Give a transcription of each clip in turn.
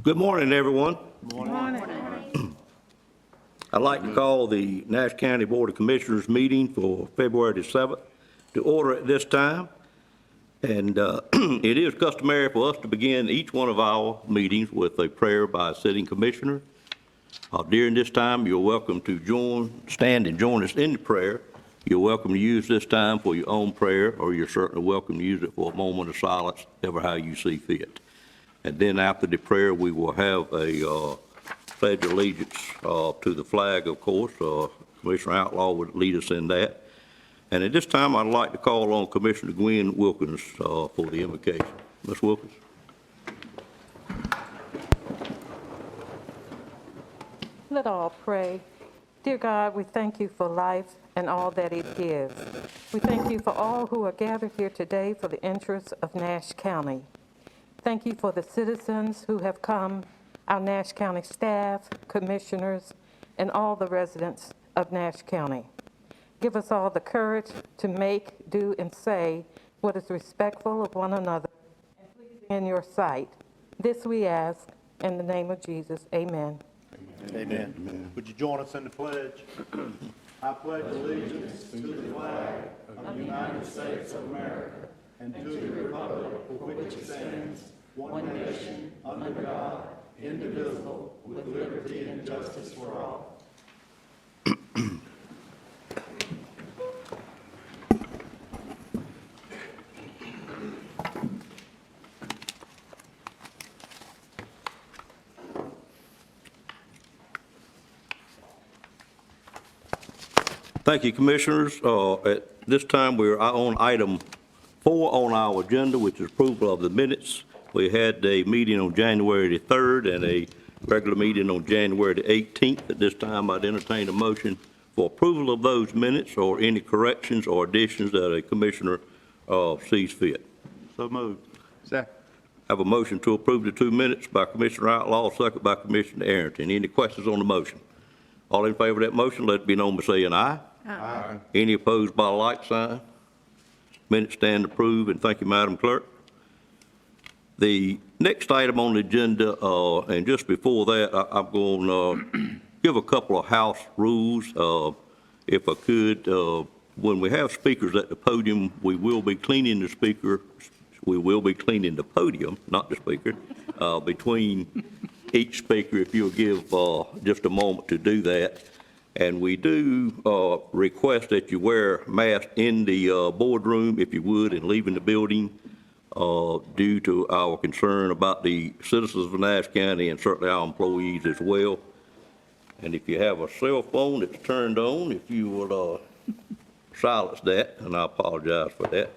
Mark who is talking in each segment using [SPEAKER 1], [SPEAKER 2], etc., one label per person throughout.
[SPEAKER 1] Good morning, everyone.
[SPEAKER 2] Good morning.
[SPEAKER 1] I'd like to call the Nash County Board of Commissioners meeting for February the 7th to order at this time. And it is customary for us to begin each one of our meetings with a prayer by a sitting commissioner. During this time, you're welcome to stand and join us in the prayer. You're welcome to use this time for your own prayer, or you're certainly welcome to use it for a moment of silence, ever how you see fit. And then after the prayer, we will have a pledge of allegiance to the flag, of course. Commissioner Outlaw would lead us in that. And at this time, I'd like to call on Commissioner Gwen Wilkins for the invocation. Ms. Wilkins.
[SPEAKER 2] Let all pray. Dear God, we thank you for life and all that it gives. We thank you for all who are gathered here today for the interests of Nash County. Thank you for the citizens who have come, our Nash County staff, commissioners, and all the residents of Nash County. Give us all the courage to make, do, and say what is respectful of one another and pleasing in your sight. This we ask in the name of Jesus. Amen.
[SPEAKER 3] Amen. Amen. Would you join us in the pledge? I pledge allegiance to the flag of the United States of America and to the republic for which it stands, one nation, under God, indivisible, with liberty and justice for all.
[SPEAKER 1] Thank you, Commissioners. At this time, we're on item 4 on our agenda, which is approval of the minutes. We had a meeting on January the 3rd and a regular meeting on January the 18th. At this time, I'd entertain a motion for approval of those minutes or any corrections or additions that a commissioner sees fit.
[SPEAKER 3] So moved. Second.
[SPEAKER 1] I have a motion to approve the 2 minutes by Commissioner Outlaw, second by Commissioner Arrington. Any questions on the motion? All in favor of that motion, let it be known by saying aye. Aye. Any opposed by a like sign? Minutes stand approved, and thank you, Madam Clerk. The next item on the agenda, and just before that, I'm going to give a couple of house rules. If I could, when we have speakers at the podium, we will be cleaning the speaker. We will be cleaning the podium, not the speaker, between each speaker, if you'll give just a moment to do that. And we do request that you wear masks in the boardroom, if you would, and leaving the building due to our concern about the citizens of Nash County and certainly our employees as well. And if you have a cell phone that's turned on, if you would silence that, and I apologize for that.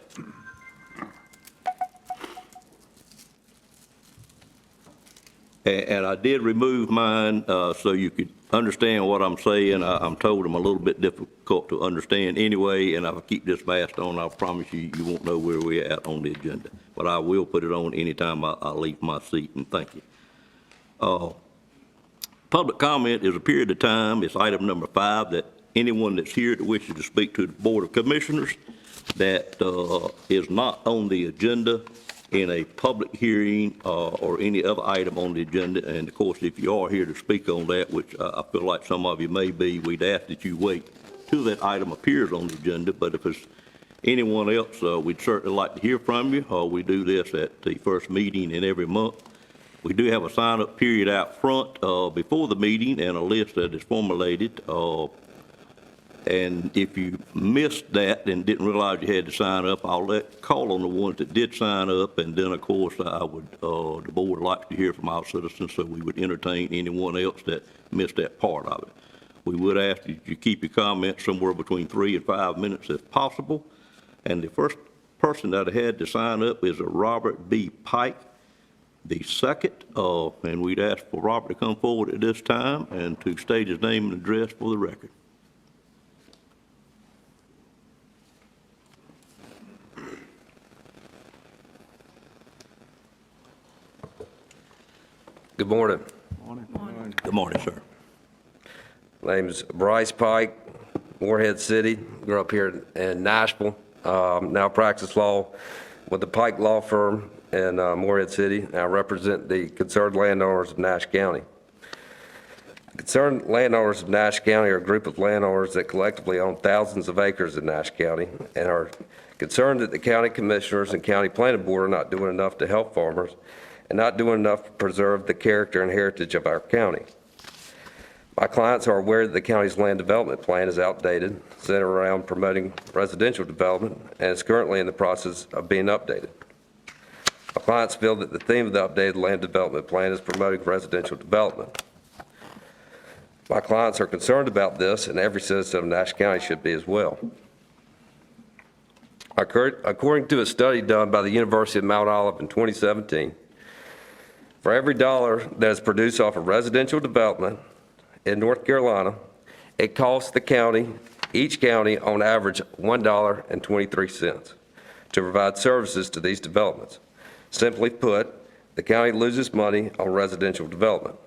[SPEAKER 1] And I did remove mine so you could understand what I'm saying. I'm told I'm a little bit difficult to understand anyway, and if I keep this mask on, I promise you, you won't know where we're at on the agenda. But I will put it on anytime I leave my seat, and thank you. Public comment is a period of time. It's item number 5, that anyone that's here that wishes to speak to the Board of Commissioners that is not on the agenda in a public hearing or any other item on the agenda. And of course, if you are here to speak on that, which I feel like some of you may be, we'd ask that you wait till that item appears on the agenda. But if it's anyone else, we'd certainly like to hear from you. We do this at the first meeting in every month. We do have a sign-up period out front before the meeting and a list that is formulated. And if you missed that and didn't realize you had to sign up, I'll call on the ones that did sign up, and then of course I would, the board likes to hear from our citizens, so we would entertain anyone else that missed that part of it. We would ask that you keep your comments somewhere between 3 and 5 minutes if possible. And the first person that I had to sign up is a Robert B. Pike, the second, and we'd ask for Robert to come forward at this time and to state his name and address for the record.
[SPEAKER 4] Good morning.
[SPEAKER 1] Good morning, sir.
[SPEAKER 4] My name's Bryce Pike, Morehead City. Grew up here in Nashville. Now practice law with the Pike Law Firm in Morehead City, and I represent the concerned landowners of Nash County. Concerned landowners of Nash County are a group of landowners that collectively own thousands of acres in Nash County and are concerned that the county commissioners and county planning board are not doing enough to help farmers and not doing enough to preserve the character and heritage of our county. My clients are aware that the county's land development plan is outdated, centered around promoting residential development, and is currently in the process of being updated. My clients feel that the theme of the updated land development plan is promoting residential development. My clients are concerned about this, and every citizen of Nash County should be as well. According to a study done by the University of Mount Olive in 2017, for every dollar that is produced off of residential development in North Carolina, it costs the county, each county on average $1.23 to provide services to these developments. Simply put, the county loses money on residential development.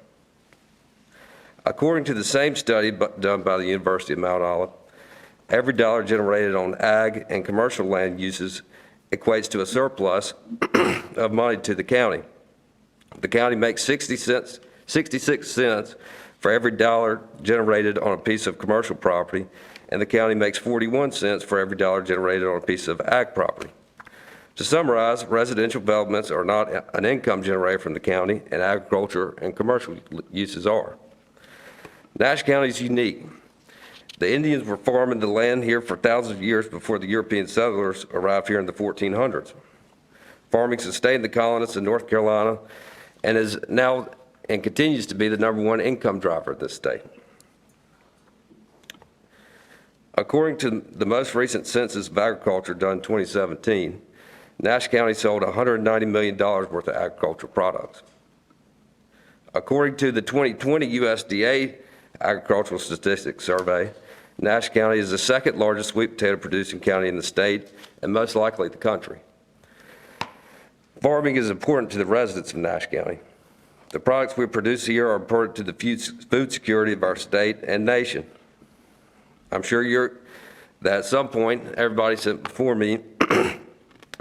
[SPEAKER 4] According to the same study done by the University of Mount Olive, every dollar generated on ag and commercial land uses equates to a surplus of money to the county. The county makes 66 cents for every dollar generated on a piece of commercial property, and the county makes 41 cents for every dollar generated on a piece of ag property. To summarize, residential developments are not an income generator from the county, and agriculture and commercial uses are. Nash County is unique. The Indians were farming the land here for thousands of years before the European settlers arrived here in the 1400s. Farming sustained the colonists in North Carolina and is now and continues to be the #1 income driver of this state. According to the most recent census of agriculture done in 2017, Nash County sold $190 million worth of agricultural products. According to the 2020 USDA Agricultural Statistics Survey, Nash County is the second largest sweet potato producing county in the state and most likely the country. Farming is important to the residents of Nash County. The products we produce here are important to the food security of our state and nation. I'm sure that at some point, everybody sitting before me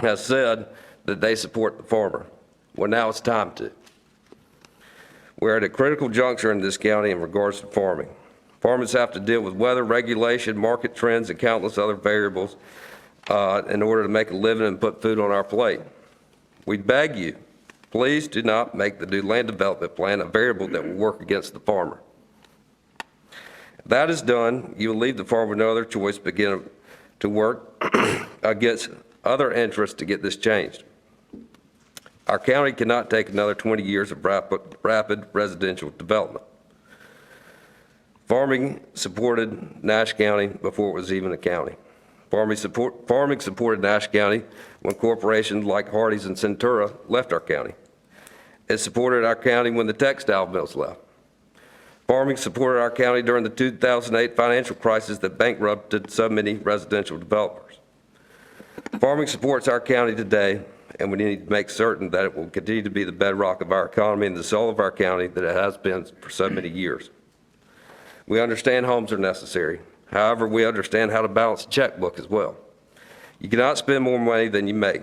[SPEAKER 4] has said that they support the farmer. Well, now it's time to. We're at a critical juncture in this county in regards to farming. Farmers have to deal with weather, regulation, market trends, and countless other variables in order to make a living and put food on our plate. We beg you, please do not make the new land development plan a variable that will work against the farmer. If that is done, you will leave the farmer with no other choice but begin to work against other interests to get this changed. Our county cannot take another 20 years of rapid residential development. Farming supported Nash County before it was even a county. Farming supported Nash County when corporations like Hardee's and Centura left our county. It supported our county when the textile mills left. Farming supported our county during the 2008 financial crisis that bankrupted so many residential developers. Farming supports our county today, and we need to make certain that it will continue to be the bedrock of our economy and the soul of our county that it has been for so many years. We understand homes are necessary. However, we understand how to balance a checkbook as well. You cannot spend more money than you make.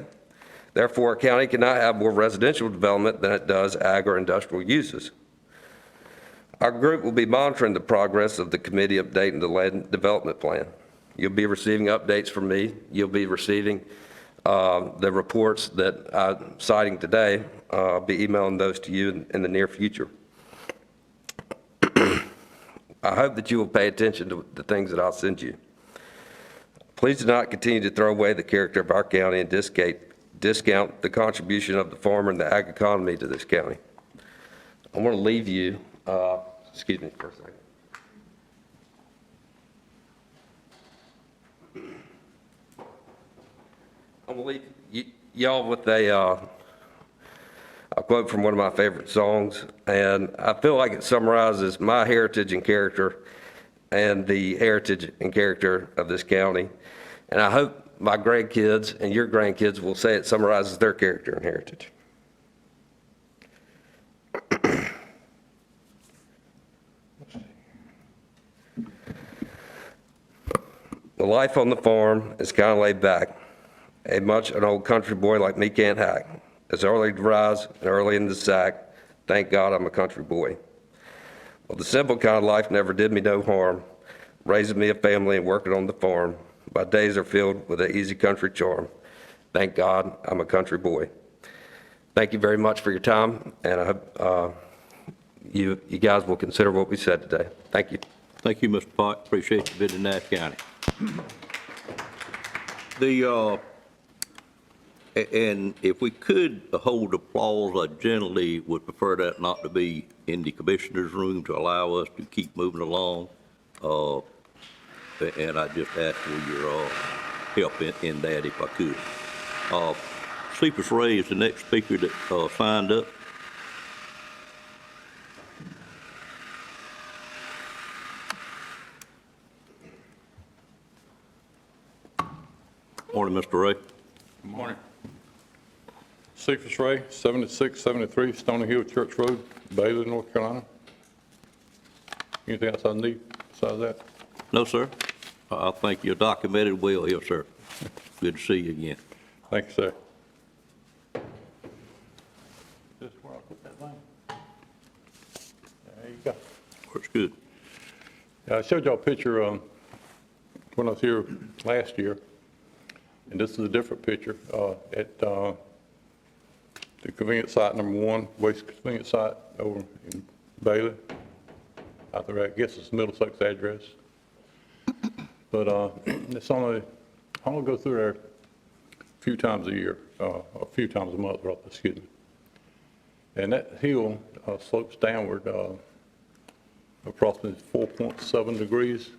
[SPEAKER 4] Therefore, a county cannot have more residential development than it does ag or industrial uses. Our group will be monitoring the progress of the committee updating the land development plan. You'll be receiving updates from me. You'll be receiving the reports that I'm citing today. I'll be emailing those to you in the near future. I hope that you will pay attention to the things that I'll send you. Please do not continue to throw away the character of our county and discount the contribution of the farmer and the ag economy to this county. I want to leave you, excuse me for a second. I'm going to leave y'all with a quote from one of my favorite songs, and I feel like it summarizes my heritage and character and the heritage and character of this county. And I hope my grandkids and your grandkids will say it summarizes their character and heritage. The life on the farm is kind of laid back. An old country boy like me can't hack. It's early to rise and early in the sack. Thank God I'm a country boy. Well, the simple kind of life never did me no harm, raising me a family and working on the farm. My days are filled with an easy country charm. Thank God I'm a country boy. Thank you very much for your time, and I hope you guys will consider what we said today. Thank you.
[SPEAKER 1] Thank you, Mr. Pike. Appreciate you visiting Nash County. And if we could hold applause, I generally would prefer that not to be in the commissioner's room to allow us to keep moving along. And I just ask for your help in that if I could. Cephas Ray is the next speaker that signed up. Morning, Mr. Ray.
[SPEAKER 5] Good morning. Cephas Ray, 7673 Stony Hill Church Road, Bailey, North Carolina. Anything else I need besides that?
[SPEAKER 1] No, sir. I think you're documented well here, sir. Good to see you again.
[SPEAKER 5] Thank you, sir. This is where I put that thing. There you go.
[SPEAKER 1] Works good.
[SPEAKER 5] Yeah, I showed y'all a picture when I was here last year, and this is a different picture at the convenience site number 1, waste convenience site over in Bailey. Out there, I guess it's Middlesex address. But it's only, I only go through there a few times a year, a few times a month, excuse me. And that hill slopes downward approximately 4.7 degrees.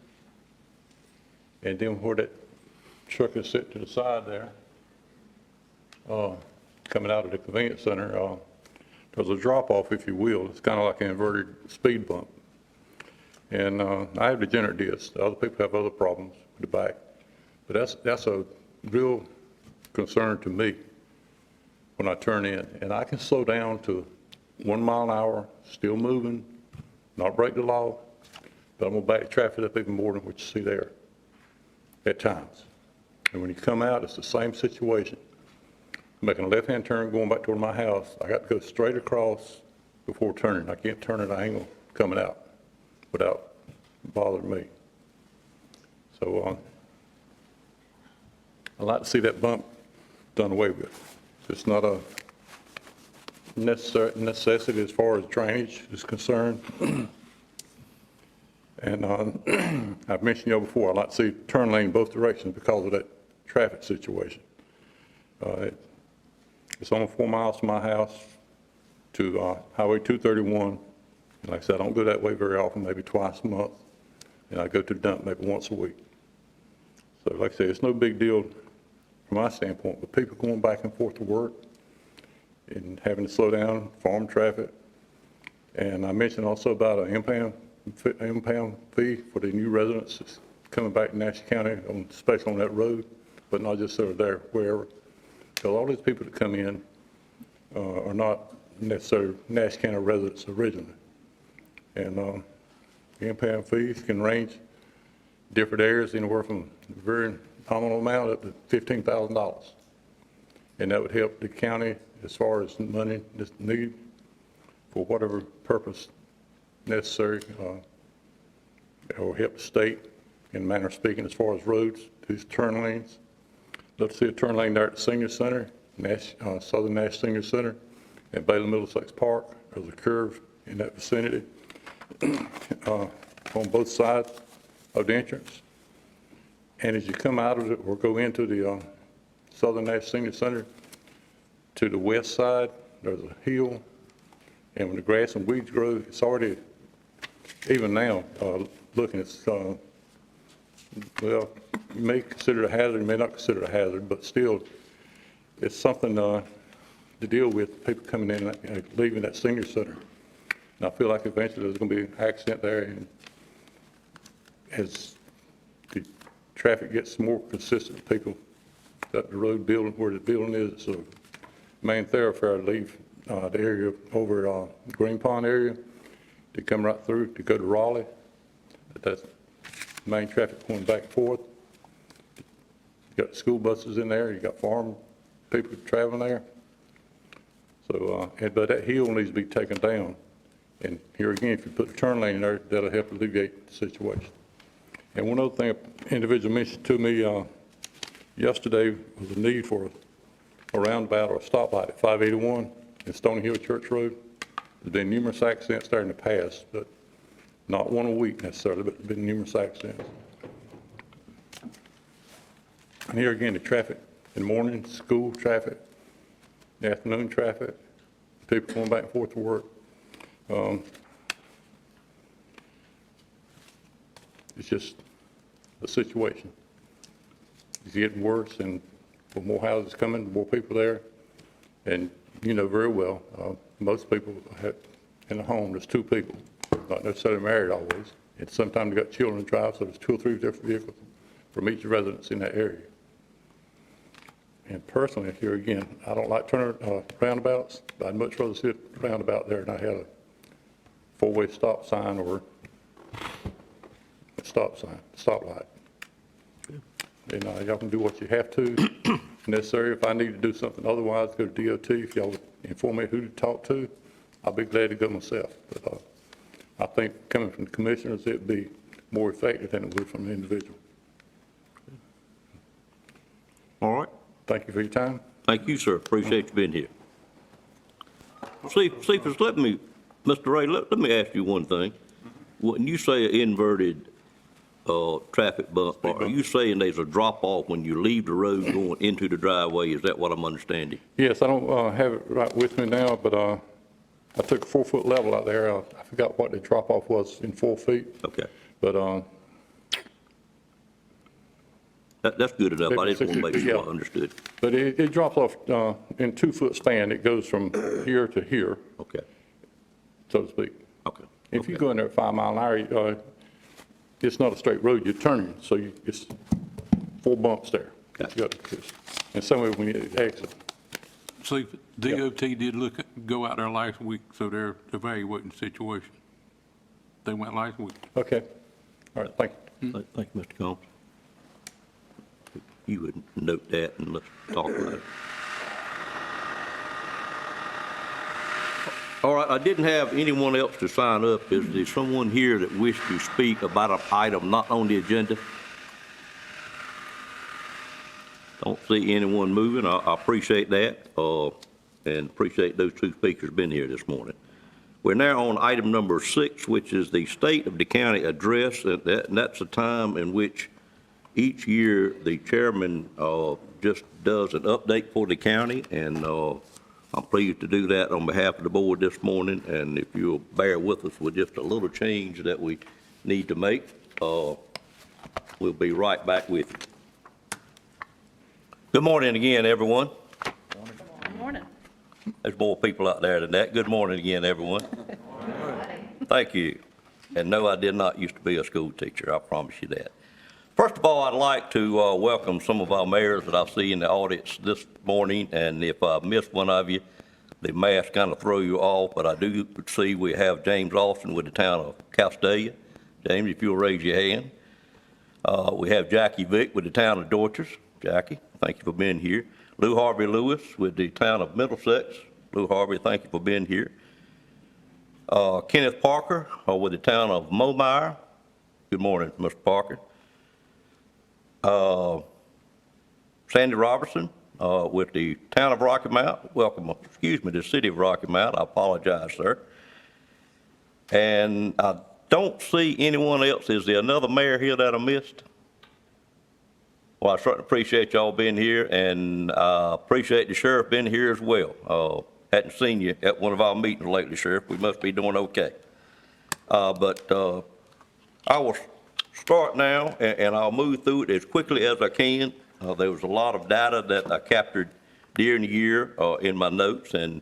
[SPEAKER 5] And then where that truck is sitting to the side there, coming out of the convenience center, there's a drop off, if you will. It's kind of like an inverted speed bump. And I have degenerate discs. Other people have other problems with the back. But that's a real concern to me when I turn in. And I can slow down to 1 mile an hour, still moving, not break the law, but I'm gonna back the traffic up even more than what you see there at times. And when you come out, it's the same situation. Making a left-hand turn, going back toward my house, I got to go straight across before turning. I can't turn at an angle coming out without bothering me. So I'd like to see that bump done away with. It's not a necessity as far as drainage is concerned. And I've mentioned you before, I'd like to see turn lane both directions because of that traffic situation. It's only 4 miles from my house to Highway 231. And like I said, I don't go that way very often, maybe twice a month. And I go to the dump maybe once a week. So like I said, it's no big deal from my standpoint, but people going back and forth to work and having to slow down, farm traffic. And I mentioned also about an impound fee for the new residents that's coming back to Nash County, especially on that road, but not just sort of there, wherever. Because all these people that come in are not necessarily Nash County residents originally. And the impound fees can range different areas, anywhere from a very nominal amount up to $15,000. And that would help the county as far as money that's needed for whatever purpose necessary, or help the state in a manner of speaking as far as roads, these turn lanes. Love to see a turn lane there at the Senior Center, Southern Nash Senior Center, and Bailey Middlesex Park. There's a curve in that vicinity on both sides of the entrance. And as you come out of it or go into the Southern Nash Senior Center, to the west side, there's a hill, and when the grass and weeds grow, it's already, even now, looking, it's, well, you may consider it a hazard, you may not consider it a hazard, but still, it's something to deal with, people coming in and leaving that senior center. And I feel like eventually there's going to be an accident there, and as the traffic gets more consistent, people that the road building, where the building is, it's a main thoroughfare to leave the area over Green Pond area to come right through to go to Raleigh. That's main traffic going back and forth. You got school buses in there, you got farm people traveling there. So, but that hill needs to be taken down. And here again, if you put a turn lane in there, that'll help alleviate the situation. And one other thing, an individual mentioned to me yesterday was the need for a roundabout or a stoplight at 581 and Stony Hill Church Road. There's been numerous accidents there in the past, but not one a week necessarily, but there's been numerous accidents. And here again, the traffic in the morning, school traffic, the afternoon traffic, people going back and forth to work. It's just a situation. It's getting worse, and with more houses coming, more people there. And you know very well, most people have in a home, there's two people, not necessarily married always. And sometimes they got children to drive, so there's 2 or 3 different vehicles from each residence in that area. And personally, here again, I don't like turning roundabouts. I'd much rather see a roundabout there than I had a 4-way stop sign or a stoplight. And y'all can do what you have to necessary. If I need to do something otherwise, go to DOT. If y'all inform me who to talk to, I'll be glad to go myself. But I think coming from the commissioners, it'd be more effective than it would from an individual.
[SPEAKER 1] All right.
[SPEAKER 5] Thank you for your time.
[SPEAKER 1] Thank you, sir. Appreciate you being here. Cephas, let me, Mr. Ray, let me ask you one thing. When you say an inverted traffic bump, are you saying there's a drop-off when you leave the road going into the driveway? Is that what I'm understanding?
[SPEAKER 5] Yes, I don't have it right with me now, but I took a 4-foot level out there. I forgot what the drop-off was in 4 feet.
[SPEAKER 1] Okay.
[SPEAKER 5] But
[SPEAKER 1] That's good enough. I just want to make sure
[SPEAKER 5] Yeah.
[SPEAKER 1] I understood.
[SPEAKER 5] But it drops off in 2-foot span. It goes from here to here,
[SPEAKER 1] Okay.
[SPEAKER 5] so to speak.
[SPEAKER 1] Okay.
[SPEAKER 5] If you go in there at 5 mile an hour, it's not a straight road. You're turning, so it's 4 bumps there.
[SPEAKER 1] Gotcha.
[SPEAKER 5] And somewhere when you exit.
[SPEAKER 6] See, DOT did go out there last week, so they're evaluating the situation. They went last week.
[SPEAKER 5] Okay. All right, thank you.
[SPEAKER 1] Thank you, Mr. Combs. You would note that and let's talk about it. All right, I didn't have anyone else to sign up. Is there someone here that wished to speak about an item not on the agenda? Don't see anyone moving. I appreciate that, and appreciate those 2 speakers being here this morning. We're now on item number 6, which is the State of the County Address, and that's a time in which each year the chairman just does an update for the county, and I'm pleased to do that on behalf of the board this morning. And if you'll bear with us with just a little change that we need to make, we'll be right back with you. Good morning again, everyone.
[SPEAKER 7] Good morning.
[SPEAKER 1] There's more people out there than that. Good morning again, everyone. Thank you. And no, I did not used to be a school teacher, I promise you that. First of all, I'd like to welcome some of our mayors that I see in the audience this morning, and if I missed one of you, the mask kind of throw you off, but I do see we have James Austin with the town of Castalia. James, if you'll raise your hand. We have Jackie Vick with the town of Dorchester. Jackie, thank you for being here. Lou Harvey Lewis with the town of Middlesex. Lou Harvey, thank you for being here. Kenneth Parker with the town of Momire. Good morning, Mr. Parker. Sandy Robertson with the town of Rocky Mount. Welcome, excuse me, the city of Rocky Mount. I apologize, sir. And I don't see anyone else. Is there another mayor here that I missed? Well, I certainly appreciate y'all being here, and I appreciate the sheriff being here as well. Hadn't seen you at one of our meetings lately, Sheriff. We must be doing okay. But I will start now, and I'll move through it as quickly as I can. There was a lot of data that I captured during the year in my notes, and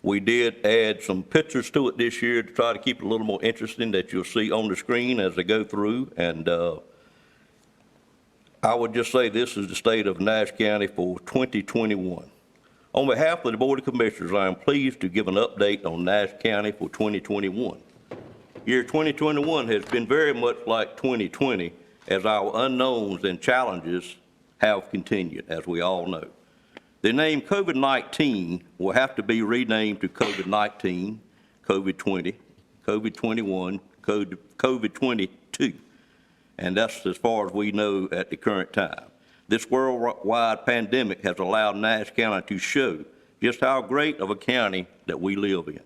[SPEAKER 1] we did add some pictures to it this year to try to keep it a little more interesting that you'll see on the screen as I go through. And I would just say this is the state of Nash County for 2021. On behalf of the Board of Commissioners, I am pleased to give an update on Nash County for 2021. Year 2021 has been very much like 2020, as our unknowns and challenges have continued, as we all know. The name COVID-19 will have to be renamed to COVID-19, COVID-20, COVID-21, COVID-22, and that's as far as we know at the current time. This worldwide pandemic has allowed Nash County to show just how great of a county that we live in.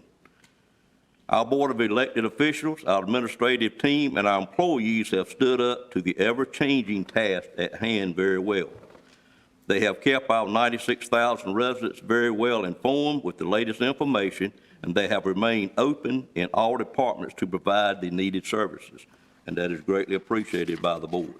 [SPEAKER 1] Our Board of Elected Officials, our administrative team, and our employees have stood up to the ever-changing task at hand very well. They have kept our 96,000 residents very well informed with the latest information, and they have remained open in all departments to provide the needed services, and that is greatly appreciated by the board.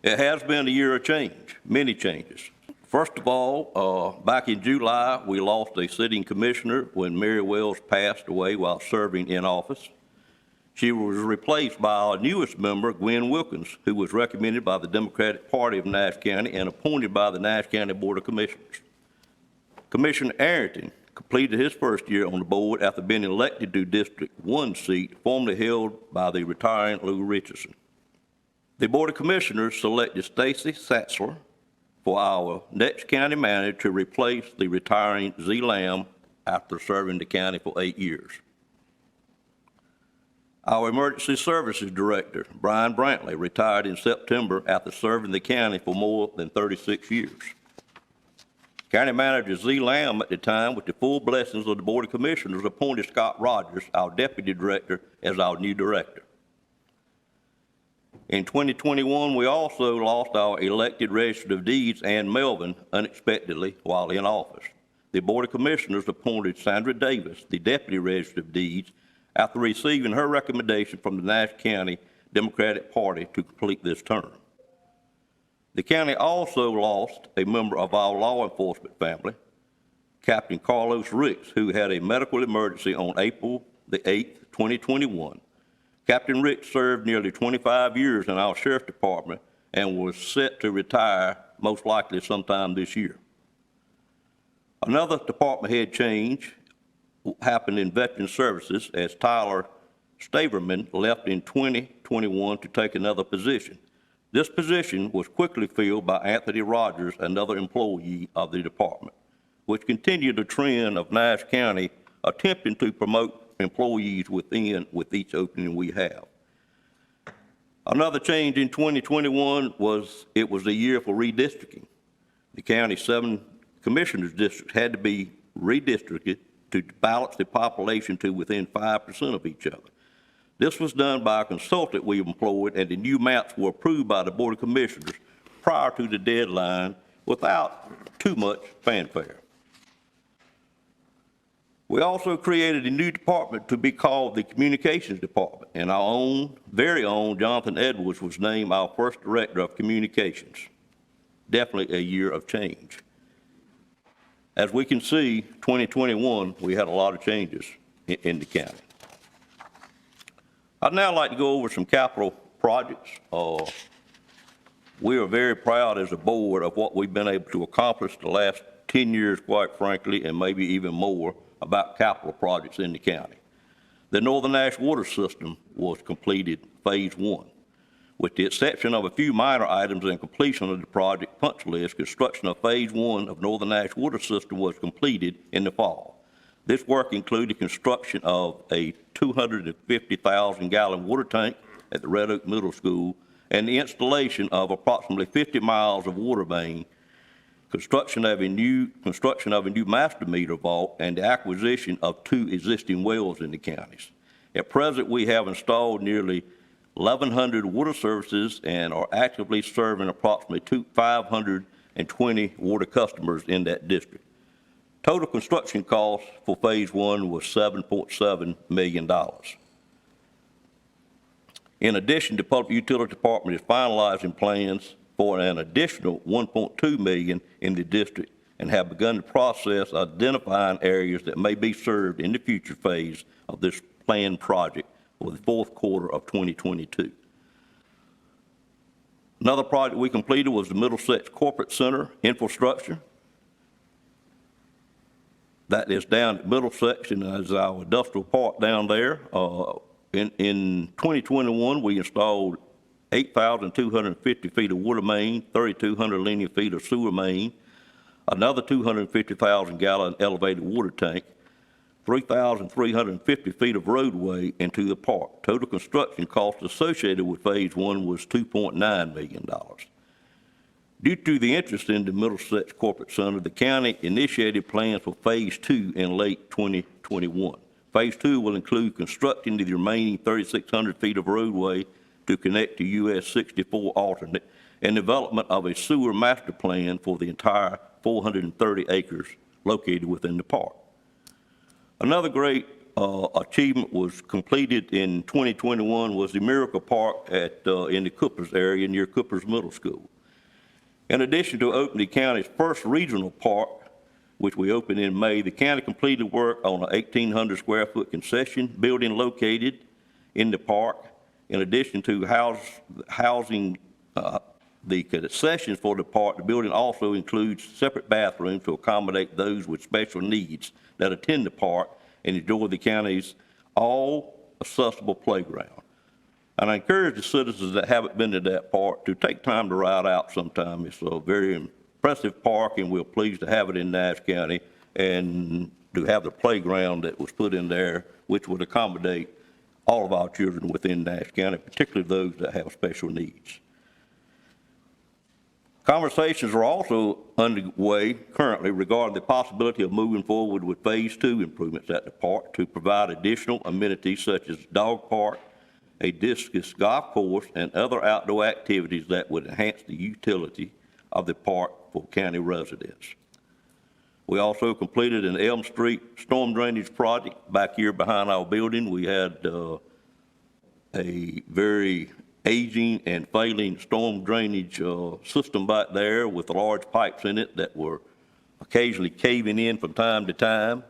[SPEAKER 1] It has been a year of change, many changes. First of all, back in July, we lost a sitting commissioner when Mary Wells passed away while serving in office. She was replaced by our newest member, Gwen Wilkins, who was recommended by the Democratic Party of Nash County and appointed by the Nash County Board of Commissioners. Commissioner Arrington completed his first year on the board after being elected to District 1 seat formerly held by the retiring Lou Richardson. The Board of Commissioners selected Stacy Satzler for our next county manager to replace the retiring Z. Lamb after serving the county for 8 years. Our Emergency Services Director, Brian Brantley, retired in September after serving the county for more than 36 years. County Manager Z. Lamb at the time, with the full blessings of the Board of Commissioners, appointed Scott Rogers, our Deputy Director, as our new director. In 2021, we also lost our elected Register of Deeds, Ann Melvin, unexpectedly while in office. The Board of Commissioners appointed Sandra Davis, the Deputy Register of Deeds, after receiving her recommendation from the Nash County Democratic Party to complete this term. The county also lost a member of our law enforcement family, Captain Carlos Ricks, who had a medical emergency on April the 8th, 2021. Captain Ricks served nearly 25 years in our Sheriff's Department and was set to retire most likely sometime this year. Another department head change happened in Veteran Services as Tyler Staverman left in 2021 to take another position. This position was quickly filled by Anthony Rogers, another employee of the department, which continued the trend of Nash County attempting to promote employees within with each opening we have. Another change in 2021 was it was a year for redistricting. The county's 7 commissioners' districts had to be redistricted to balance the population to within 5% of each other. This was done by a consultant we employed, and the new maps were approved by the Board of Commissioners prior to the deadline without too much fanfare. We also created a new department to be called the Communications Department, and our own, very own Jonathan Edwards was named our first Director of Communications. Definitely a year of change. As we can see, 2021, we had a lot of changes in the county. I'd now like to go over some capital projects. We are very proud as a board of what we've been able to accomplish the last 10 years, quite frankly, and maybe even more, about capital projects in the county. The Northern Nash Water System was completed Phase 1. With the exception of a few minor items and completion of the project punch list, construction of Phase 1 of Northern Nash Water System was completed in the fall. This work included construction of a 250,000-gallon water tank at the Red Oak Middle School and the installation of approximately 50 miles of water main, construction of a new master meter vault, and the acquisition of 2 existing wells in the counties. At present, we have installed nearly 1,100 water services and are actively serving approximately 520 water customers in that district. Total construction cost for Phase 1 was $7.7 million. In addition, the Public Utility Department is finalizing plans for an additional $1.2 million in the district and have begun the process of identifying areas that may be served in the future phase of this planned project for the fourth quarter of 2022. Another project we completed was the Middlesex Corporate Center infrastructure. That is down at Middlesex, and is our industrial park down there. In 2021, we installed 8,250 feet of water main, 3,200 linear feet of sewer main, another 250,000-gallon elevated water tank, 3,350 feet of roadway into the park. Total construction cost associated with Phase 1 was $2.9 million. Due to the interest in the Middlesex Corporate Center, the county initiated plans for Phase 2 in late 2021. Phase 2 will include constructing the remaining 3,600 feet of roadway to connect to US 64 alternate and development of a sewer master plan for the entire 430 acres located within the park. Another great achievement was completed in 2021 was the Miracle Park in the Coopers area near Coopers Middle School. In addition to opening the county's first regional park, which we opened in May, the county completed work on a 1,800 square foot concession building located in the park. In addition to housing the concessions for the park, the building also includes separate bathrooms to accommodate those with special needs that attend the park and enjoy the county's all-accessible playground. And I encourage the citizens that haven't been to that park to take time to ride out sometime. It's a very impressive park, and we're pleased to have it in Nash County and to have the playground that was put in there, which would accommodate all of our children within Nash County, particularly those that have special needs. Conversations are also underway currently regarding the possibility of moving forward with Phase 2 improvements at the park to provide additional amenities such as dog park, a discus golf course, and other outdoor activities that would enhance the utility of the park for county residents. We also completed an Elm Street storm drainage project back here behind our building. We had a very aging and failing storm drainage system back there with large pipes in it that were occasionally caving in from time to time.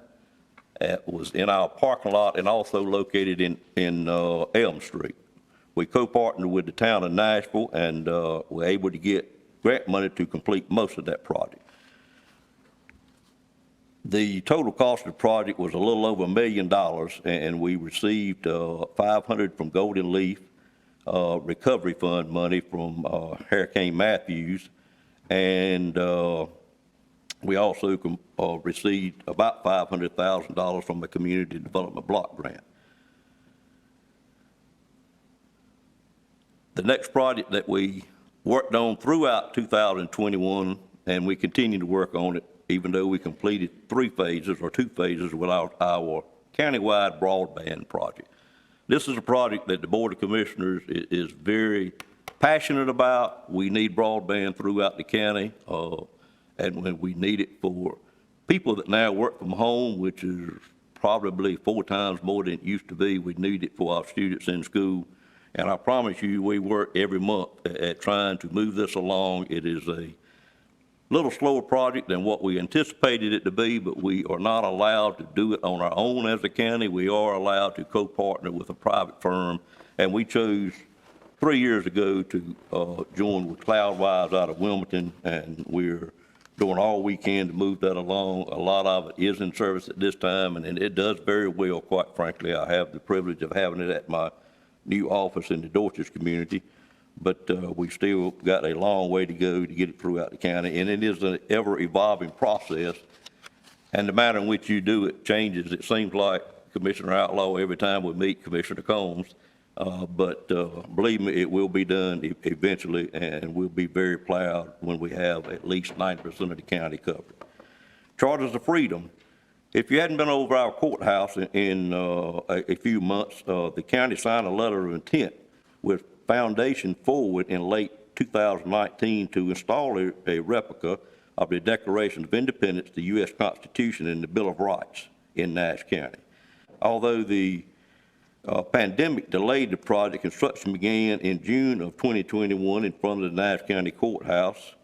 [SPEAKER 1] It was in our parking lot and also located in Elm Street. We co-partnered with the town of Nashville and were able to get grant money to complete most of that project. The total cost of the project was a little over $1 million, and we received $500 from Golden Leaf, recovery fund money from Hurricane Matthews, and we also received about $500,000 from the Community Development Block Grant. The next project that we worked on throughout 2021, and we continue to work on it, even though we completed 2 phases with our countywide broadband project. This is a project that the Board of Commissioners is very passionate about. We need broadband throughout the county, and when we need it for people that now work from home, which is probably 4 times more than it used to be. We need it for our students in school. And I promise you, we work every month at trying to move this along. It is a little slower project than what we anticipated it to be, but we are not allowed to do it on our own as a county. We are allowed to co-partner with a private firm, and we chose 3 years ago to join with Cloudwise out of Wilmington, and we're doing all we can to move that along. A lot of it is in service at this time, and it does very well, quite frankly. I have the privilege of having it at my new office in the Dorchester community, but we still got a long way to go to get it throughout the county, and it is an ever-evolving process, and the manner in which you do it changes. It seems like Commissioner Outlaw every time we meet Commissioner Combs, but believe me, it will be done eventually, and we'll be very proud when we have at least 90% of the county covered. Charters of Freedom. If you hadn't been over our courthouse in a few months, the county signed a letter of intent with Foundation Forward in late 2019 to install a replica of the Declaration of Independence, the U.S. Constitution, and the Bill of Rights in Nash County. Although the pandemic delayed the project, construction began in June of 2021 in front of the Nash County Courthouse,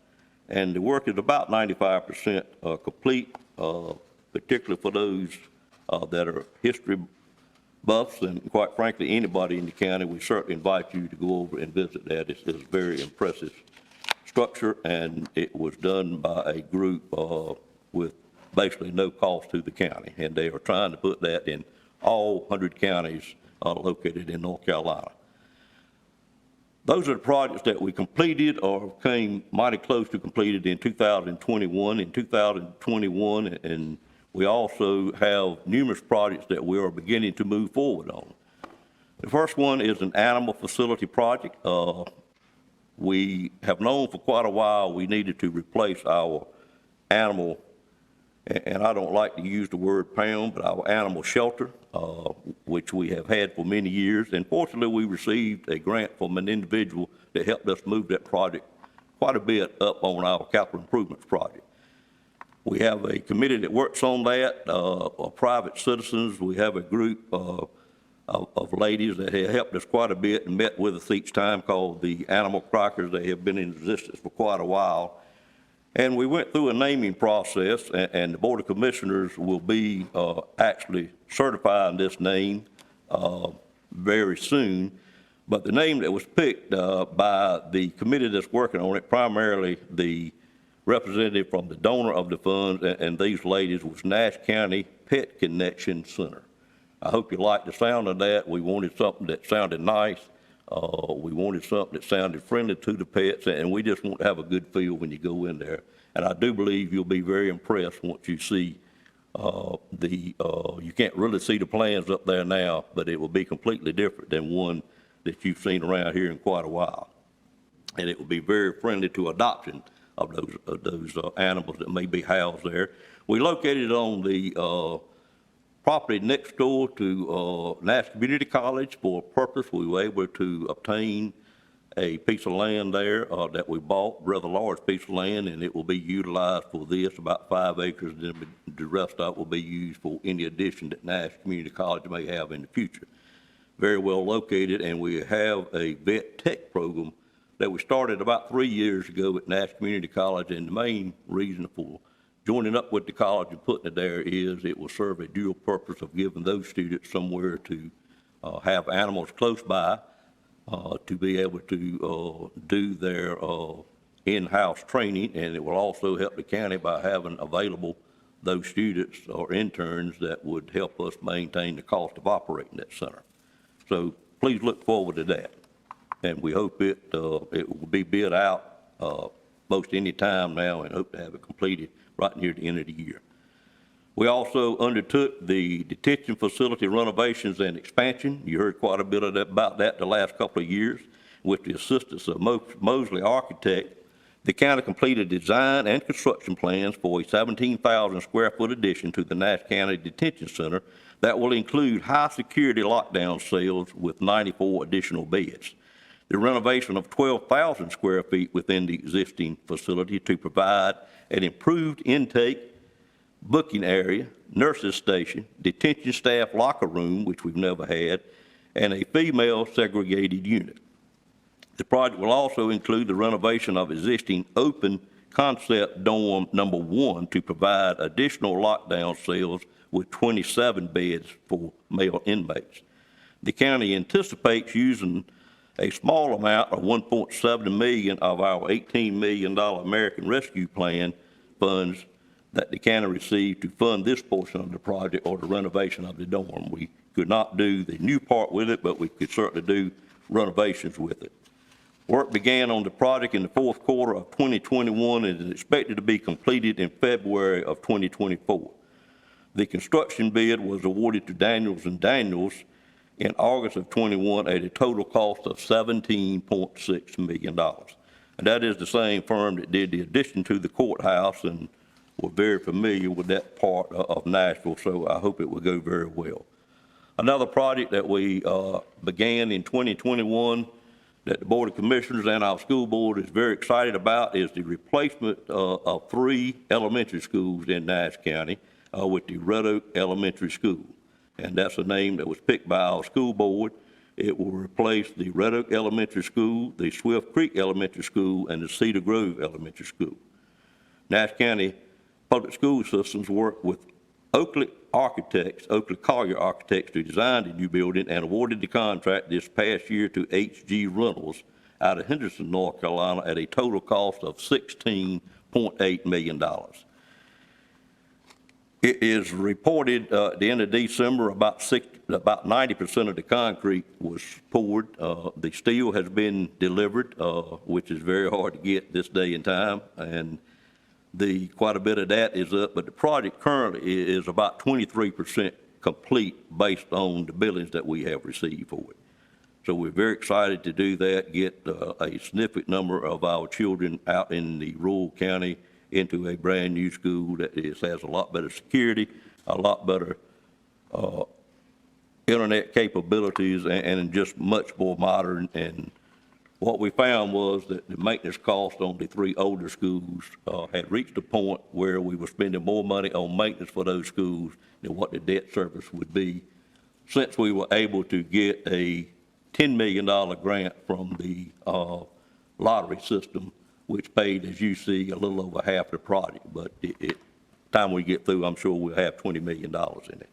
[SPEAKER 1] and the work is about 95% complete, particularly for those that are history buffs, and quite frankly, anybody in the county. We certainly invite you to go over and visit that. It's a very impressive structure, and it was done by a group with basically no cost to the county, and they are trying to put that in all 100 counties located in North Carolina. Those are the projects that we completed or came mighty close to completed in 2021 and 2021, and we also have numerous projects that we are beginning to move forward on. The first one is an animal facility project. We have known for quite a while we needed to replace our animal, and I don't like to use the word pound, but our animal shelter, which we have had for many years. And fortunately, we received a grant from an individual that helped us move that project quite a bit up on our capital improvements project. We have a committee that works on that, of private citizens. We have a group of ladies that have helped us quite a bit and met with us each time, called the Animal Crackers. They have been in existence for quite a while. And we went through a naming process, and the Board of Commissioners will be actually certifying this name very soon. But the name that was picked by the committee that's working on it, primarily the representative from the donor of the funds and these ladies, was Nash County Pet Connection Center. I hope you like the sound of that. We wanted something that sounded nice. We wanted something that sounded friendly to the pets, and we just want to have a good feel when you go in there. And I do believe you'll be very impressed once you see you can't really see the plans up there now, but it will be completely different than one that you've seen around here in quite a while. And it will be very friendly to adoption of those animals that may be housed there. We located it on the property next door to Nash Community College for a purpose. We were able to obtain a piece of land there that we bought, rather large piece of land, and it will be utilized for this, about 5 acres, and then the rest of it will be used for any addition that Nash Community College may have in the future. Very well located, and we have a vet tech program that we started about 3 years ago at Nash Community College, and the main reason for joining up with the college and putting it there is it will serve a dual purpose of giving those students somewhere to have animals close by, to be able to do their in-house training, and it will also help the county by having available those students or interns that would help us maintain the cost of operating that center. So please look forward to that, and we hope it will be bid out most any time now, and hope to have it completed right near the end of the year. We also undertook the detention facility renovations and expansion. You heard quite a bit about that the last couple of years. With the assistance of Mosley Architect, the county completed design and construction plans for a 17,000 square foot addition to the Nash County Detention Center that will include high security lockdown cells with 94 additional beds. The renovation of 12,000 square feet within the existing facility to provide an improved intake, booking area, nurses station, detention staff locker room, which we've never had, and a female segregated unit. The project will also include the renovation of existing open concept dorm number 1 to provide additional lockdown cells with 27 beds for male inmates. The county anticipates using a small amount of $1.7 million of our $18 million American Rescue Plan funds that the county received to fund this portion of the project or the renovation of the dorm. We could not do the new part with it, but we could certainly do renovations with it. Work began on the project in the fourth quarter of 2021 and is expected to be completed in February of 2024. The construction bid was awarded to Daniels & Daniels in August of 21 at a total cost of $17.6 million. And that is the same firm that did the addition to the courthouse, and we're very familiar with that part of Nashville, so I hope it will go very well. Another project that we began in 2021 that the Board of Commissioners and our school board is very excited about is the replacement of 3 elementary schools in Nash County with the Red Oak Elementary School. And that's a name that was picked by our school board. It will replace the Red Oak Elementary School, the Swift Creek Elementary School, and the Cedar Grove Elementary School. Nash County Public School Systems work with Oakley Collier Architects to design the new building and awarded the contract this past year to HG Reynolds out of Henderson, North Carolina at a total cost of $16.8 million. It is reported at the end of December, about 90% of the concrete was poured. The steel has been delivered, which is very hard to get this day and time, and quite a bit of that is up, but the project currently is about 23% complete based on the billings that we have received for it. So we're very excited to do that, get a significant number of our children out in the rural county into a brand-new school that has a lot better security, a lot better internet capabilities, and just much more modern. And what we found was that the maintenance cost on the 3 older schools had reached a point where we were spending more money on maintenance for those schools than what the debt service would be, since we were able to get a $10 million grant from the lottery system, which paid, as you see, a little over half the project. But time we get through, I'm sure we'll have $20 million in it.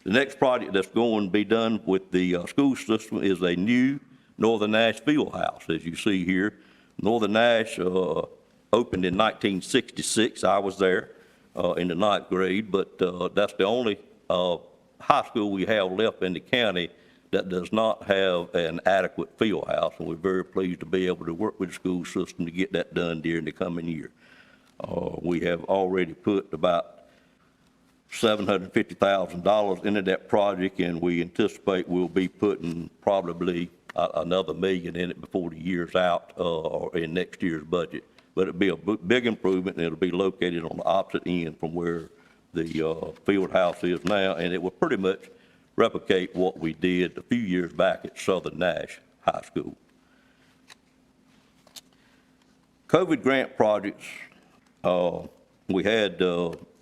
[SPEAKER 1] The next project that's going to be done with the school system is a new Northern Nash field house, as you see here. Northern Nash opened in 1966. I was there in the 9th grade, but that's the only high school we have left in the county that does not have an adequate field house, and we're very pleased to be able to work with the school system to get that done during the coming year. We have already put about $750,000 into that project, and we anticipate we'll be putting probably another $1 million in it before the year's out or in next year's budget. But it'll be a big improvement, and it'll be located on the opposite end from where the field house is now, and it will pretty much replicate what we did a few years back at Southern Nash High School. COVID grant projects, we had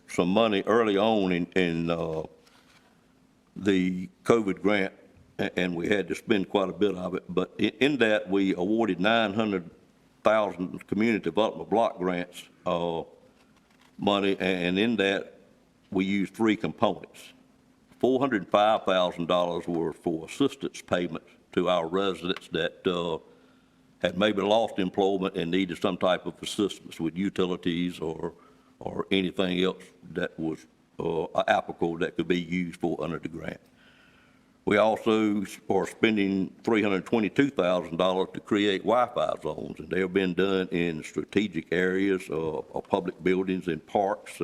[SPEAKER 1] some money early on in the COVID grant, and we had to spend quite a bit of it, but in that we awarded 900,000 community development block grants money, and in that we used 3 components. $405,000 were for assistance payments to our residents that had maybe lost employment and needed some type of assistance with utilities or anything else that was applicable that could be used for under the grant. We also are spending $322,000 to create Wi-Fi zones, and they have been done in strategic areas of public buildings and parks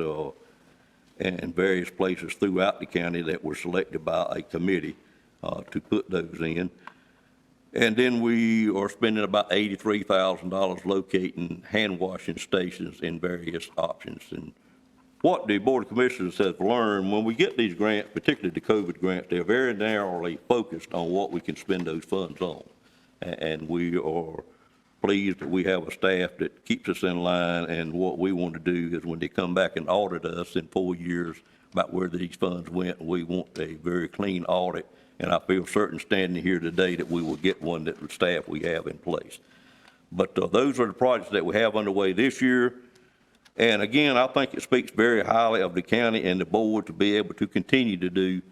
[SPEAKER 1] and various places throughout the county that were selected by a committee to put those in. And then we are spending about $83,000 locating hand washing stations in various options. And what the Board of Commissioners has learned, when we get these grants, particularly the COVID grants, they're very narrowly focused on what we can spend those funds on. And we are pleased that we have a staff that keeps us in line, and what we want to do is when they come back and audit us in 4 years about where these funds went, we want a very clean audit, and I feel certain standing here today that we will get one that the staff we have in place. But those are the projects that we have underway this year, and again, I think it speaks very highly of the county and the board to be able to continue to do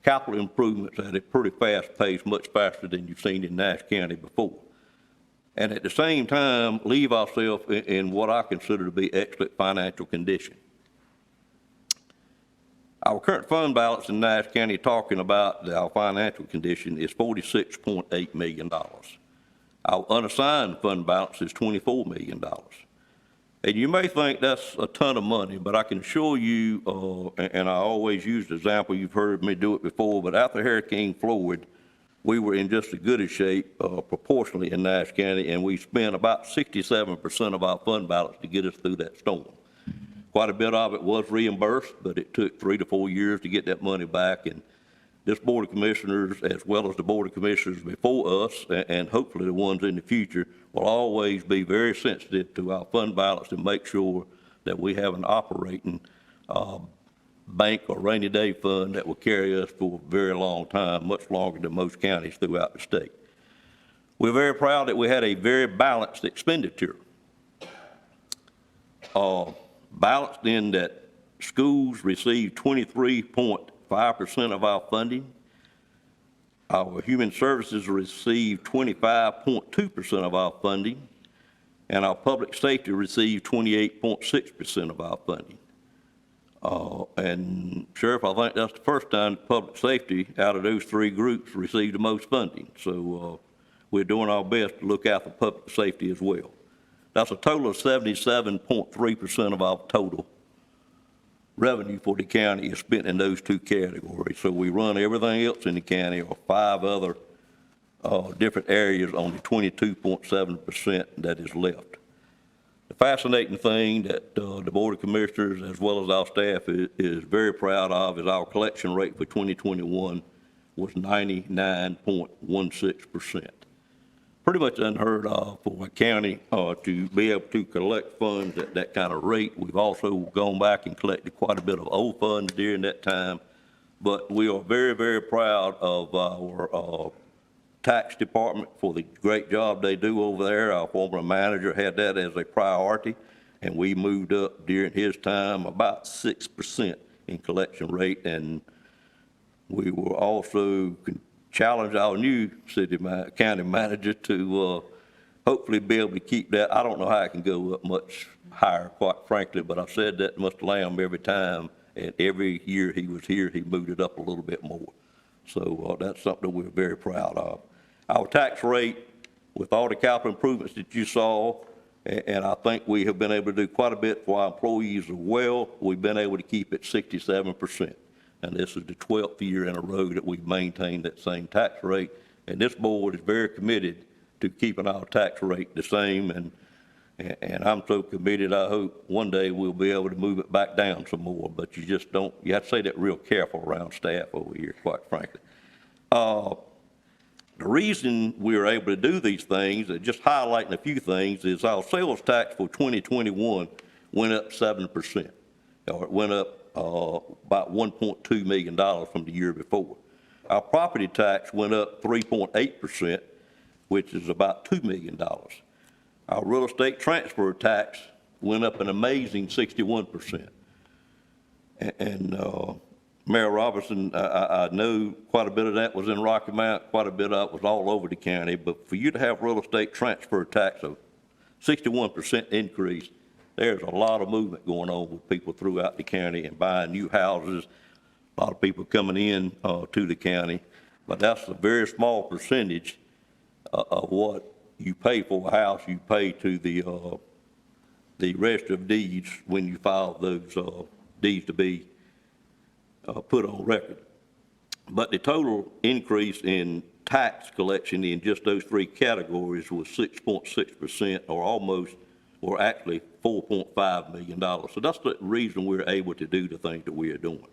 [SPEAKER 1] capital improvements at a pretty fast pace, much faster than you've seen in Nash County before. And at the same time, leave ourselves in what I consider to be excellent financial condition. Our current fund balance in Nash County, talking about our financial condition, is $46.8 million. Our unassigned fund balance is $24 million. And you may think that's a ton of money, but I can assure you, and I always use the example, you've heard me do it before, but after Hurricane Floyd, we were in just as good a shape proportionally in Nash County, and we spent about 67% of our fund balance to get us through that storm. Quite a bit of it was reimbursed, but it took 3 to 4 years to get that money back, and this Board of Commissioners, as well as the Board of Commissioners before us, and hopefully the ones in the future, will always be very sensitive to our fund balance and make sure that we have an operating bank or rainy day fund that will carry us for a very long time, much longer than most counties throughout the state. We're very proud that we had a very balanced expenditure. Balanced in that schools received 23.5% of our funding. Our human services received 25.2% of our funding, and our public safety received 28.6% of our funding. And Sheriff, I think that's the first time that public safety out of those three groups received the most funding. So we're doing our best to look out for public safety as well. That's a total of 77.3% of our total revenue for the county is spent in those two categories. So we run everything else in the county or 5 other different areas on the 22.7% that is left. The fascinating thing that the Board of Commissioners, as well as our staff, is very proud of is our collection rate for 2021 was 99.16%. Pretty much unheard of for a county to be able to collect funds at that kind of rate. We've also gone back and collected quite a bit of old funds during that time, but we are very, very proud of our tax department for the great job they do over there. Our former manager had that as a priority, and we moved up during his time about 6% in collection rate, and we will also challenge our new county manager to hopefully be able to keep that. I don't know how it can go up much higher, quite frankly, but I've said that to Mr. Lamb every time, and every year he was here, he moved it up a little bit more. So that's something we're very proud of. Our tax rate, with all the capital improvements that you saw, and I think we have been able to do quite a bit for our employees as well, we've been able to keep it 67%. And this is the 12th year in a row that we've maintained that same tax rate. And this board is very committed to keeping our tax rate the same. And I'm so committed, I hope one day we'll be able to move it back down some more. But you just don't, you have to say that real careful around staff over here, quite frankly. The reason we're able to do these things, just highlighting a few things, is our sales tax for 2021 went up 7%, or it went up about $1.2 million from the year before. Our property tax went up 3.8%, which is about $2 million. Our real estate transfer tax went up an amazing 61%. And Mayor Robertson, I know quite a bit of that was in Rocky Mount, quite a bit of it was all over the county, but for you to have real estate transfer tax of 61% increase, there's a lot of movement going on with people throughout the county and buying new houses, a lot of people coming in to the county, but that's a very small percentage of what you pay for a house, you pay to the Register of Deeds when you file those deeds to be put on record. But the total increase in tax collection in just those three categories was 6.6%, or actually $4.5 million. So that's the reason we're able to do the things that we are doing.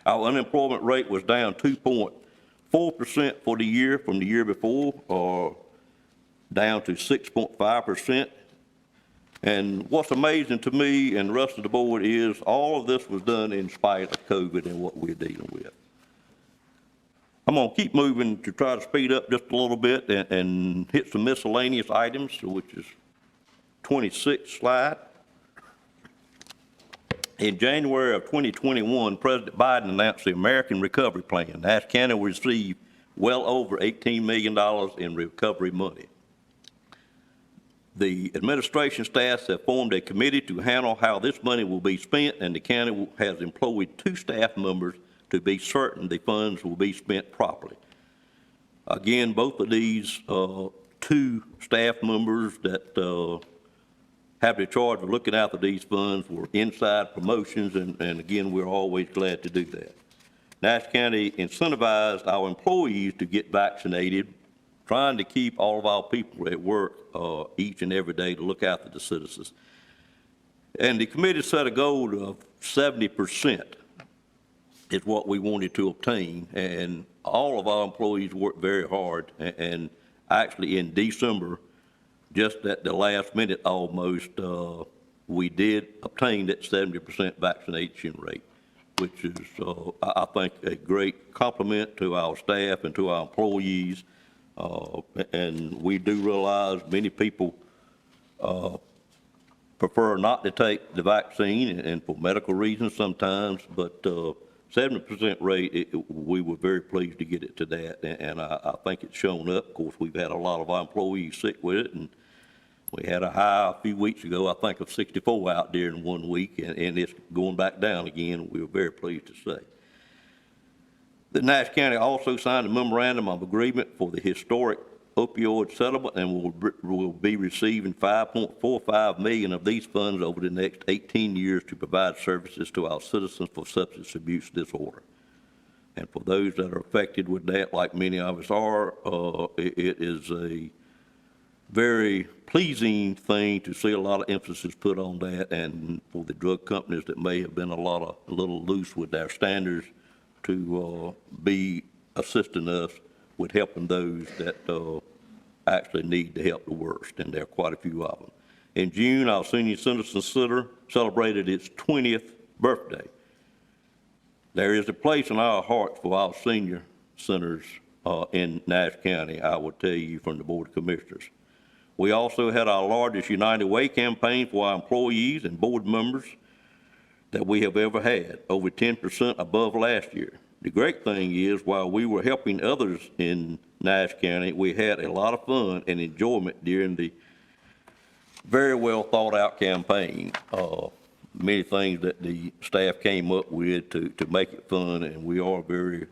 [SPEAKER 1] Our unemployment rate was down 2.4% for the year from the year before, or down to 6.5%. And what's amazing to me and the rest of the board is all of this was done in spite of COVID and what we're dealing with. I'm going to keep moving to try to speed up just a little bit and hit some miscellaneous items, which is 26th slide. In January of 2021, President Biden announced the American Recovery Plan. Nash County will receive well over $18 million in recovery money. The administration staff have formed a committee to handle how this money will be spent, and the county has employed 2 staff members to be certain the funds will be spent properly. Again, both of these 2 staff members that have the charge of looking after these funds were inside promotions, and again, we're always glad to do that. Nash County incentivized our employees to get vaccinated, trying to keep all of our people at work each and every day to look after the citizens. And the committee set a goal of 70% is what we wanted to obtain, and all of our employees worked very hard, and actually in December, just at the last minute almost, we did obtain that 70% vaccination rate, which is, I think, a great compliment to our staff and to our employees. And we do realize many people prefer not to take the vaccine, and for medical reasons sometimes, but 70% rate, we were very pleased to get it to that, and I think it's shown up. Of course, we've had a lot of our employees sick with it, and We had a high a few weeks ago, I think, of 64 out there in 1 week, and it's going back down again. We were very pleased to say. The Nash County also signed a memorandum of agreement for the historic opioid settlement and will be receiving $5.45 million of these funds over the next 18 years to provide services to our citizens for substance abuse disorder. And for those that are affected with that, like many of us are, it is a very pleasing thing to see a lot of emphasis put on that, and for the drug companies that may have been a little loose with their standards to be assisting us with helping those that actually need the help the worst, and there are quite a few of them. In June, our Senior Citizen Center celebrated its 20th birthday. There is a place in our hearts for our senior centers in Nash County, I will tell you from the Board of Commissioners. We also had our largest United Way campaign for our employees and board members that we have ever had, over 10% above last year. The great thing is, while we were helping others in Nash County, we had a lot of fun and enjoyment during the very well thought out campaign. Many things that the staff came up with to make it fun, and we are very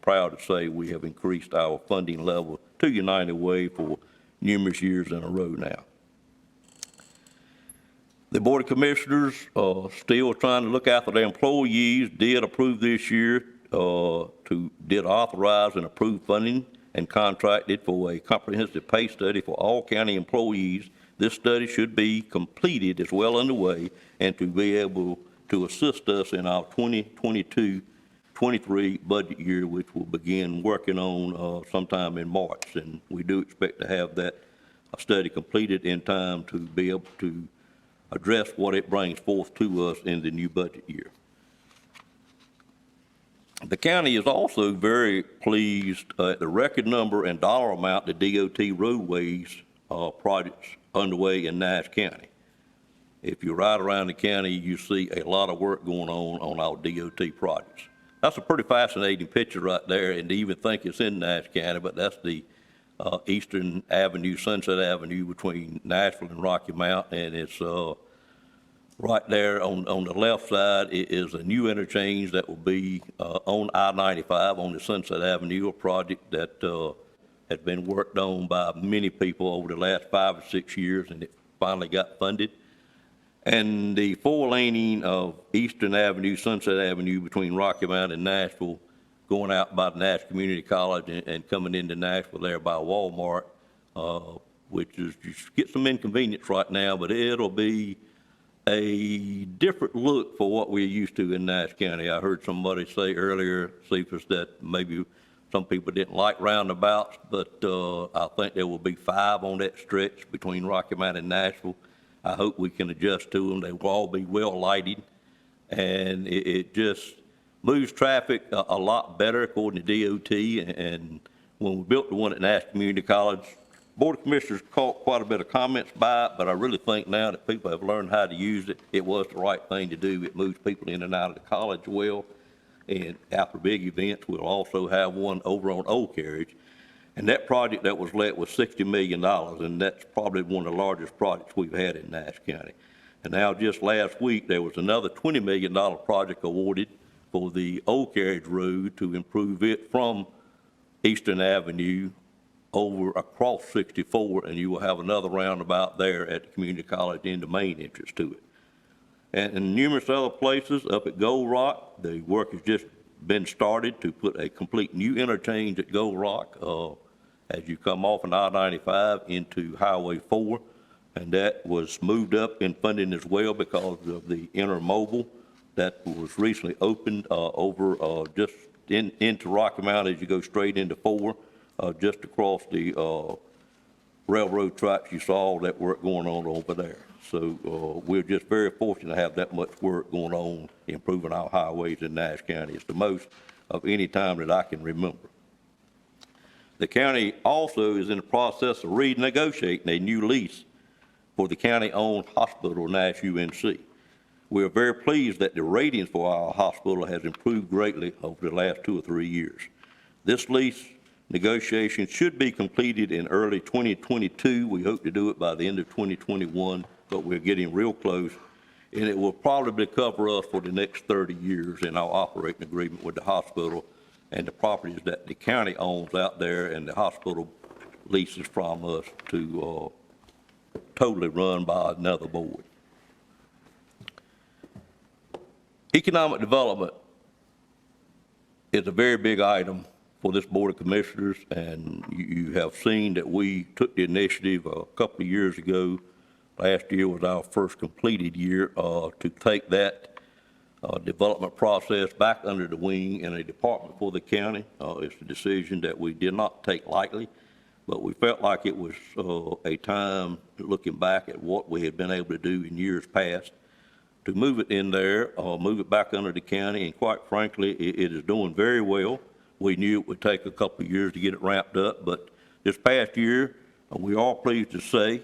[SPEAKER 1] proud to say we have increased our funding level to United Way for numerous years in a row now. The Board of Commissioners, still trying to look after their employees, did approve this year, did authorize and approve funding and contracted for a comprehensive pay study for all county employees. This study should be completed, it's well underway, and to be able to assist us in our 2022-23 budget year, which we'll begin working on sometime in March. And we do expect to have that study completed in time to be able to address what it brings forth to us in the new budget year. The county is also very pleased at the record number and dollar amount the DOT roadways projects underway in Nash County. If you ride around the county, you see a lot of work going on our DOT projects. That's a pretty fascinating picture right there, and to even think it's in Nash County, but that's the Eastern Avenue, Sunset Avenue between Nashville and Rocky Mount, and it's right there on the left side is a new interchange that will be on I-95 on the Sunset Avenue, a project that has been worked on by many people over the last 5 or 6 years, and it finally got funded. And the 4-laning of Eastern Avenue, Sunset Avenue between Rocky Mount and Nashville, going out by the Nash Community College and coming into Nashville there by Walmart, which is just get some inconvenience right now, but it'll be a different look for what we're used to in Nash County. I heard somebody say earlier, Cephas, that maybe some people didn't like roundabouts, but I think there will be 5 on that stretch between Rocky Mount and Nashville. I hope we can adjust to them. They will all be well lighted, and it just moves traffic a lot better according to DOT. And when we built the one at Nash Community College, Board of Commissioners caught quite a bit of comments by it, but I really think now that people have learned how to use it, it was the right thing to do. It moves people in and out of the college well, and after big events, we'll also have one over on Old Carriage. And that project that was let was $60 million, and that's probably one of the largest projects we've had in Nash County. And now just last week, there was another $20 million project awarded for the Old Carriage Road to improve it from Eastern Avenue over across 64, and you will have another roundabout there at the community college in the main entrance to it. And in numerous other places up at Gold Rock, the work has just been started to put a complete new interchange at Gold Rock as you come off an I-95 into Highway 4, and that was moved up in funding as well because of the intermodal that was recently opened over just into Rocky Mount as you go straight into 4. Just across the railroad tracks, you saw all that work going on over there. So we're just very fortunate to have that much work going on improving our highways in Nash County. It's the most of any time that I can remember. The county also is in the process of renegotiating a new lease for the county-owned hospital, Nash UNC. We are very pleased that the ratings for our hospital has improved greatly over the last 2 or 3 years. This lease Negotiations should be completed in early 2022. We hope to do it by the end of 2021, but we're getting real close. And it will probably cover us for the next 30 years in our operating agreement with the hospital and the properties that the county owns out there, and the hospital leases from us to totally run by another board. Economic development is a very big item for this Board of Commissioners, and you have seen that we took the initiative a couple of years ago. Last year was our first completed year to take that development process back under the wing in a department for the county. It's a decision that we did not take lightly, but we felt like it was a time, looking back at what we had been able to do in years past, to move it in there, move it back under the county, and quite frankly, it is doing very well. We knew it would take a couple of years to get it ramped up, but this past year, we are pleased to say,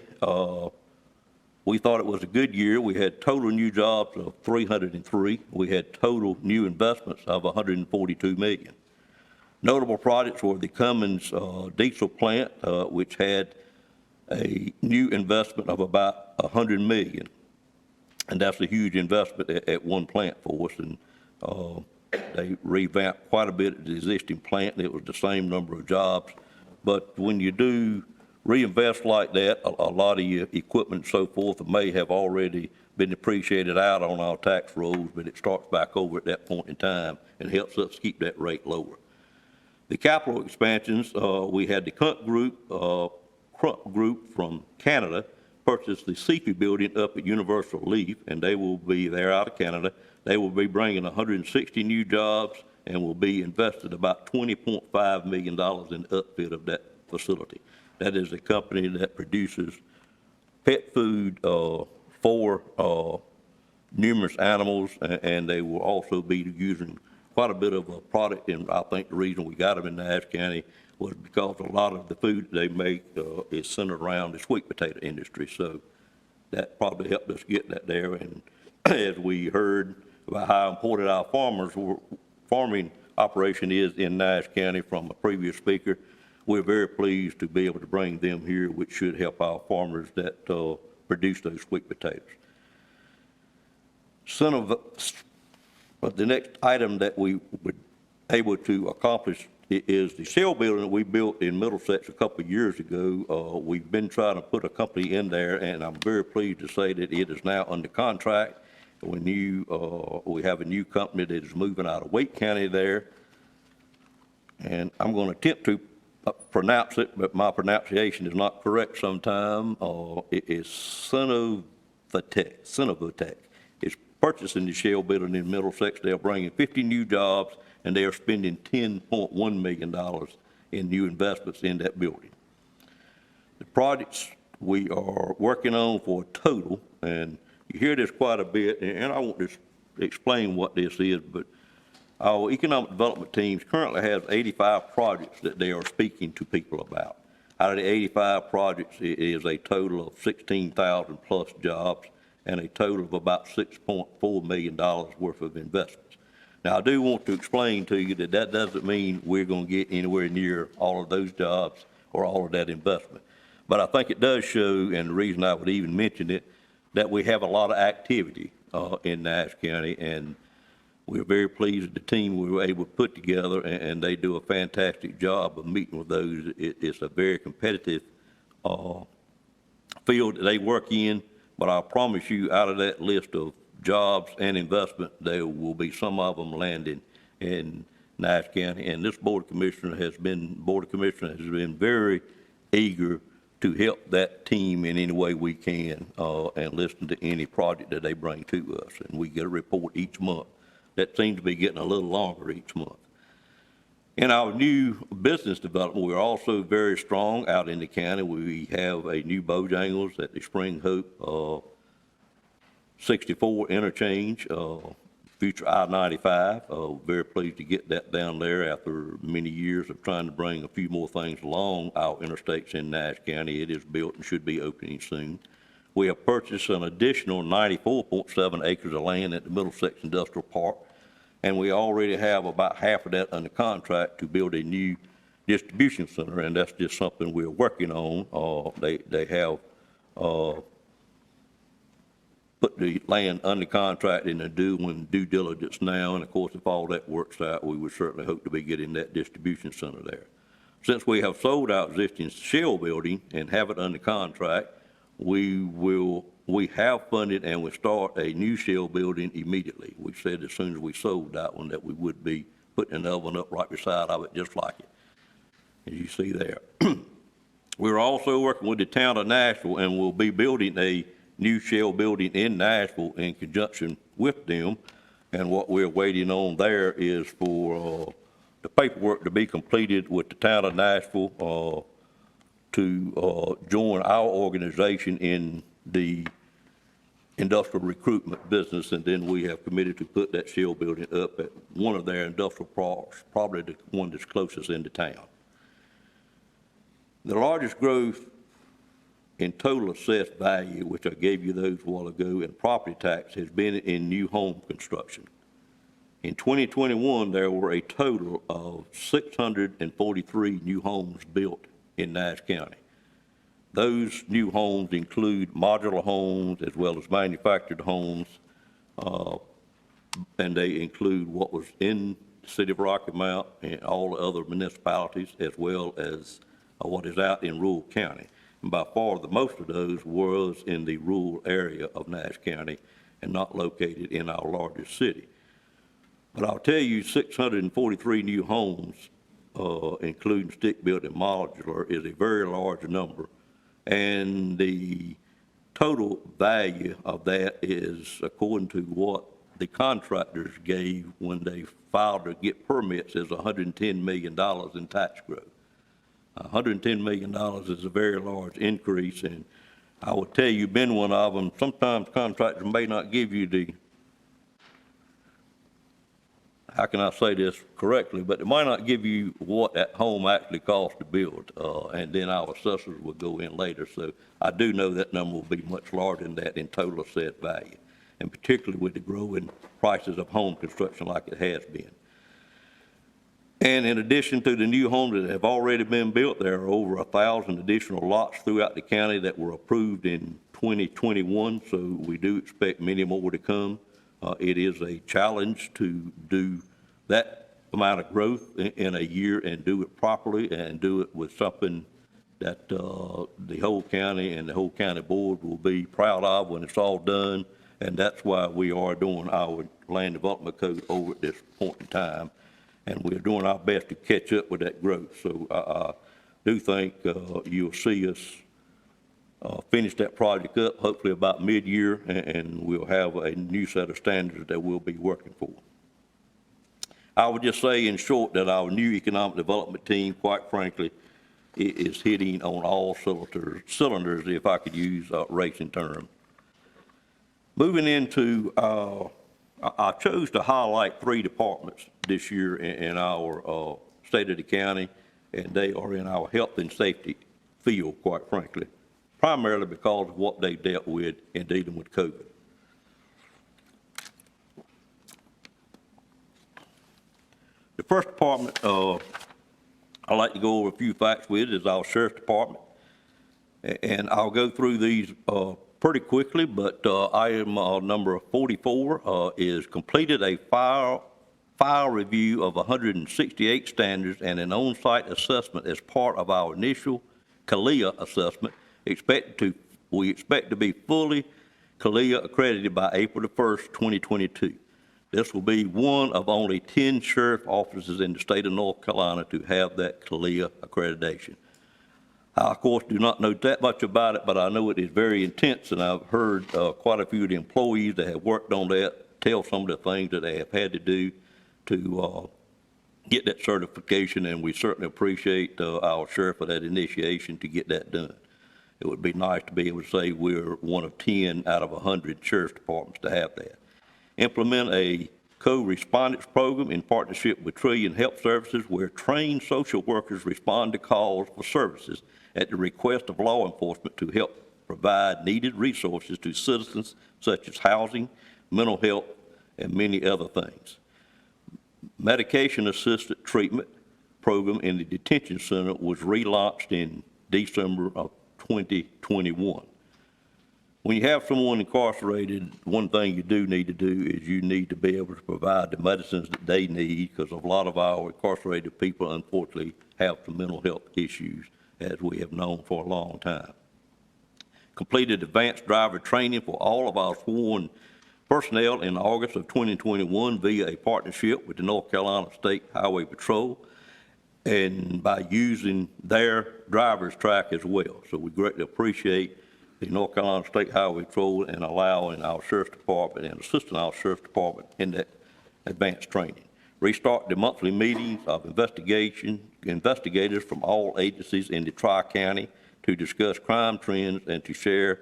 [SPEAKER 1] we thought it was a good year. We had total new jobs of 303. We had total new investments of $142 million. Notable projects were the Cummins diesel plant, which had a new investment of about $100 million. And that's a huge investment at one plant for us. And they revamped quite a bit of the existing plant. It was the same number of jobs. But when you do reinvest like that, a lot of your equipment and so forth may have already been depreciated out on our tax rolls, but it starts back over at that point in time and helps us keep that rate lower. The capital expansions, we had the Crump Group from Canada purchased the CP building up at Universal Leaf, and they will be there out of Canada. They will be bringing 160 new jobs and will be invested about $20.5 million in upfit of that facility. That is a company that produces pet food for numerous animals, and they will also be using quite a bit of a product. And I think the reason we got them in Nash County was because a lot of the food they make is centered around the sweet potato industry. So that probably helped us get that there. And as we heard about how important our farming operation is in Nash County from a previous speaker, we're very pleased to be able to bring them here, which should help our farmers that produce those sweet potatoes. The next item that we were able to accomplish is the shell building that we built in Middlesex a couple of years ago. We've been trying to put a company in there, and I'm very pleased to say that it is now under contract. We have a new company that is moving out of Wake County there, and I'm going to attempt to pronounce it, but my pronunciation is not correct sometime. It is Cenovotec. It's purchasing the shell building in Middlesex. They're bringing 50 new jobs, and they are spending $10.1 million in new investments in that building. The projects we are working on for a total, and you hear this quite a bit, and I won't just explain what this is, but our economic development teams currently have 85 projects that they are speaking to people about. Out of the 85 projects, it is a total of 16,000 plus jobs and a total of about $6.4 million worth of investments. Now, I do want to explain to you that that doesn't mean we're going to get anywhere near all of those jobs or all of that investment. But I think it does show, and the reason I would even mention it, that we have a lot of activity in Nash County, and we're very pleased with the team we were able to put together, and they do a fantastic job of meeting with those. It's a very competitive field that they work in, but I promise you, out of that list of jobs and investment, there will be some of them landing in Nash County. And this Board of Commissioners has been very eager to help that team in any way we can and listen to any project that they bring to us. And we get a report each month. That seems to be getting a little longer each month. In our new business development, we're also very strong out in the county. We have a new Bojangles at the Spring Hope 64 interchange, future I-95. Very pleased to get that down there after many years of trying to bring a few more things along our interstates in Nash County. It is built and should be opening soon. We have purchased an additional 94.7 acres of land at the Middlesex Industrial Park, and we already have about half of that under contract to build a new distribution center, and that's just something we're working on. They have put the land under contract and they're doing due diligence now, and of course, if all that works out, we would certainly hope to be getting that distribution center there. Since we have sold our existing shell building and have it under contract, we have funded and will start a new shell building immediately. We said as soon as we sold that one that we would be putting an oven up right beside of it, just like it, as you see there. We're also working with the town of Nashville, and we'll be building a new shell building in Nashville in conjunction with them. And what we're waiting on there is for the paperwork to be completed with the town of Nashville to join our organization in the industrial recruitment business, and then we have committed to put that shell building up at one of their industrial parks, probably the one that's closest into town. The largest growth in total assessed value, which I gave you those a while ago, in property tax has been in new home construction. In 2021, there were a total of 643 new homes built in Nash County. Those new homes include modular homes as well as manufactured homes, and they include what was in the city of Rocky Mount and all the other municipalities, as well as what is out in rural county. And by far, the most of those was in the rural area of Nash County and not located in our largest city. But I'll tell you, 643 new homes, including stick-built and modular, is a very large number. And the total value of that is, according to what the contractors gave when they filed to get permits, is $110 million in tax growth. $110 million is a very large increase, and I will tell you, been one of them, sometimes contractors may not give you the, how can I say this correctly, but they might not give you what that home actually costs to build, and then our assessors will go in later. So I do know that number will be much larger than that in total assessed value, and particularly with the growing prices of home construction like it has been. And in addition to the new homes that have already been built, there are over 1,000 additional lots throughout the county that were approved in 2021, so we do expect many more to come. It is a challenge to do that amount of growth in a year and do it properly and do it with something that the whole county and the whole county board will be proud of when it's all done, and that's why we are doing our land development code over at this point in time. And we're doing our best to catch up with that growth. So I do think you'll see us finish that project up, hopefully about mid-year, and we'll have a new set of standards that we'll be working for. I would just say in short that our new economic development team, quite frankly, is hitting on all cylinders, if I could use a racing term. Moving into I chose to highlight 3 departments this year in our state of the county, and they are in our health and safety field, quite frankly, primarily because of what they dealt with in dealing with COVID. The first department I'd like to go over a few facts with is our sheriff's department, and I'll go through these pretty quickly, but item number 44 is completed a file review of 168 standards and an on-site assessment as part of our initial CALEA assessment. We expect to be fully CALEA accredited by April the 1st, 2022. This will be one of only 10 sheriff offices in the state of North Carolina to have that CALEA accreditation. I, of course, do not know that much about it, but I know it is very intense, and I've heard quite a few of the employees that have worked on that tell some of the things that they have had to do to get that certification, and we certainly appreciate our sheriff for that initiation to get that done. It would be nice to be able to say we're one of 10 out of 100 sheriff's departments to have that. Implement a co-respondence program in partnership with Trillion Health Services, where trained social workers respond to calls for services at the request of law enforcement to help provide needed resources to citizens such as housing, mental health, and many other things. Medication-assisted treatment program in the detention center was relaunched in December of 2021. When you have someone incarcerated, one thing you do need to do is you need to be able to provide the medicines that they need, because a lot of our incarcerated people unfortunately have some mental health issues, as we have known for a long time. Completed advanced driver training for all of our sworn personnel in August of 2021 via a partnership with the North Carolina State Highway Patrol, and by using their driver's track as well. So we greatly appreciate the North Carolina State Highway Patrol and allowing our Sheriff's Department and assisting our Sheriff's Department in that advanced training. Restart the monthly meetings of investigators from all agencies in the Tri-County to discuss crime trends and to share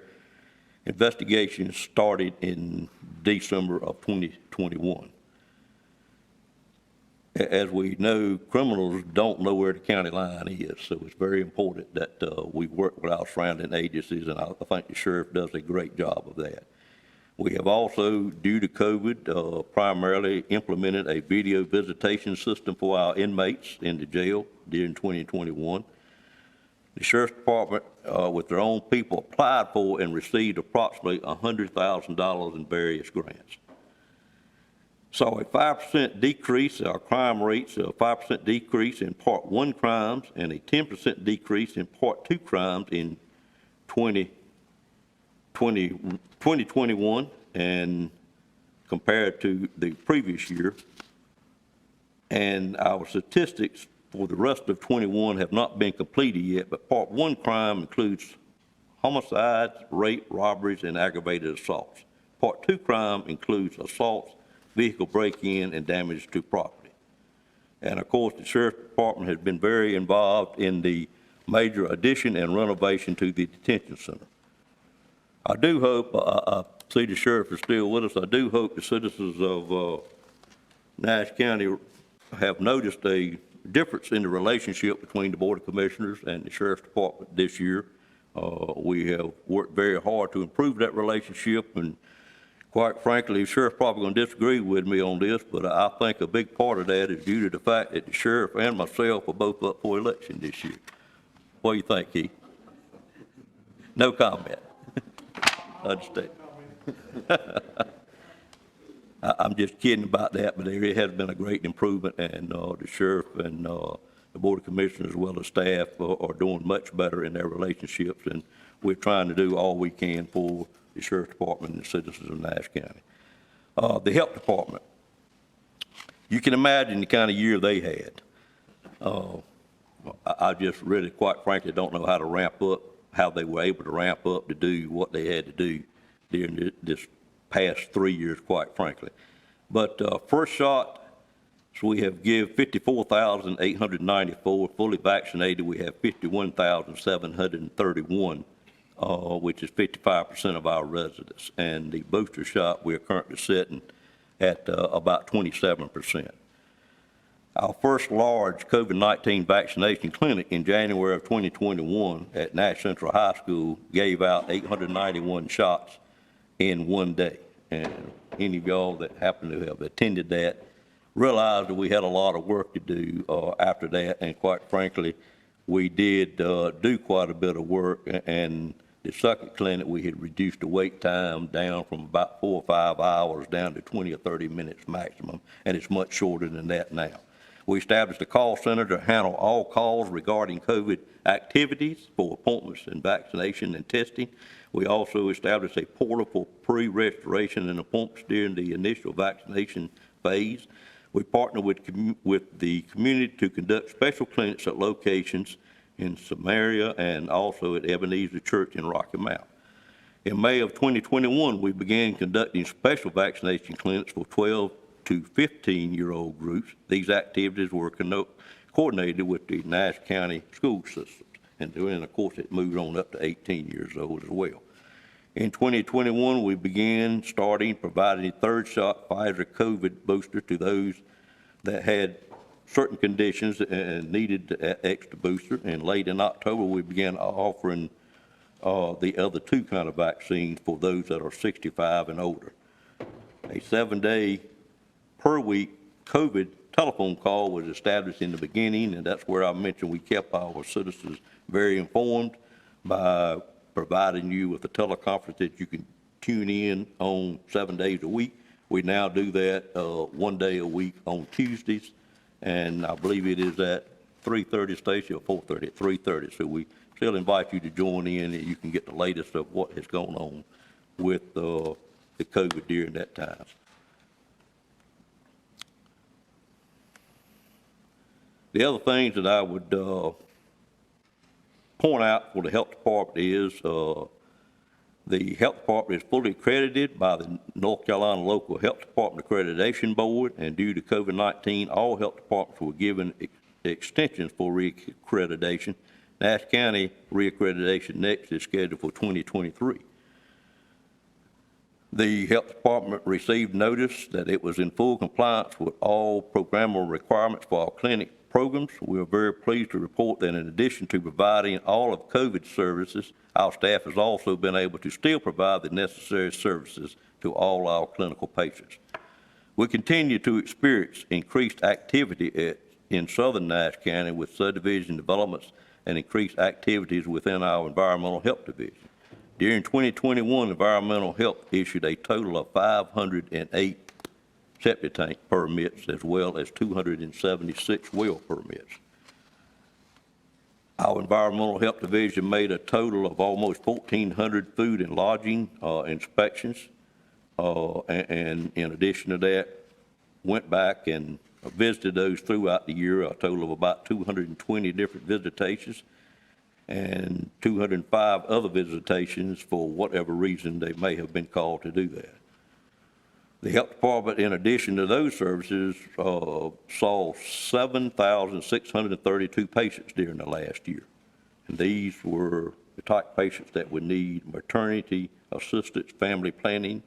[SPEAKER 1] investigations started in December of 2021. As we know, criminals don't know where the county line is, so it's very important that we work with our surrounding agencies, and I think the sheriff does a great job of that. We have also, due to COVID, primarily implemented a video visitation system for our inmates in the jail during 2021. The Sheriff's Department, with their own people, applied for and received approximately $100,000 in various grants. Saw a 5% decrease in our crime rates, a 5% decrease in Part 1 crimes, and a 10% decrease in Part 2 crimes in 2021 and compared to the previous year. And our statistics for the rest of 21 have not been completed yet, but Part 1 crime includes homicides, rape, robberies, and aggravated assaults. Part 2 crime includes assaults, vehicle break-in, and damage to property. And of course, the Sheriff's Department has been very involved in the major addition and renovation to the detention center. I do hope, I see the sheriff is still with us, I do hope the citizens of Nash County have noticed a difference in the relationship between the Board of Commissioners and the Sheriff's Department this year. We have worked very hard to improve that relationship, and quite frankly, the sheriff's probably going to disagree with me on this, but I think a big part of that is due to the fact that the sheriff and myself are both up for election this year. What do you think, Keith? No comment. Understand. I'm just kidding about that, but there has been a great improvement, and the sheriff and the Board of Commissioners, as well as staff, are doing much better in their relationships, and we're trying to do all we can for the Sheriff's Department and the citizens of Nash County. The Health Department, you can imagine the kind of year they had. I just really, quite frankly, don't know how to ramp up, how they were able to ramp up to do what they had to do during this past 3 years, quite frankly. But first shot, so we have give 54,894 fully vaccinated. We have 51,731. Which is 55% of our residents. And the booster shot, we are currently sitting at about 27%. Our first large COVID-19 vaccination clinic in January of 2021 at Nash Central High School gave out 891 shots in one day. And any of y'all that happen to have attended that realized that we had a lot of work to do after that. And quite frankly, we did do quite a bit of work, and the second clinic, we had reduced the wait time down from about 4 or 5 hours down to 20 or 30 minutes maximum, and it's much shorter than that now. We established a call center to handle all calls regarding COVID activities for appointments and vaccination and testing. We also established a portal for pre-registration and appointments during the initial vaccination phase. We partnered with the community to conduct special clinics at locations in Samaria and also at Ebenezer Church in Rocky Mount. In May of 2021, we began conducting special vaccination clinics for 12 to 15-year-old groups. These activities were coordinated with the Nash County school systems, and then, of course, it moved on up to 18 years old as well. In 2021, we began providing a third shot Pfizer COVID booster to those that had certain conditions and needed an extra booster. And late in October, we began offering the other two kind of vaccines for those that are 65 and older. A 7-day per week COVID telephone call was established in the beginning, and that's where I mentioned we kept our citizens very informed by providing you with a teleconference that you can tune in on 7 days a week. We now do that 1 day a week on Tuesdays, and I believe it is at 3:30, Stacy, or 4:30? At 3:30. So we still invite you to join in, and you can get the latest of what has gone on with the COVID during that time. The other things that I would point out for the health department is the health department is fully accredited by the North Carolina Local Health Department Accreditation Board, and due to COVID-19, all health departments were given extensions for reaccreditation. Nash County reaccreditation next is scheduled for 2023. The health department received notice that it was in full compliance with all programmable requirements for our clinic programs. We are very pleased to report that in addition to providing all of COVID services, our staff has also been able to still provide the necessary services to all our clinical patients. We continue to experience increased activity in southern Nash County with subdivision developments and increased activities within our environmental health division. During 2021, environmental health issued a total of 508 septic tank permits as well as 276 well permits. Our environmental health division made a total of almost 1,400 food and lodging inspections, and in addition to that, went back and visited those throughout the year, a total of about 220 different visitations and 205 other visitations for whatever reason they may have been called to do that. The health department, in addition to those services, saw 7,632 patients during the last year. And these were the type of patients that would need maternity assistance, family planning,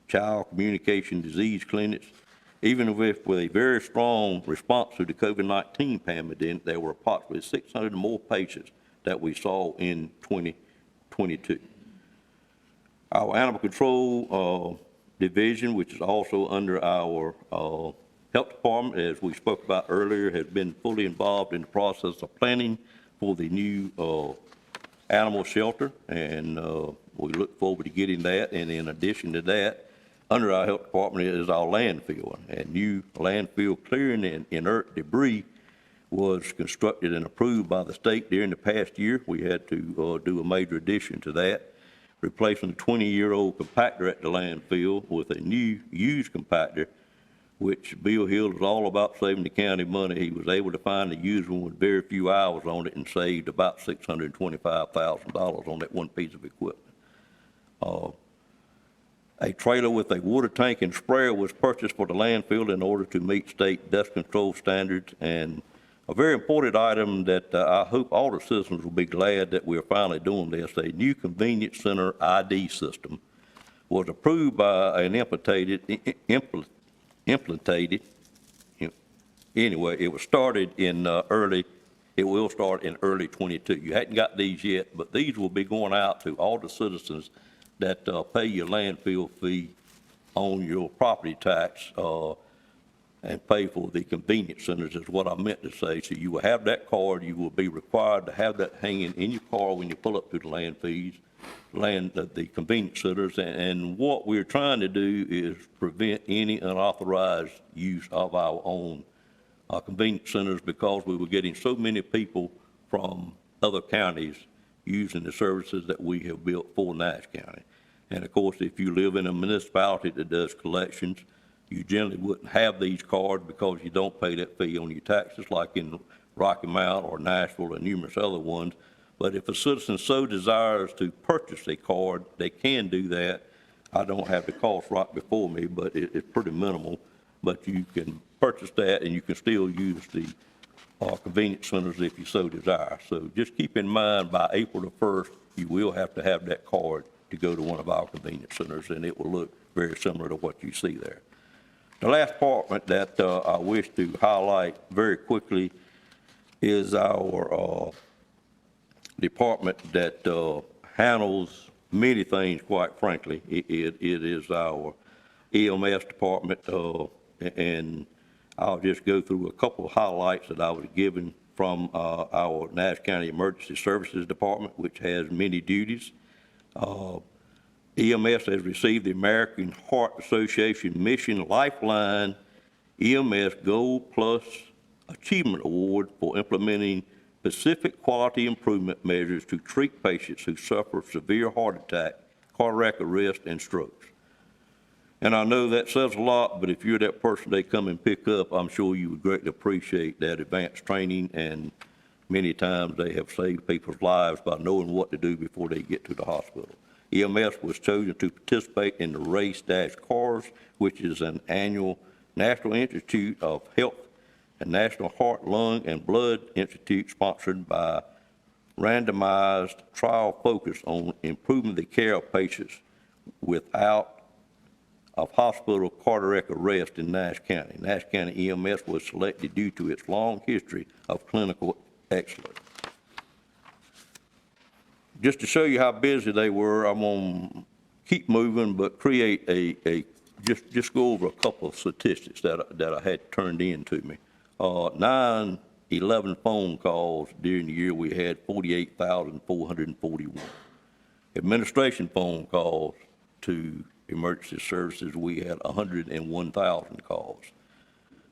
[SPEAKER 1] child communication disease clinics. Even with a very strong response to the COVID-19 pandemic, there were approximately 600 more patients that we saw in 2022. Our animal control division, which is also under our health department, as we spoke about earlier, has been fully involved in the process of planning for the new animal shelter, and we look forward to getting that. And in addition to that, under our health department is our landfill, and new landfill clearing and inert debris was constructed and approved by the state during the past year. We had to do a major addition to that, replacing a 20-year-old compactor at the landfill with a new used compactor, which Bill Hill is all about saving the county money. He was able to find a used one with very few hours on it and saved about $625,000 on that one piece of equipment. A trailer with a water tank and sprayer was purchased for the landfill in order to meet state dust control standards. And a very important item that I hope all the citizens will be glad that we're finally doing this, a new convenience center ID system was approved by an anyway, it was started in it will start in early 22. You hadn't got these yet, but these will be going out to all the citizens that pay your landfill fee on your property tax and pay for the convenience centers is what I meant to say. So you will have that card. You will be required to have that hanging in your car when you pull up to the the convenience centers. And what we're trying to do is prevent any unauthorized use of our own convenience centers, because we were getting so many people from other counties using the services that we have built for Nash County. And of course, if you live in a municipality that does collections, you generally wouldn't have these cards because you don't pay that fee on your taxes, like in Rocky Mount or Nashville and numerous other ones. But if a citizen so desires to purchase a card, they can do that. I don't have the cost right before me, but it's pretty minimal. But you can purchase that, and you can still use the convenience centers if you so desire. So just keep in mind, by April the 1st, you will have to have that card to go to one of our convenience centers, and it will look very similar to what you see there. The last department that I wish to highlight very quickly is our department that handles many things, quite frankly. It is our EMS department, and I'll just go through a couple of highlights that I was given from our Nash County Emergency Services Department, which has many duties. EMS has received the American Heart Association Mission Lifeline EMS Gold Plus Achievement Award for implementing specific quality improvement measures to treat patients who suffer severe heart attack, cardiac arrest, and strokes. And I know that says a lot, but if you're that person they come and pick up, I'm sure you would greatly appreciate that advanced training, and many times they have saved people's lives by knowing what to do before they get to the hospital. EMS was chosen to participate in the Race-Cars, which is an annual National Institute of Health and National Heart, Lung, and Blood Institute sponsored by randomized trial focused on improving the care of patients without of hospital cardiac arrest in Nash County. Nash County EMS was selected due to its long history of clinical excellence. Just to show you how busy they were, I'm going to keep moving, but create just go over a couple of statistics that I had turned in to me. 9/11 phone calls during the year, we had 48,441. Administration phone calls to emergency services, we had 101,000 calls.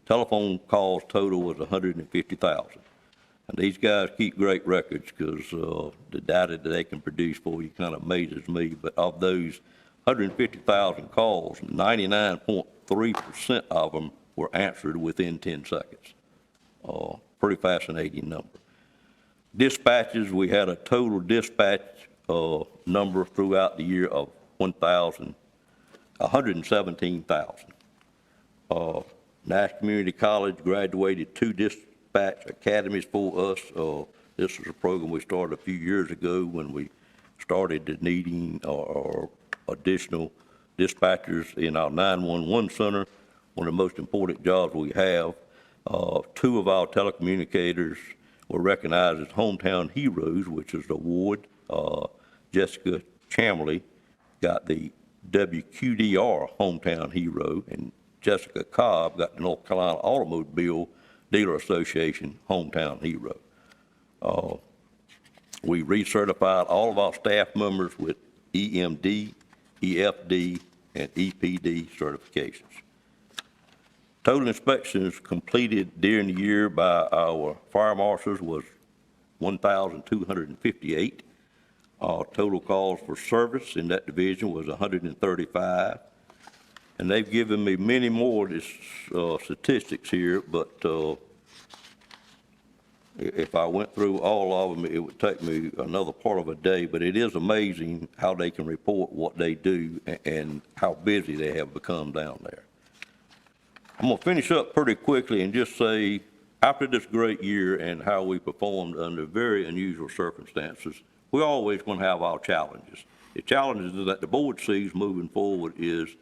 [SPEAKER 1] Telephone calls total was 150,000. And these guys keep great records because the data that they can produce for you kind of amazes me. But of those 150,000 calls, 99.3% of them were answered within 10 seconds. Pretty fascinating number. Dispatches, we had a total dispatch number throughout the year of 117,000. Nash Community College graduated 2 dispatch academies for us. This was a program we started a few years ago when we started needing our additional dispatchers in our 911 center, one of the most important jobs we have. 2 of our telecommunicators were recognized as hometown heroes, which is the award. Jessica Chamley got the WQDR hometown hero, and Jessica Cobb got the North Carolina Automobile Dealer Association hometown hero. We recertified all of our staff members with EMD, EFD, and EPD certifications. Total inspections completed during the year by our fire marshals was 1,258. Our total calls for service in that division was 135. And they've given me many more statistics here, but if I went through all of them, it would take me another part of a day. But it is amazing how they can report what they do and how busy they have become down there. I'm going to finish up pretty quickly and just say, after this great year and how we performed under very unusual circumstances, we're always going to have our challenges. The challenges that the board sees moving forward is,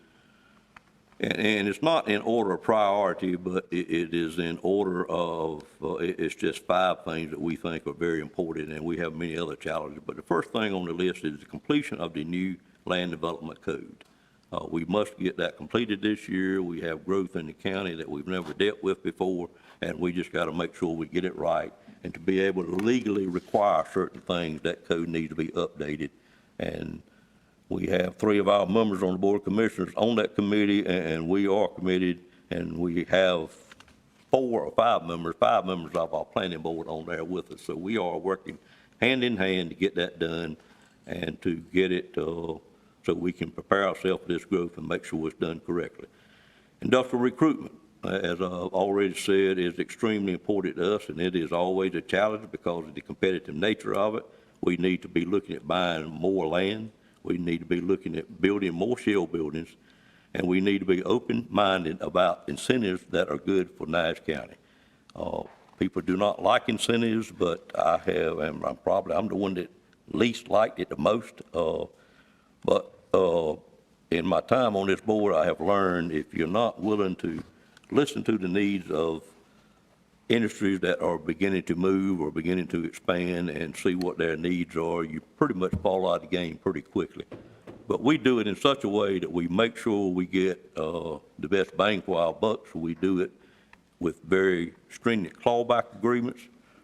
[SPEAKER 1] and it's not in order of priority, but it is in order of, it's just 5 things that we think are very important, and we have many other challenges. But the first thing on the list is the completion of the new land development code. We must get that completed this year. We have growth in the county that we've never dealt with before, and we just got to make sure we get it right. And to be able to legally require certain things, that code needs to be updated. And we have 3 of our members on the Board of Commissioners on that committee, and we are committed, and we have 4 or 5 members of our planning board on there with us. So we are working hand in hand to get that done and to get it so we can prepare ourselves for this growth and make sure it's done correctly. Industrial recruitment, as I've already said, is extremely important to us, and it is always a challenge because of the competitive nature of it. We need to be looking at buying more land. We need to be looking at building more shell buildings, and we need to be open-minded about incentives that are good for Nash County. People do not like incentives, but I have, and I'm the one that least liked it the most. But in my time on this board, I have learned if you're not willing to listen to the needs of industries that are beginning to move or beginning to expand and see what their needs are, you pretty much fall out of the game pretty quickly. But we do it in such a way that we make sure we get the best bang for our bucks. We do it with very stringent clawback agreements.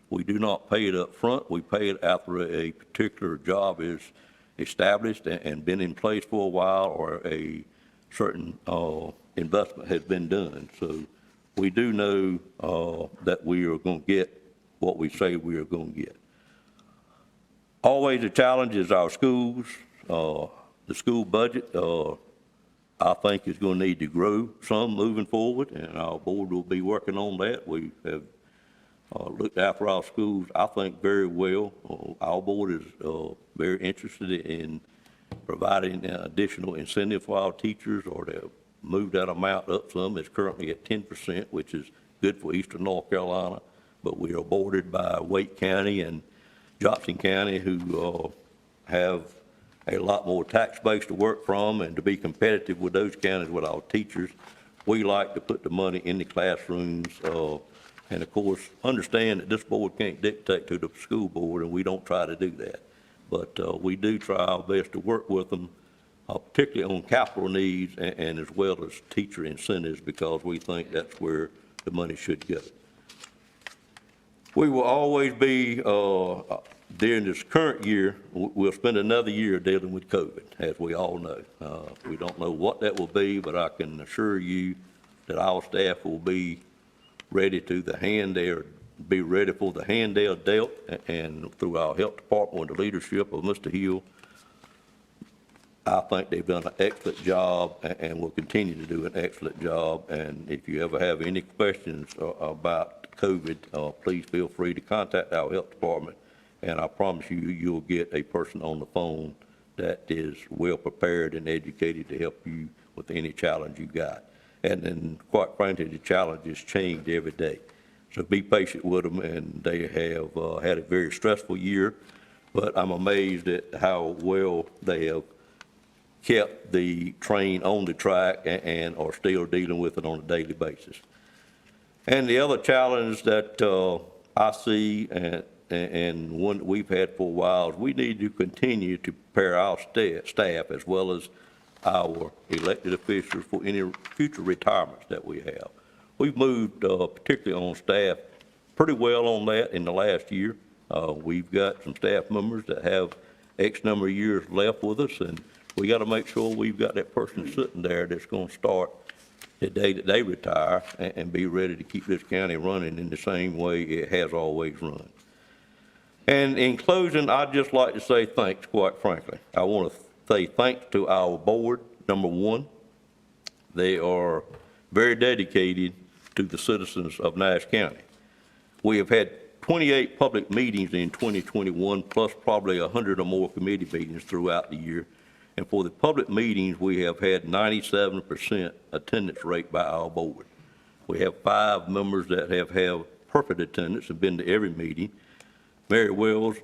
[SPEAKER 1] We do not pay it up front. We pay it after a particular job is established and been in place for a while, or a certain investment has been done. So we do know that we are going to get what we say we are going to get. Always a challenge is our schools. The school budget, I think, is going to need to grow some moving forward, and our board will be working on that. We have looked after our schools, I think, very well. Our board is very interested in providing additional incentive for our teachers, or to move that amount up some. It's currently at 10%, which is good for Eastern North Carolina, but we are bordered by Wake County and Johnson County, who have a lot more tax base to work from, and to be competitive with those counties with our teachers, we like to put the money in the classrooms, and of course, understand that this board can't dictate to the school board, and we don't try to do that. But we do try our best to work with them, particularly on capital needs and as well as teacher incentives, because we think that's where the money should go. We will always be, during this current year, we'll spend another year dealing with COVID, as we all know. We don't know what that will be, but I can assure you that our staff will be ready to be ready for the hand they are dealt, and through our health department with the leadership of Mr. Hill, I think they've done an excellent job and will continue to do an excellent job. And if you ever have any questions about COVID, please feel free to contact our health department, and I promise you, you'll get a person on the phone that is well prepared and educated to help you with any challenge you got. And then, quite frankly, the challenges change every day. So be patient with them, and they have had a very stressful year, but I'm amazed at how well they have kept the train on the track and are still dealing with it on a daily basis. And the other challenge that I see, and one we've had for a while, is we need to continue to prepare our staff as well as our elected officials for any future retirements that we have. We've moved, particularly on staff, pretty well on that in the last year. We've got some staff members that have X number of years left with us, and we got to make sure we've got that person sitting there that's going to start the day that they retire and be ready to keep this county running in the same way it has always run. And in closing, I'd just like to say thanks, quite frankly. I want to say thanks to our board. Number one, they are very dedicated to the citizens of Nash County. We have had 28 public meetings in 2021, plus probably 100 or more committee meetings throughout the year. And for the public meetings, we have had 97% attendance rate by our board. We have 5 members that have had perfect attendance and been to every meeting. Mary Wells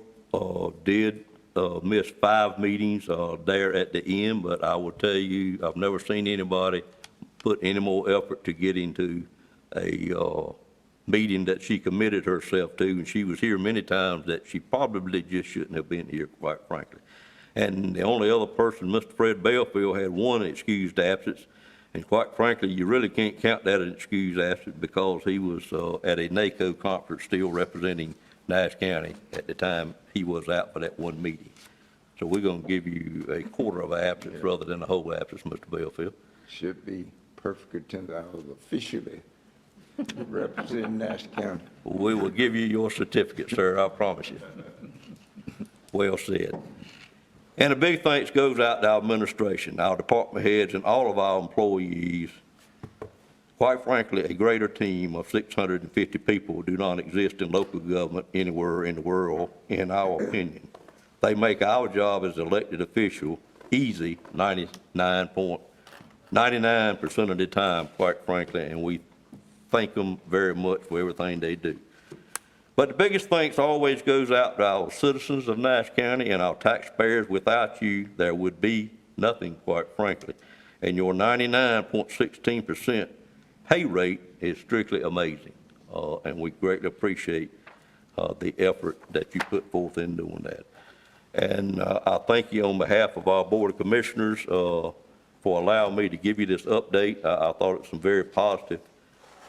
[SPEAKER 1] did miss 5 meetings there at the end, but I will tell you, I've never seen anybody put any more effort to get into a meeting that she committed herself to, and she was here many times that she probably just shouldn't have been here, quite frankly. And the only other person, Mr. Fred Belfield, had 1 excused absence, and quite frankly, you really can't count that an excused absence because he was at a NACO conference still representing Nash County at the time he was out for that 1 meeting. So we're going to give you a quarter of absence rather than a whole absence, Mr. Belfield.
[SPEAKER 8] Should be perfect attendance. I was officially representing Nash County.
[SPEAKER 1] We will give you your certificate, sir, I promise you. Well said. And a big thanks goes out to our administration, our department heads, and all of our employees. Quite frankly, a greater team of 650 people do not exist in local government anywhere in the world, in our opinion. They make our job as elected official easy 99% of the time, quite frankly, and we thank them very much for everything they do. But the biggest thanks always goes out to our citizens of Nash County and our taxpayers. Without you, there would be nothing, quite frankly. And your 99.16% pay rate is strictly amazing. And we greatly appreciate the effort that you put forth in doing that. And I thank you on behalf of our Board of Commissioners for allowing me to give you this update. I thought it was some very positive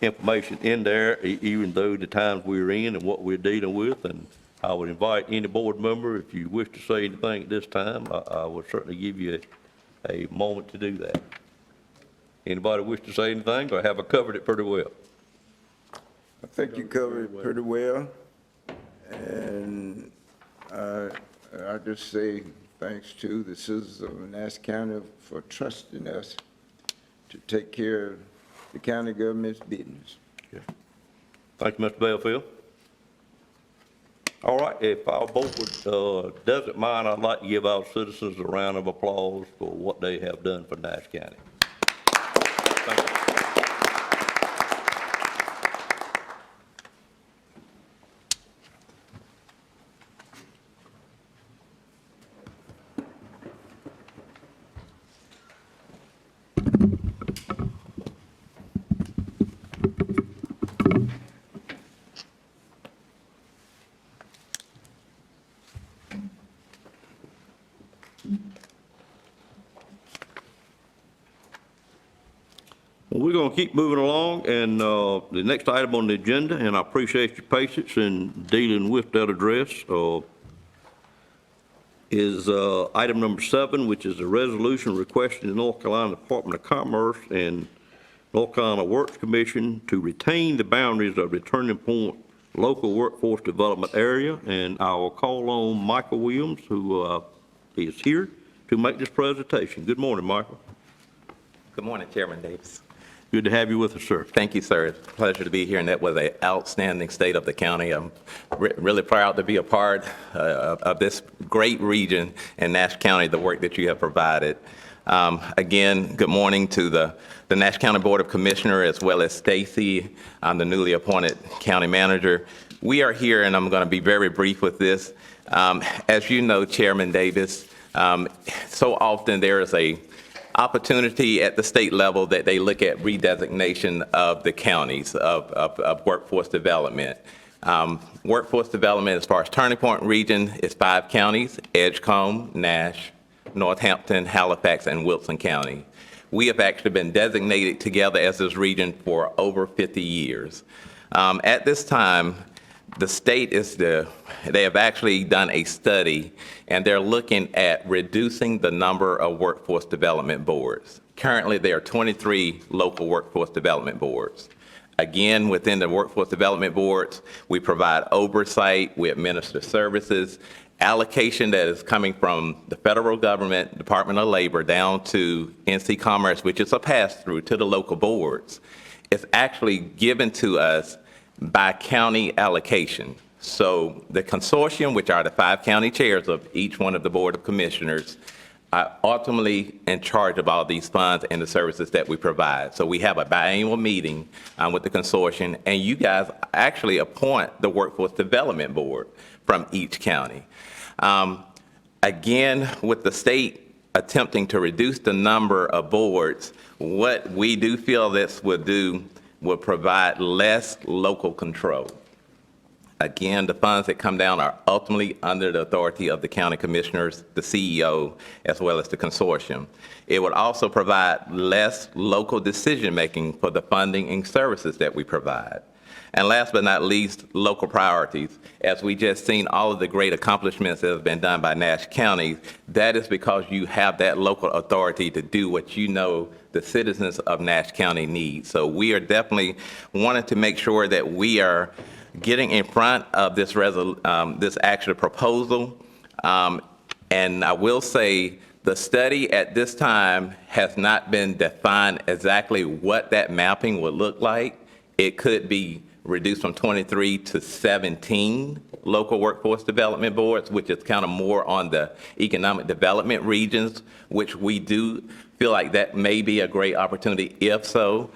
[SPEAKER 1] information in there, even though the times we're in and what we're dealing with. And I would invite any board member, if you wish to say anything at this time, I would certainly give you a moment to do that. Anybody wish to say anything, or have I covered it pretty well?
[SPEAKER 8] I think you covered it pretty well. And I just say thanks to the citizens of Nash County for trusting us to take care of the county government's business.
[SPEAKER 1] Thank you, Mr. Bellfield. All right, if our board doesn't mind, I'd like to give our citizens a round of applause for what they have done for Nash County. Thank you. Well, we're going to keep moving along, and the next item on the agenda, and I appreciate your patience in dealing with that address, is item number 7, which is a resolution requesting the North Carolina Department of Commerce and North Carolina Works Commission to retain the boundaries of the Turning Point Local Workforce Development Area. And I will call on Michael Williams, who is here to make this presentation. Good morning, Michael.
[SPEAKER 9] Good morning, Chairman Davis.
[SPEAKER 1] Good to have you with us, sir.
[SPEAKER 9] Thank you, sir. It's a pleasure to be here, and that was an outstanding state of the county. I'm really proud to be a part of this great region in Nash County, the work that you have provided. Again, good morning to the Nash County Board of Commissioners, as well as Stacy. I'm the newly appointed county manager. We are here, and I'm going to be very brief with this. As you know, Chairman Davis, so often there is a opportunity at the state level that they look at redesignation of the counties of workforce development. Workforce development, as far as Turning Point region, is 5 counties: Edgecombe, Nash, Northampton, Halifax, and Wilson County. We have actually been designated together as this region for over 50 years. At this time, the state they have actually done a study, and they're looking at reducing the number of workforce development boards. Currently, there are 23 local workforce development boards. Again, within the workforce development boards, we provide oversight, we administer services, allocation that is coming from the federal government, Department of Labor, down to NC Commerce, which is a pass-through to the local boards. It's actually given to us by county allocation. So the consortium, which are the 5 county chairs of each one of the Board of Commissioners, are ultimately in charge of all these funds and the services that we provide. So we have a biannual meeting with the consortium, and you guys actually appoint the Workforce Development Board from each county. Again, with the state attempting to reduce the number of boards, what we do feel this would do will provide less local control. Again, the funds that come down are ultimately under the authority of the county commissioners, the CEO, as well as the consortium. It would also provide less local decision-making for the funding and services that we provide. And last but not least, local priorities. As we just seen all of the great accomplishments that have been done by Nash County, that is because you have that local authority to do what you know the citizens of Nash County need. So we are definitely wanting to make sure that we are getting in front of this actual proposal. And I will say the study at this time has not been defined exactly what that mapping would look like. It could be reduced from 23 to 17 local workforce development boards, which is kind of more on the economic development regions, which we do feel like that may be a great opportunity if so.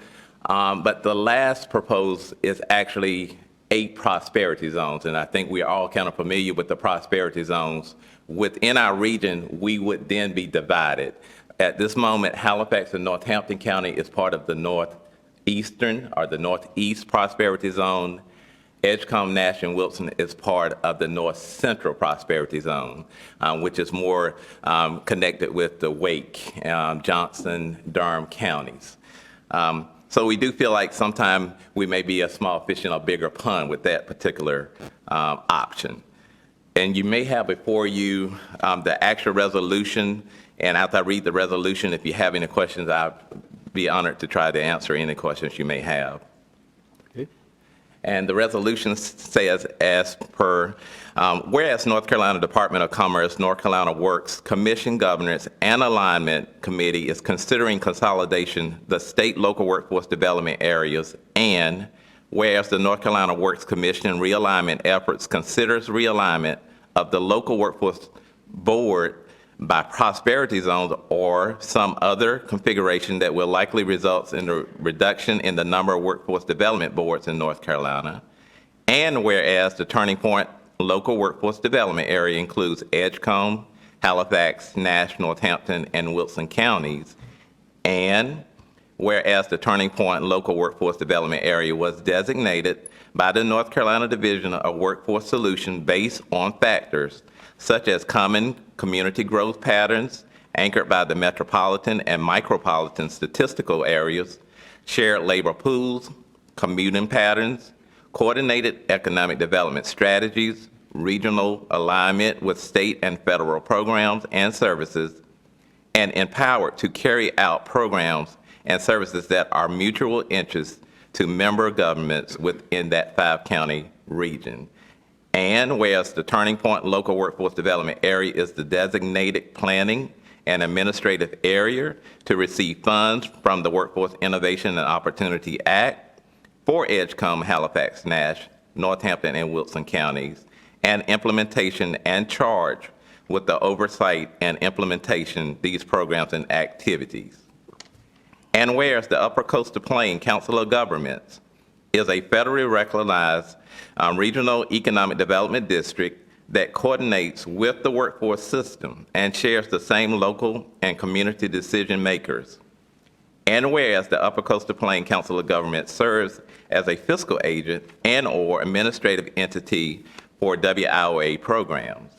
[SPEAKER 9] But the last proposed is actually 8 prosperity zones, and I think we are all kind of familiar with the prosperity zones. Within our region, we would then be divided. At this moment, Halifax and Northampton County is part of the Northeastern or the Northeast Prosperity Zone. Edgecombe, Nash, and Wilson is part of the North Central Prosperity Zone, which is more connected with the Wake, Johnson, Durham counties. So we do feel like sometimes we may be a small fish in a bigger pond with that particular option. And you may have before you the actual resolution, and after I read the resolution, if you have any questions, I'd be honored to try to answer any questions you may have. And the resolution says, as per, whereas North Carolina Department of Commerce, North Carolina Works Commission Governance and Alignment Committee is considering consolidation the state local workforce development areas, and whereas the North Carolina Works Commission realignment efforts considers realignment of the local workforce board by prosperity zones or some other configuration that will likely result in a reduction in the number of workforce development boards in North Carolina. And whereas the Turning Point local workforce development area includes Edgecombe, Halifax, Nash, Northampton, and Wilson counties. And whereas the Turning Point local workforce development area was designated by the North Carolina Division of Workforce Solutions based on factors such as common community growth patterns anchored by the metropolitan and micropolitan statistical areas, shared labor pools, commuting patterns, coordinated economic development strategies, regional alignment with state and federal programs and services, and empowered to carry out programs and services that are mutual interest to member governments within that 5-county region. And whereas the Turning Point local workforce development area is the designated planning and administrative area to receive funds from the Workforce Innovation and Opportunity Act for Edgecombe, Halifax, Nash, Northampton, and Wilson counties, and implementation and charge with the oversight and implementation of these programs and activities. And whereas the Upper Coastal Plain Council of Governments is a federally recognized regional economic development district that coordinates with the workforce system and shares the same local and community decision makers. And whereas the Upper Coastal Plain Council of Governments serves as a fiscal agent and or administrative entity for WIOA programs.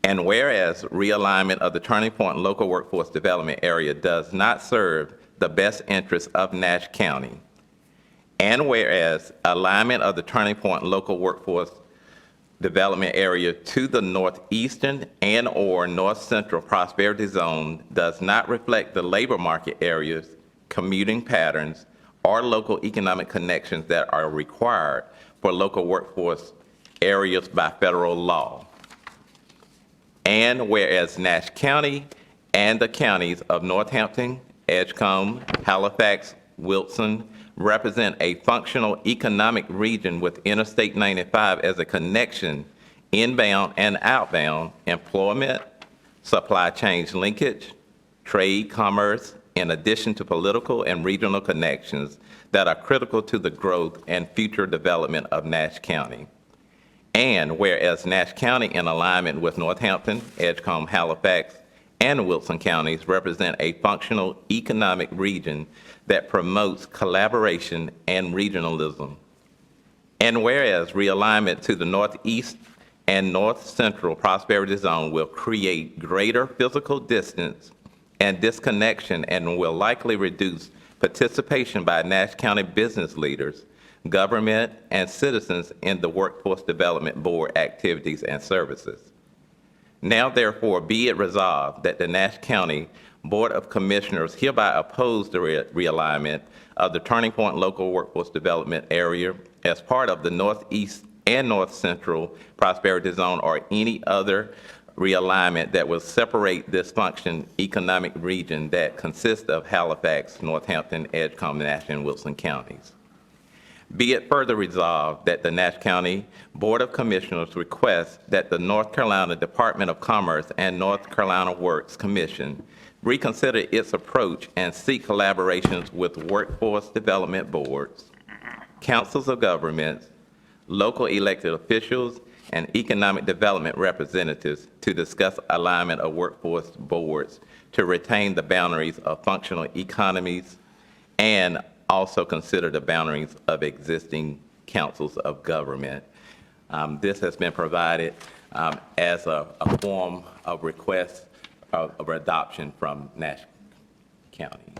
[SPEAKER 9] And whereas realignment of the Turning Point local workforce development area does not serve the best interests of Nash County. And whereas alignment of the Turning Point local workforce development area to the northeastern and or north central prosperity zone does not reflect the labor market areas, commuting patterns, or local economic connections that are required for local workforce areas by federal law. And whereas Nash County and the counties of Northampton, Edgecombe, Halifax, Wilson represent a functional economic region with Interstate 95 as a connection, inbound and outbound employment, supply chain linkage, trade, commerce, in addition to political and regional connections that are critical to the growth and future development of Nash County. And whereas Nash County, in alignment with Northampton, Edgecombe, Halifax, and Wilson counties, represent a functional economic region that promotes collaboration and regionalism. And whereas realignment to the northeast and north central prosperity zone will create greater physical distance and disconnection and will likely reduce participation by Nash County business leaders, government, and citizens in the Workforce Development Board activities and services. Now therefore be it resolved that the Nash County Board of Commissioners hereby oppose the realignment of the Turning Point local workforce development area as part of the Northeast and North Central Prosperity Zone or any other realignment that will separate this function economic region that consists of Halifax, Northampton, Edgecombe, Nash, and Wilson counties. Be it further resolved that the Nash County Board of Commissioners request that the North Carolina Department of Commerce and North Carolina Works Commission reconsider its approach and seek collaborations with workforce development boards, councils of governments, local elected officials, and economic development representatives to discuss alignment of workforce boards to retain the boundaries of functional economies and also consider the boundaries of existing councils of government. This has been provided as a form of request of adoption from Nash County.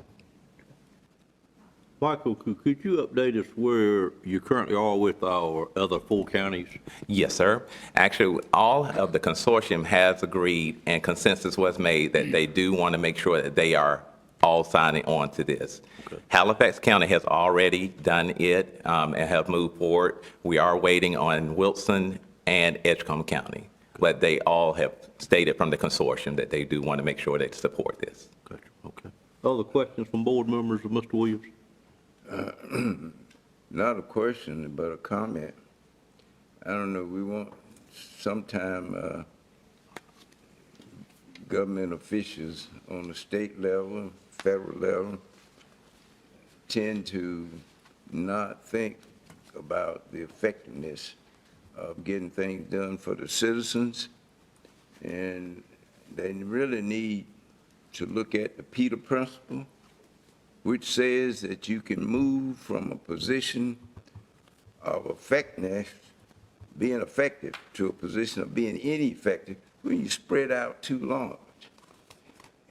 [SPEAKER 1] Michael, could you update us where you currently are with our other 4 counties?
[SPEAKER 9] Yes, sir. Actually, all of the consortium has agreed and consensus was made that they do want to make sure that they are all signing on to this.
[SPEAKER 1] Okay.
[SPEAKER 9] Halifax County has already done it and have moved forward. We are waiting on Wilson and Edgecombe County, but they all have stated from the consortium that they do want to make sure they support this.
[SPEAKER 1] Gotcha, okay. Other questions from board members of Mr. Williams?
[SPEAKER 8] Not a question, but a comment. I don't know, we want sometime government officials on the state level, federal level, tend to not think about the effectiveness of getting things done for the citizens. And they really need to look at the Peter Principle, which says that you can move from a position of effectiveness, being effective, to a position of being ineffective when you spread out too large.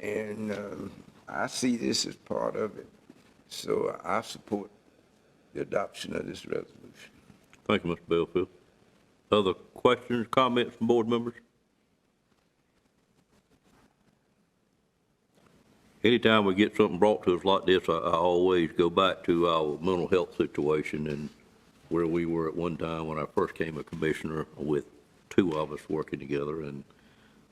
[SPEAKER 8] And I see this as part of it. So I support the adoption of this resolution.
[SPEAKER 1] Thank you, Mr. Belfield. Other questions, comments from board members? Anytime we get something brought to us like this, I always go back to our mental health situation and where we were at one time when I first came a commissioner with 2 of us working together, and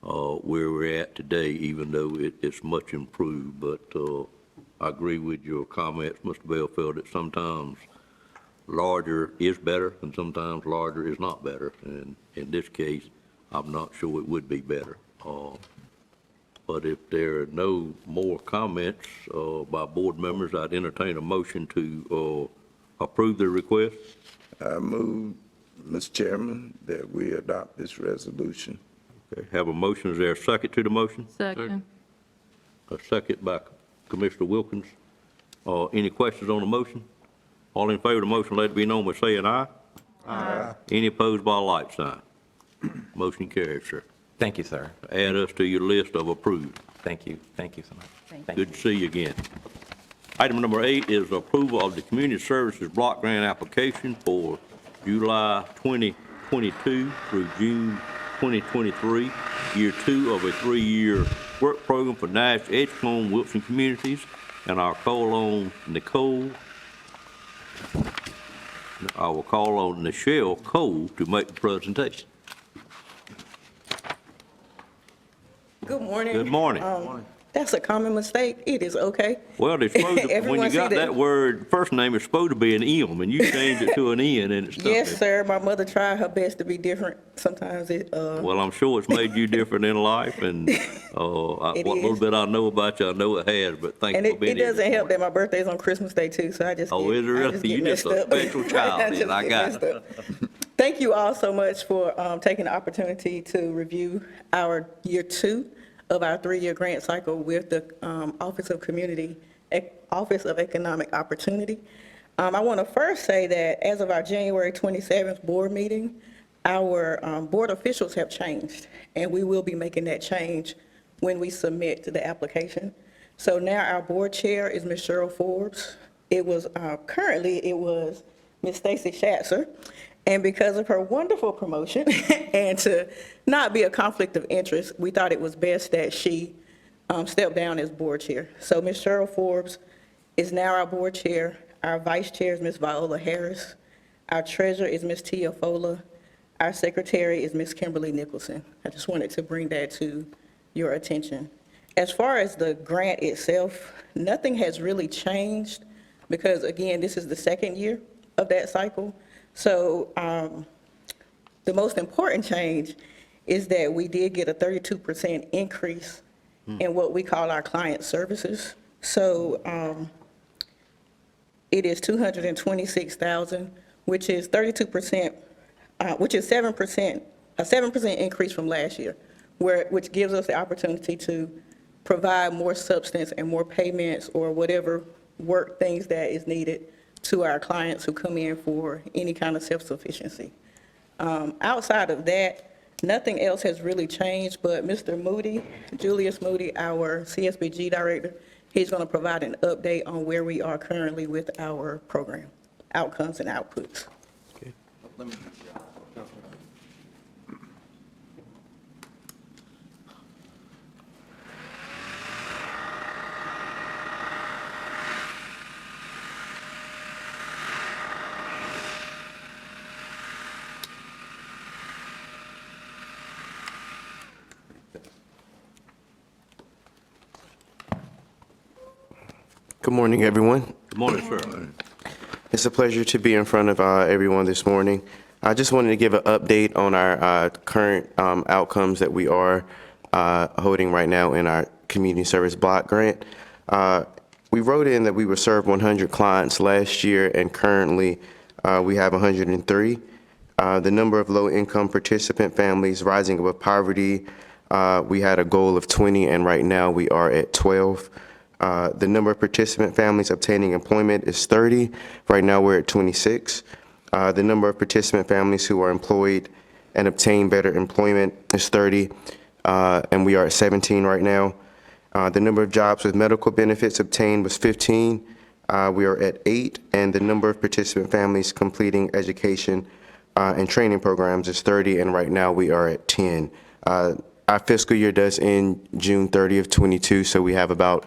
[SPEAKER 1] where we're at today, even though it's much improved. But I agree with your comments, Mr. Belfield, that sometimes larger is better and sometimes larger is not better. And in this case, I'm not sure it would be better. But if there are no more comments by board members, I'd entertain a motion to approve the request.
[SPEAKER 8] I move, Mr. Chairman, that we adopt this resolution.
[SPEAKER 1] Okay, have a motion. Is there a second to the motion?
[SPEAKER 7] Second.
[SPEAKER 1] A second by Commissioner Wilkins. Any questions on the motion? All in favor of the motion, let it be known by saying aye. Aye. Any opposed by a like sign? Motion carries, sir.
[SPEAKER 9] Thank you, sir.
[SPEAKER 1] Add us to your list of approved.
[SPEAKER 9] Thank you. Thank you so much. Thank
[SPEAKER 1] Good to see you again. Item number 8 is approval of the community services block grant application for July 2022 through June 2023, year 2 of a 3-year work program for Nash, Edgecombe, Wilson communities, and I'll call on Nicole. I will call on Nichelle Cole to make the presentation.
[SPEAKER 10] Good morning.
[SPEAKER 1] Good morning.
[SPEAKER 10] That's a common mistake. It is okay.
[SPEAKER 1] Well, they're supposed to, when
[SPEAKER 10] Everyone
[SPEAKER 1] you
[SPEAKER 10] see
[SPEAKER 1] got
[SPEAKER 10] that.
[SPEAKER 1] that word, first name is supposed to be an M, and you changed it to an N, and it's stuck
[SPEAKER 10] Yes,
[SPEAKER 1] there.
[SPEAKER 10] sir. My mother tried her best to be different. Sometimes it,
[SPEAKER 1] Well, I'm sure it's made you different in life, and what little
[SPEAKER 10] is.
[SPEAKER 1] bit I know about you, I know it has, but thank
[SPEAKER 10] and
[SPEAKER 1] you for
[SPEAKER 10] it
[SPEAKER 1] being here.
[SPEAKER 10] doesn't help that my birthday's on Christmas Day too, so I just
[SPEAKER 1] Oh,
[SPEAKER 10] get,
[SPEAKER 1] is it
[SPEAKER 10] I
[SPEAKER 1] really?
[SPEAKER 10] just get
[SPEAKER 1] You just
[SPEAKER 10] messed
[SPEAKER 1] a
[SPEAKER 10] up.
[SPEAKER 1] special child,
[SPEAKER 10] just
[SPEAKER 1] then. I
[SPEAKER 10] get
[SPEAKER 1] got
[SPEAKER 10] messed
[SPEAKER 1] it.
[SPEAKER 10] up. Thank you all so much for taking the opportunity to review our year 2 of our 3-year grant cycle with the Office of Economic Opportunity. I want to first say that as of our January 27th board meeting, our board officials have changed, and we will be making that change when we submit to the application. So now our board chair is Ms. Cheryl Forbes. It was currently Ms. Stacy Schatzer. And because of her wonderful promotion and to not be a conflict of interest, we thought it was best that she step down as board chair. So Ms. Cheryl Forbes is now our board chair. Our vice chair is Ms. Viola Harris. Our treasurer is Ms. Tia Fola. Our secretary is Ms. Kimberly Nicholson. I just wanted to bring that to your attention. As far as the grant itself, nothing has really changed because, again, this is the 2nd year of that cycle. So the most important change is that we did get a 32% increase in what we call our client services. So it is $226,000, which is 32%, which is 7%, a 7% increase from last year, which gives us the opportunity to provide more substance and more payments or whatever work things that is needed to our clients who come in for any kind of self-sufficiency. Outside of that, nothing else has really changed, but Mr. Moody, Julius Moody, our CSBG director, He's going to provide an update on where we are currently with our program, outcomes and outputs.
[SPEAKER 11] Good morning, everyone.
[SPEAKER 1] Good morning, sir.
[SPEAKER 11] It's a pleasure to be in front of everyone this morning. I just wanted to give an update on our current outcomes that we are holding right now in our community service block grant. We wrote in that we would serve 100 clients last year, and currently we have 103. The number of low-income participant families rising above poverty, we had a goal of 20, and right now we are at 12. The number of participant families obtaining employment is 30. Right now, we're at 26. The number of participant families who are employed and obtain better employment is 30, and we are at 17 right now. The number of jobs with medical benefits obtained was 15. We are at 8, and the number of participant families completing education and training programs is 30, and right now we are at 10. Our fiscal year does end June 30th, 22, so we have about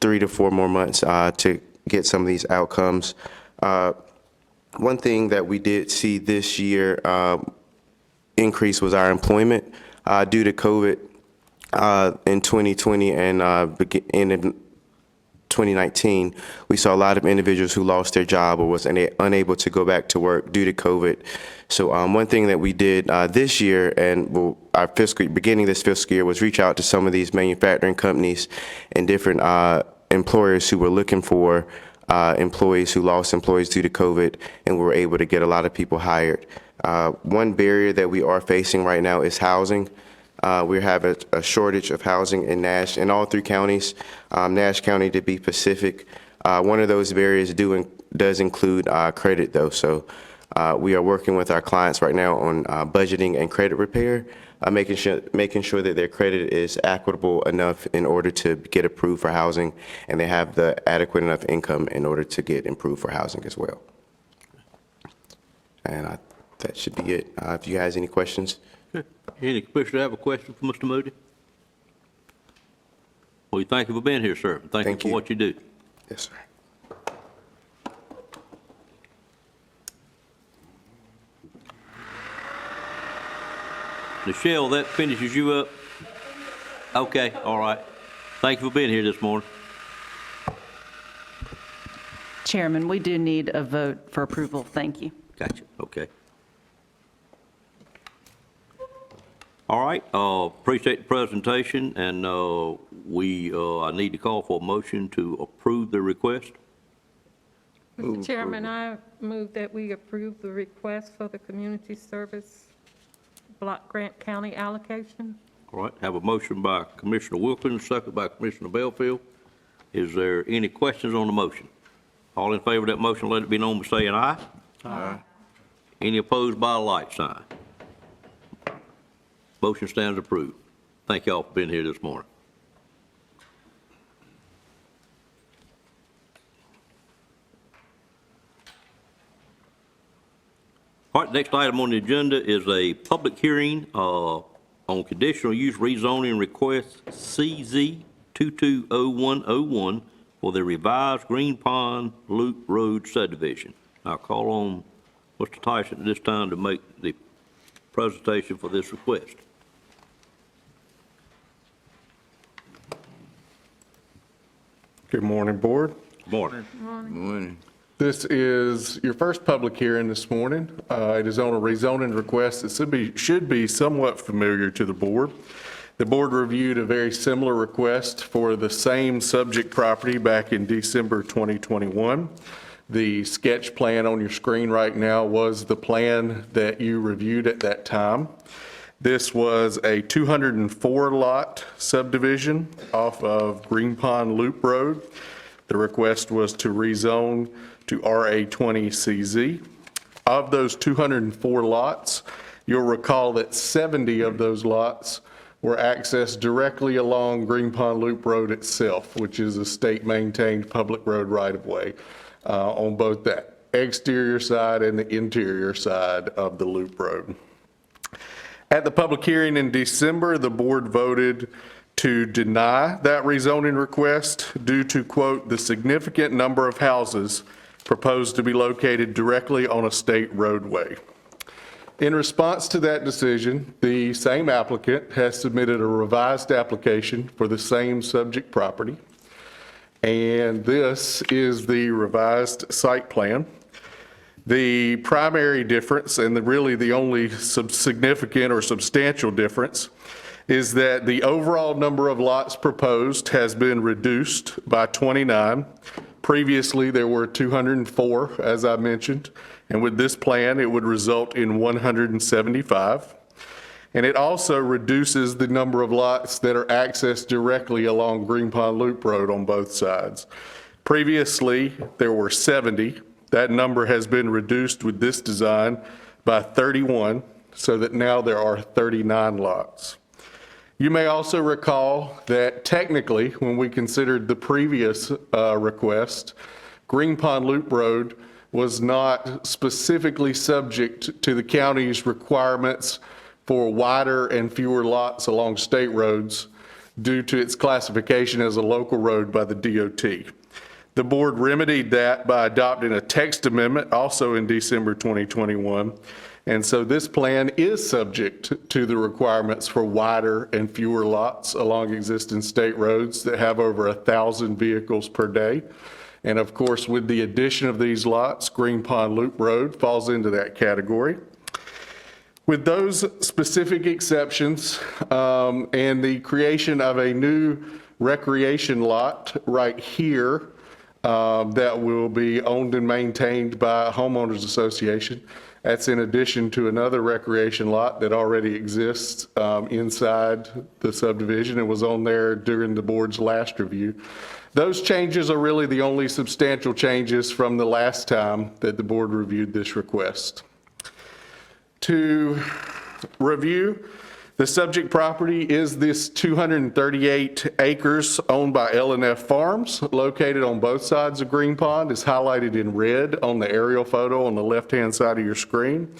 [SPEAKER 11] 3 to 4 more months to get some of these outcomes. One thing that we did see this year increase was our employment due to COVID in 2020 and in 2019. We saw a lot of individuals who lost their job or was unable to go back to work due to COVID. So one thing that we did this year and our beginning this fiscal year was reach out to some of these manufacturing companies and different employers who were looking for employees who lost employees due to COVID, and we were able to get a lot of people hired. One barrier that we are facing right now is housing. We have a shortage of housing in Nash, in all 3 counties, Nash County to be specific. One of those barriers does include credit, though. So we are working with our clients right now on budgeting and credit repair, making sure that their credit is equitable enough in order to get approved for housing, and they have the adequate enough income in order to get approved for housing as well. And that should be it. If you guys have any questions.
[SPEAKER 1] Any commissioner have a question for Mr. Moody? Well, thank you for being here, sir. Thank you for what you do.
[SPEAKER 11] Yes, sir.
[SPEAKER 1] Michelle, that finishes you up? Okay, all right. Thank you for being here this morning.
[SPEAKER 7] Chairman, we do need a vote for approval. Thank you.
[SPEAKER 1] Gotcha, okay. All right, appreciate the presentation, and I need to call for a motion to approve the request.
[SPEAKER 2] Mr. Chairman, I move that we approve the request for the community service block grant county allocation.
[SPEAKER 1] All right, have a motion by Commissioner Wilkins, second by Commissioner Belfield. Is there any questions on the motion? All in favor of that motion, let it be known by saying aye. Aye. Any opposed by a like sign? Motion stands approved. Thank y'all for being here this morning. All right, next item on the agenda is a public hearing on conditional use rezoning request CZ 220101 for the revised Green Pond Loop Road subdivision. I'll call on Mr. Tyson at this time to make the presentation for this request.
[SPEAKER 12] Good morning, Board.
[SPEAKER 1] Good morning.
[SPEAKER 8] Morning.
[SPEAKER 12] This is your first public hearing this morning. It is on a rezoning request that should be somewhat familiar to the Board. The Board reviewed a very similar request for the same subject property back in December 2021. The sketch plan on your screen right now was the plan that you reviewed at that time. This was a 204-lot subdivision off of Green Pond Loop Road. The request was to rezone to RA20CZ. Of those 204 lots, you'll recall that 70 of those lots were accessed directly along Green Pond Loop Road itself, which is a state-maintained public road right-of-way on both the exterior side and the interior side of the loop road. At the public hearing in December, the board voted to deny that rezoning request due to, quote, the significant number of houses proposed to be located directly on a state roadway. In response to that decision, the same applicant has submitted a revised application for the same subject property, and this is the revised site plan. The primary difference, and really the only significant or substantial difference, is that the overall number of lots proposed has been reduced by 29. Previously, there were 204, as I mentioned, and with this plan, it would result in 175. And it also reduces the number of lots that are accessed directly along Green Pond Loop Road on both sides. Previously, there were 70. That number has been reduced with this design by 31, so that now there are 39 lots. You may also recall that technically, when we considered the previous request, Green Pond Loop Road was not specifically subject to the county's requirements for wider and fewer lots along state roads due to its classification as a local road by the DOT. The board remedied that by adopting a text amendment also in December 2021. And so this plan is subject to the requirements for wider and fewer lots along existing state roads that have over 1,000 vehicles per day. And of course, with the addition of these lots, Green Pond Loop Road falls into that category. With those specific exceptions and the creation of a new recreation lot right here that will be owned and maintained by a homeowners association, that's in addition to another recreation lot that already exists inside the subdivision and was on there during the board's last review. Those changes are really the only substantial changes from the last time that the board reviewed this request. To review, the subject property is this 238 acres owned by L&F Farms, located on both sides of Green Pond. It's highlighted in red on the aerial photo on the left-hand side of your screen.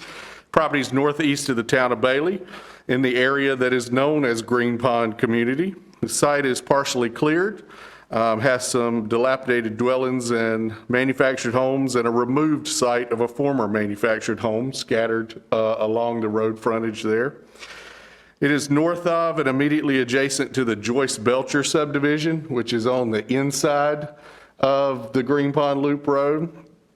[SPEAKER 12] Property is northeast of the town of Bailey in the area that is known as Green Pond Community. The site is partially cleared, has some dilapidated dwellings and manufactured homes and a removed site of a former manufactured home scattered along the road frontage there. It is north of and immediately adjacent to the Joyce Belcher subdivision, which is on the inside of the Green Pond Loop Road.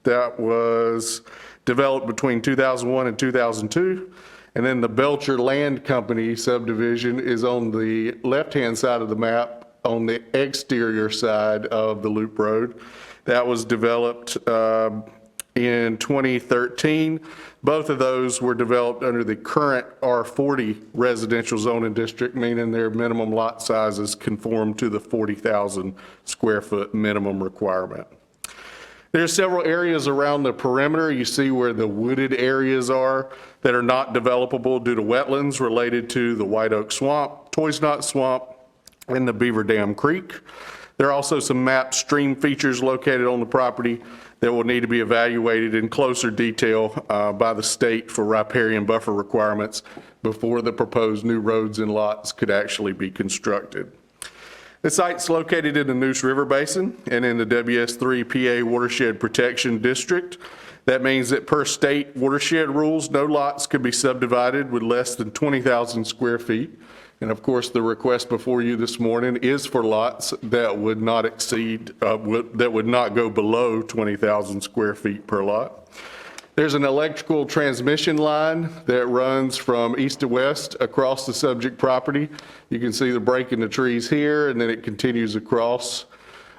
[SPEAKER 12] That was developed between 2001 and 2002. And then the Belcher Land Company subdivision is on the left-hand side of the map on the exterior side of the Loop Road. That was developed in 2013. Both of those were developed under the current R40 residential zoning district, meaning their minimum lot sizes conform to the 40,000 square foot minimum requirement. There are several areas around the perimeter. You see where the wooded areas are that are not developable due to wetlands related to the White Oak Swamp, Toys Knot Swamp, and the Beaver Dam Creek. There are also some mapped stream features located on the property that will need to be evaluated in closer detail by the state for riparian buffer requirements before the proposed new roads and lots could actually be constructed. The site's located in the Neuse River Basin and in the WS3 PA Watershed Protection District. That means that per state watershed rules, no lots could be subdivided with less than 20,000 square feet. And of course, the request before you this morning is for lots that would not exceed, that would not go below 20,000 square feet per lot. There's an electrical transmission line that runs from east to west across the subject property. You can see the break in the trees here, and then it continues across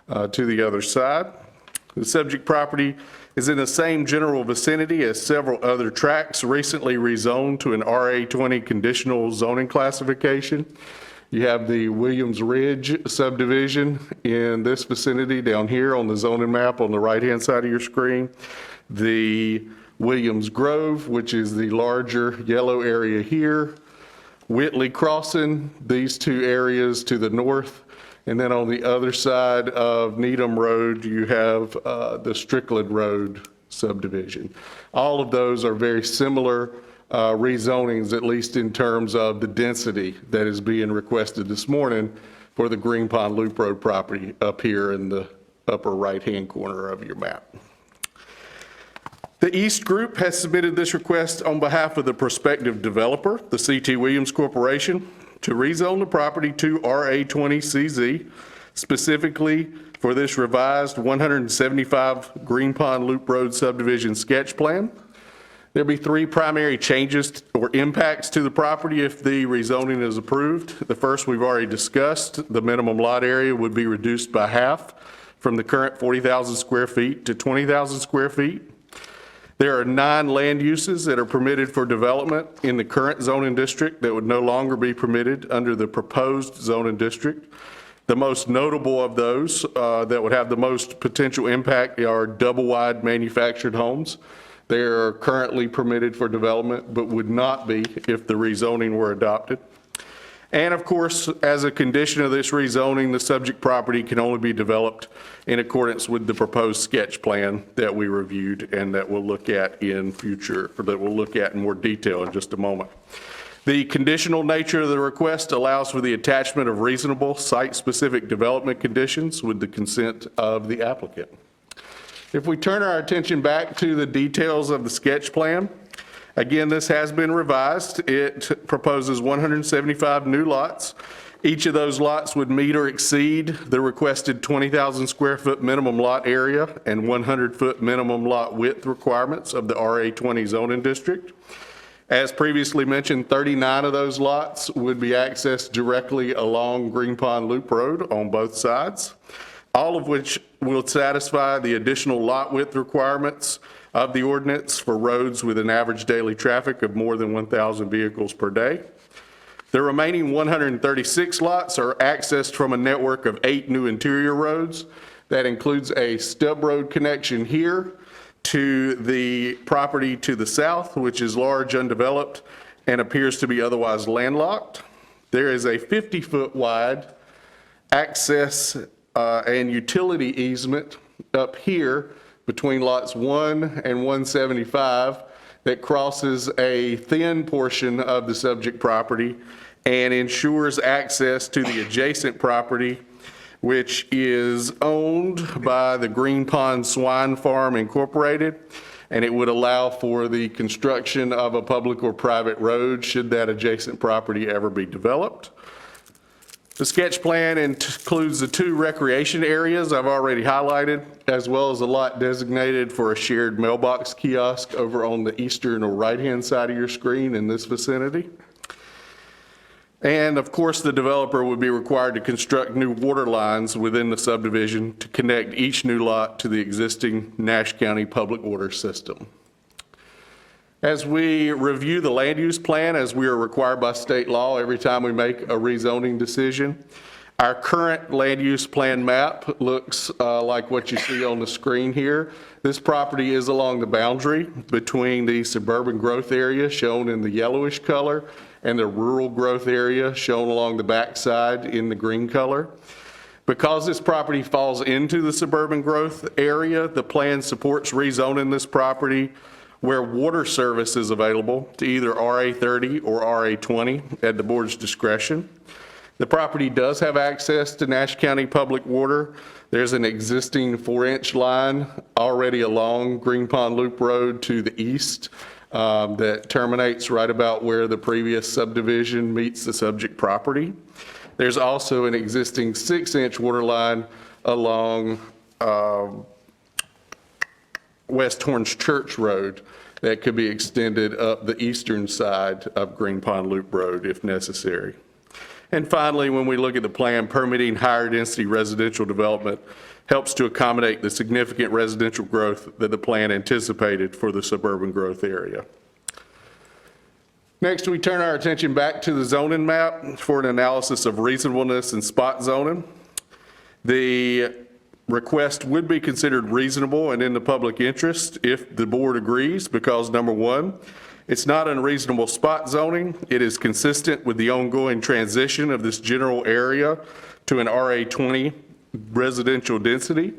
[SPEAKER 12] to the other side. The subject property is in the same general vicinity as several other tracts recently rezoned to an RA20 conditional zoning classification. You have the Williams Ridge subdivision in this vicinity down here on the zoning map on the right-hand side of your screen. The Williams Grove, which is the larger yellow area here. Whitley Crossing, these two areas to the north. And then on the other side of Needham Road, you have the Strickland Road subdivision. All of those are very similar rezonings, at least in terms of the density that is being requested this morning for the Green Pond Loop Road property up here in the upper right-hand corner of your map. The East Group has submitted this request on behalf of the prospective developer, the C.T. Williams Corporation, to rezone the property to RA20CZ, specifically for this revised 175 Green Pond Loop Road subdivision sketch plan. There'll be three primary changes or impacts to the property if the rezoning is approved. The first we've already discussed. The minimum lot area would be reduced by half from the current 40,000 square feet to 20,000 square feet. There are 9 land uses that are permitted for development in the current zoning district that would no longer be permitted under the proposed zoning district. The most notable of those that would have the most potential impact are double-wide manufactured homes. They are currently permitted for development, but would not be if the rezoning were adopted. And of course, as a condition of this rezoning, the subject property can only be developed in accordance with the proposed sketch plan that we reviewed and that we'll look at in future, or that we'll look at in more detail in just a moment. The conditional nature of the request allows for the attachment of reasonable site-specific development conditions with the consent of the applicant. If we turn our attention back to the details of the sketch plan, again, this has been revised. It proposes 175 new lots. Each of those lots would meet or exceed the requested 20,000 square foot minimum lot area and 100-foot minimum lot width requirements of the RA20 zoning district. As previously mentioned, 39 of those lots would be accessed directly along Green Pond Loop Road on both sides, all of which will satisfy the additional lot width requirements of the ordinance for roads with an average daily traffic of more than 1,000 vehicles per day. The remaining 136 lots are accessed from a network of 8 new interior roads. That includes a stub road connection here to the property to the south, which is large, undeveloped, and appears to be otherwise landlocked. There is a 50-foot wide access and utility easement up here between lots 1 and 175 that crosses a thin portion of the subject property and ensures access to the adjacent property, which is owned by the Green Pond Swine Farm Incorporated, and it would allow for the construction of a public or private road should that adjacent property ever be developed. The sketch plan includes the 2 recreation areas I've already highlighted, as well as a lot designated for a shared mailbox kiosk over on the eastern or right-hand side of your screen in this vicinity. And of course, the developer would be required to construct new water lines within the subdivision to connect each new lot to the existing Nash County public water system. As we review the land use plan, as we are required by state law every time we make a rezoning decision, our current land use plan map looks like what you see on the screen here. This property is along the boundary between the suburban growth area shown in the yellowish color and the rural growth area shown along the backside in the green color. Because this property falls into the suburban growth area, the plan supports rezoning this property where water service is available to either RA30 or RA20 at the board's discretion. The property does have access to Nash County Public Water. There's an existing 4-inch line already along Green Pond Loop Road to the east that terminates right about where the previous subdivision meets the subject property. There's also an existing 6-inch water line along West Horns Church Road that could be extended up the eastern side of Green Pond Loop Road if necessary. And finally, when we look at the plan, permitting higher density residential development helps to accommodate the significant residential growth that the plan anticipated for the suburban growth area. Next, we turn our attention back to the zoning map for an analysis of reasonableness and spot zoning. The request would be considered reasonable and in the public interest if the board agrees, because number one, It's not unreasonable spot zoning. It is consistent with the ongoing transition of this general area to an RA20 residential density,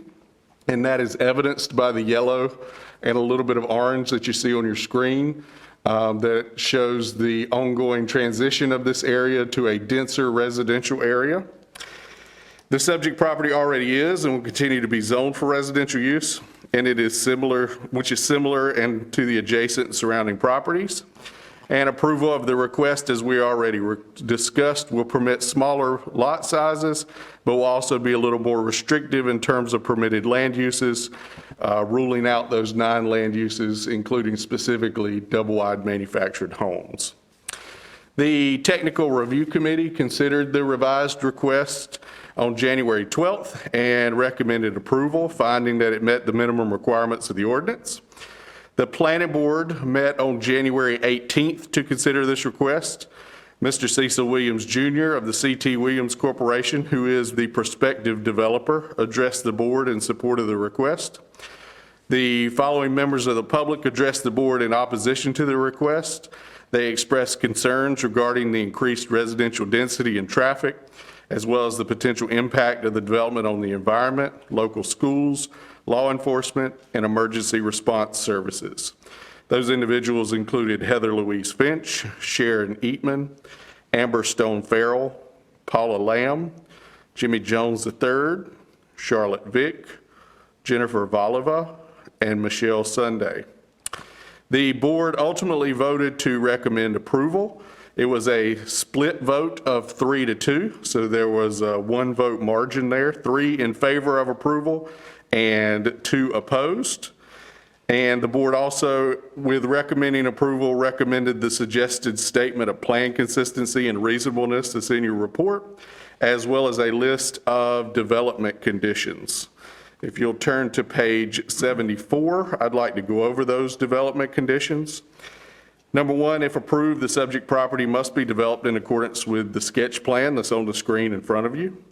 [SPEAKER 12] and that is evidenced by the yellow and a little bit of orange that you see on your screen that shows the ongoing transition of this area to a denser residential area. The subject property already is and will continue to be zoned for residential use, and it is similar, which is similar and to the adjacent and surrounding properties. And approval of the request, as we already discussed, will permit smaller lot sizes, but will also be a little more restrictive in terms of permitted land uses, ruling out those 9 land uses, including specifically double-wide manufactured homes. The Technical Review Committee considered the revised request on January 12th and recommended approval, finding that it met the minimum requirements of the ordinance. The Planning Board met on January 18th to consider this request. Mr. Cecil Williams Jr. of the C.T. Williams Corporation, who is the prospective developer, addressed the board in support of the request. The following members of the public addressed the board in opposition to the request. They expressed concerns regarding the increased residential density and traffic, as well as the potential impact of the development on the environment, local schools, law enforcement, and emergency response services. Those individuals included Heather Louise Finch, Sharon Eatman, Amber Stone Farrell, Paula Lamb, Jimmy Jones III, Charlotte Vick, Jennifer Voliva, and Michelle Sunday. The board ultimately voted to recommend approval. It was a split vote of 3-2, so there was a 1 vote margin there, 3 in favor of approval and 2 opposed. And the board also, with recommending approval, recommended the suggested statement of plan consistency and reasonableness that's in your report, as well as a list of development conditions. If you'll turn to page 74, I'd like to go over those development conditions. Number 1, if approved, the subject property must be developed in accordance with the sketch plan that's on the screen in front of you.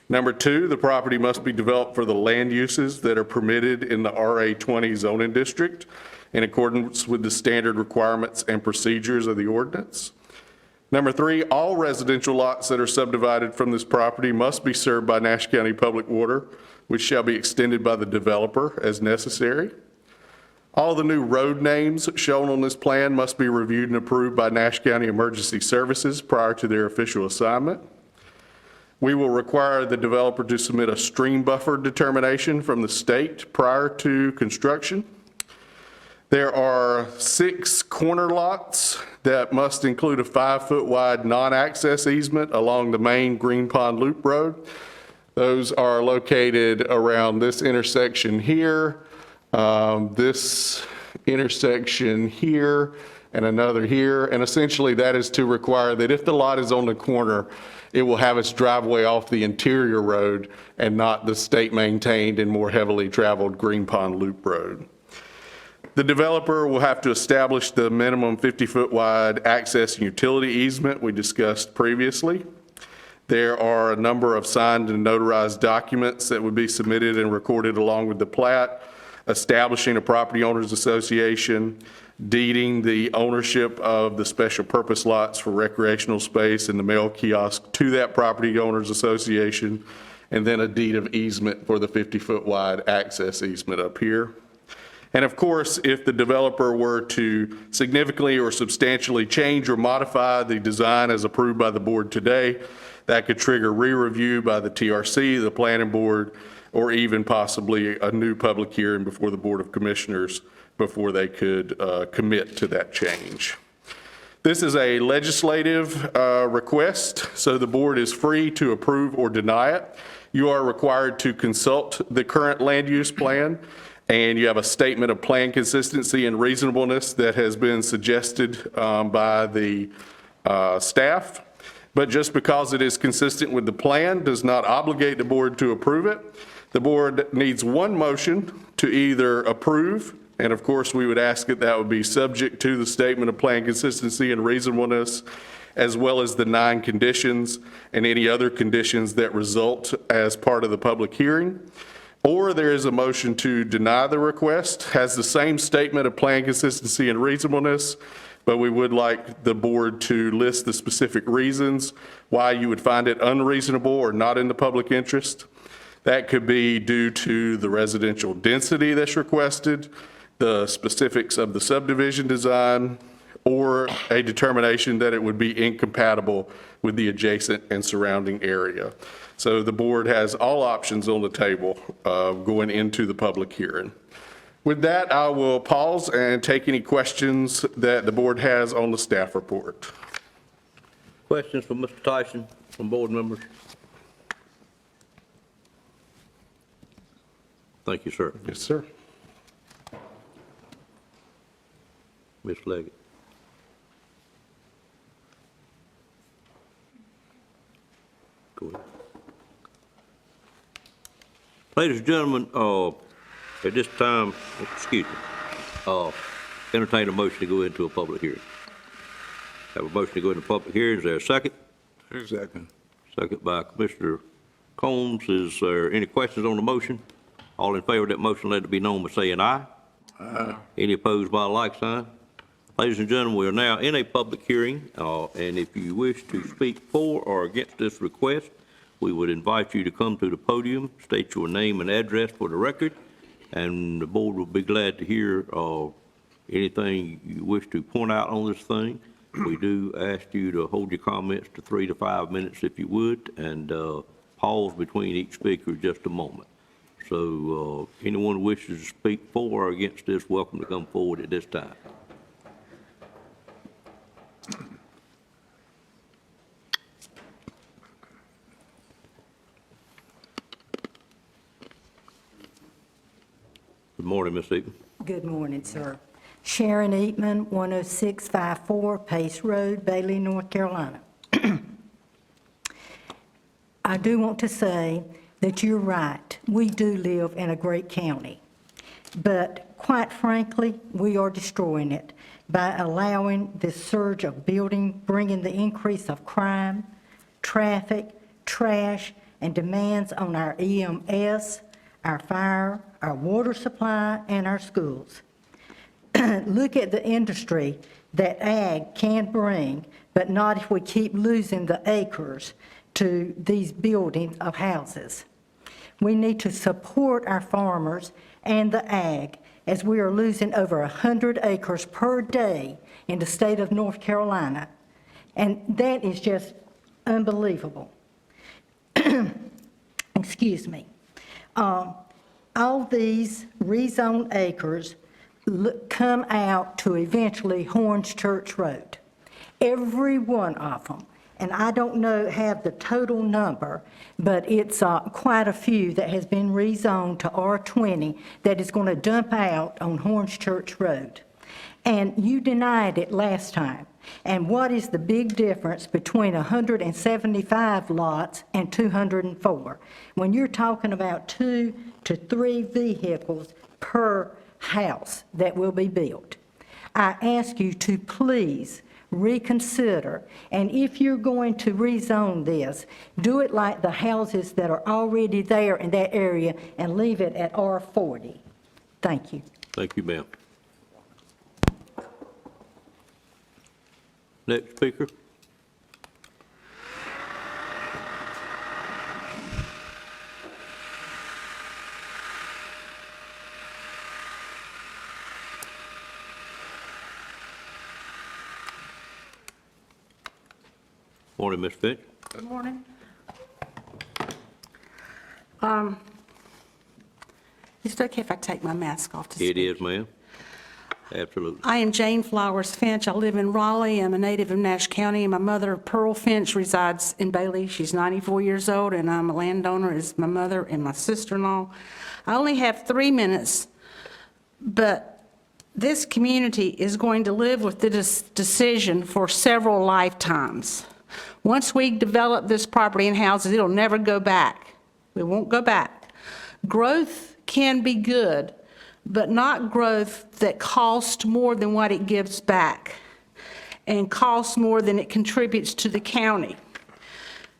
[SPEAKER 12] Number 2, the property must be developed for the land uses that are permitted in the RA20 zoning district in accordance with the standard requirements and procedures of the ordinance. Number 3, all residential lots that are subdivided from this property must be served by Nash County Public Water, which shall be extended by the developer as necessary. All the new road names shown on this plan must be reviewed and approved by Nash County Emergency Services prior to their official assignment. We will require the developer to submit a stream buffer determination from the state prior to construction. There are 6 corner lots that must include a 5-foot wide non-access easement along the main Green Pond Loop Road. Those are located around this intersection here, this intersection here, and another here. And essentially that is to require that if the lot is on the corner, it will have its driveway off the interior road and not the state-maintained and more heavily traveled Green Pond Loop Road. The developer will have to establish the minimum 50-foot wide access and utility easement we discussed previously. There are a number of signed and notarized documents that would be submitted and recorded along with the plat, establishing a property owners association, deeding the ownership of the special purpose lots for recreational space and the mail kiosk to that property owners association, and then a deed of easement for the 50-foot wide access easement up here. And of course, if the developer were to significantly or substantially change or modify the design as approved by the board today, that could trigger re-review by the TRC, the planning board, or even possibly a new public hearing before the Board of Commissioners before they could commit to that change. This is a legislative request, so the board is free to approve or deny it. You are required to consult the current land use plan, and you have a statement of plan consistency and reasonableness that has been suggested by the staff. But just because it is consistent with the plan does not obligate the board to approve it. The board needs 1 motion to either approve, and of course we would ask that would be subject to the statement of plan consistency and reasonableness, as well as the 9 conditions and any other conditions that result as part of the public hearing. Or there is a motion to deny the request, has the same statement of plan consistency and reasonableness, but we would like the board to list the specific reasons why you would find it unreasonable or not in the public interest. That could be due to the residential density that's requested, the specifics of the subdivision design, or a determination that it would be incompatible with the adjacent and surrounding area. So the board has all options on the table going into the public hearing. With that, I will pause and take any questions that the board has on the staff report.
[SPEAKER 1] Questions for Mr. Tyson from board members? Thank you, sir.
[SPEAKER 12] Yes, sir.
[SPEAKER 1] Ms. Leggett. Go ahead. Ladies and gentlemen, at this time, excuse me, entertain a motion to go into a public hearing. Have a motion to go into public hearing. Is there a second?
[SPEAKER 8] Second.
[SPEAKER 1] Second by Commissioner Combs. Is there any questions on the motion? All in favor of that motion, let it be known by saying aye. Aye. Any opposed by a like sign? Ladies and gentlemen, we are now in a public hearing, and if you wish to speak for or against this request, we would invite you to come to the podium, state your name and address for the record, and the board will be glad to hear anything you wish to point out on this thing. We do ask you to hold your comments to 3 to 5 minutes if you would, and pause between each speaker just a moment. So anyone who wishes to speak for or against this, welcome to come forward at this time. Good morning, Ms. Eaton.
[SPEAKER 13] Good morning, sir. Sharon Eatman, 10654 Pace Road, Bailey, North Carolina. I do want to say that you're right. We do live in a great county. But quite frankly, we are destroying it by allowing this surge of building, bringing the increase of crime, traffic, trash, and demands on our EMS, our fire, our water supply, and our schools. Look at the industry that ag can bring, but not if we keep losing the acres to these buildings of houses. We need to support our farmers and the ag, as we are losing over 100 acres per day in the state of North Carolina. And that is just unbelievable. Excuse me. All these rezoned acres come out to eventually Horns Church Road. Every one of them. And I don't have the total number, but it's quite a few that has been rezoned to R20 that is going to dump out on Horns Church Road. And you denied it last time. And what is the big difference between 175 lots and 204? When you're talking about 2 to 3 vehicles per house that will be built. I ask you to please reconsider, and if you're going to rezone this, do it like the houses that are already there in that area and leave it at R40. Thank you.
[SPEAKER 1] Thank you, ma'am. Next speaker. Morning, Ms. Finch.
[SPEAKER 14] Good morning. Is it okay if I take my mask off to speak?
[SPEAKER 1] It is, ma'am. Absolutely.
[SPEAKER 14] I am Jane Flowers Finch. I live in Raleigh. I'm a native of Nash County, and my mother, Pearl Finch, resides in Bailey. She's 94 years old, and I'm a landowner as my mother and my sister-in-law. I only have 3 minutes, but this community is going to live with this decision for several lifetimes. Once we develop this property and houses, it'll never go back. We won't go back. Growth can be good, but not growth that costs more than what it gives back and costs more than it contributes to the county.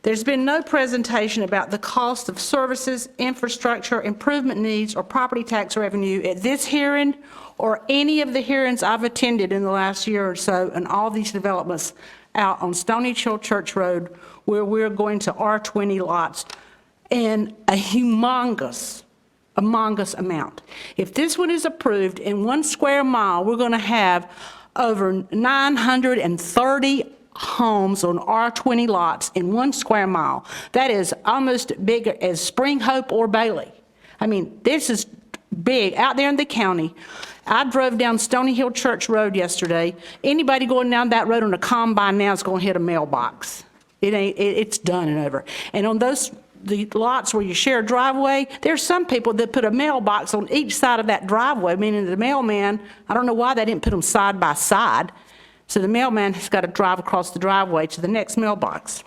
[SPEAKER 14] There's been no presentation about the cost of services, infrastructure, improvement needs, or property tax revenue at this hearing or any of the hearings I've attended in the last year or so, and all these developments out on Stony Hill Church Road, where we're going to R20 lots in a humongous amount. If this one is approved, in 1 square mile, we're going to have over 930 homes on R20 lots in 1 square mile. That is almost big as Spring Hope or Bailey. I mean, this is big out there in the county. I drove down Stony Hill Church Road yesterday. Anybody going down that road on a combine now is going to hit a mailbox. It's done and over. And on the lots where you share a driveway, there's some people that put a mailbox on each side of that driveway, meaning the mailman, I don't know why they didn't put them side by side. So the mailman has got to drive across the driveway to the next mailbox.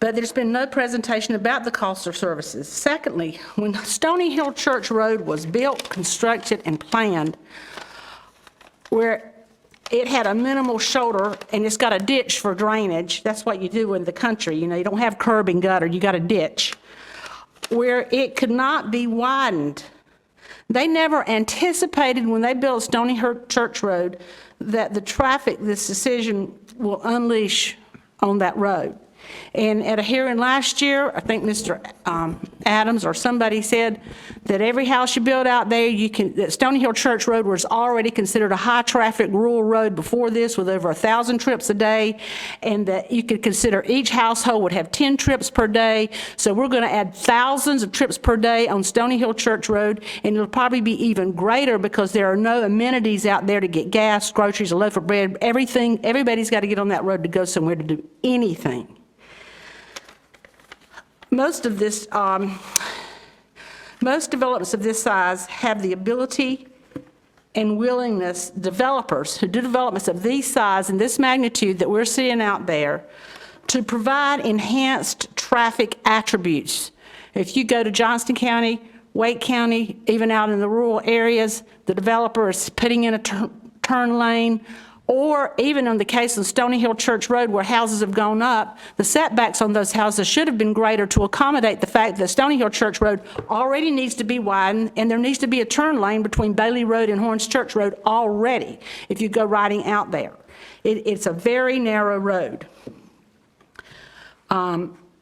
[SPEAKER 14] But there's been no presentation about the cost of services. Secondly, when Stony Hill Church Road was built, constructed, and planned, where it had a minimal shoulder and it's got a ditch for drainage, that's what you do in the country, you know, you don't have curb and gutter, you got a ditch, where it could not be widened. They never anticipated when they built Stony Hill Church Road that the traffic this decision will unleash on that road. And at a hearing last year, I think Mr. Adams or somebody said that every house you build out there, that Stony Hill Church Road was already considered a high-traffic rural road before this with over 1,000 trips a day, and that you could consider each household would have 10 trips per day. So we're going to add thousands of trips per day on Stony Hill Church Road, and it'll probably be even greater because there are no amenities out there to get gas, groceries, a loaf of bread, everything. Everybody's got to get on that road to go somewhere to do anything. Most developments of this size have the ability and willingness, developers who do developments of this size and this magnitude that we're seeing out there, to provide enhanced traffic attributes. If you go to Johnston County, Wake County, even out in the rural areas, the developer is putting in a turn lane, or even in the case of Stony Hill Church Road where houses have gone up, the setbacks on those houses should have been greater to accommodate the fact that Stony Hill Church Road already needs to be widened, and there needs to be a turn lane between Bailey Road and Horns Church Road already if you go riding out there. It's a very narrow road.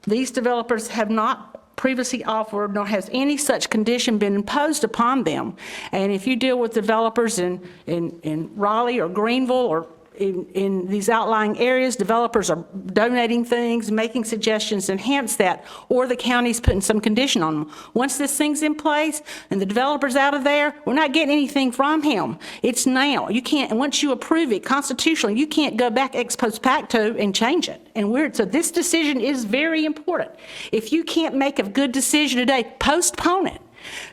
[SPEAKER 14] These developers have not previously offered, nor has any such condition been imposed upon them. And if you deal with developers in Raleigh or Greenville or in these outlying areas, developers are donating things, making suggestions to enhance that, or the county's putting some condition on them. Once this thing's in place and the developer's out of there, we're not getting anything from him. It's now. You can't, and once you approve it constitutionally, you can't go back ex post facto and change it. And so this decision is very important. If you can't make a good decision today, postpone it.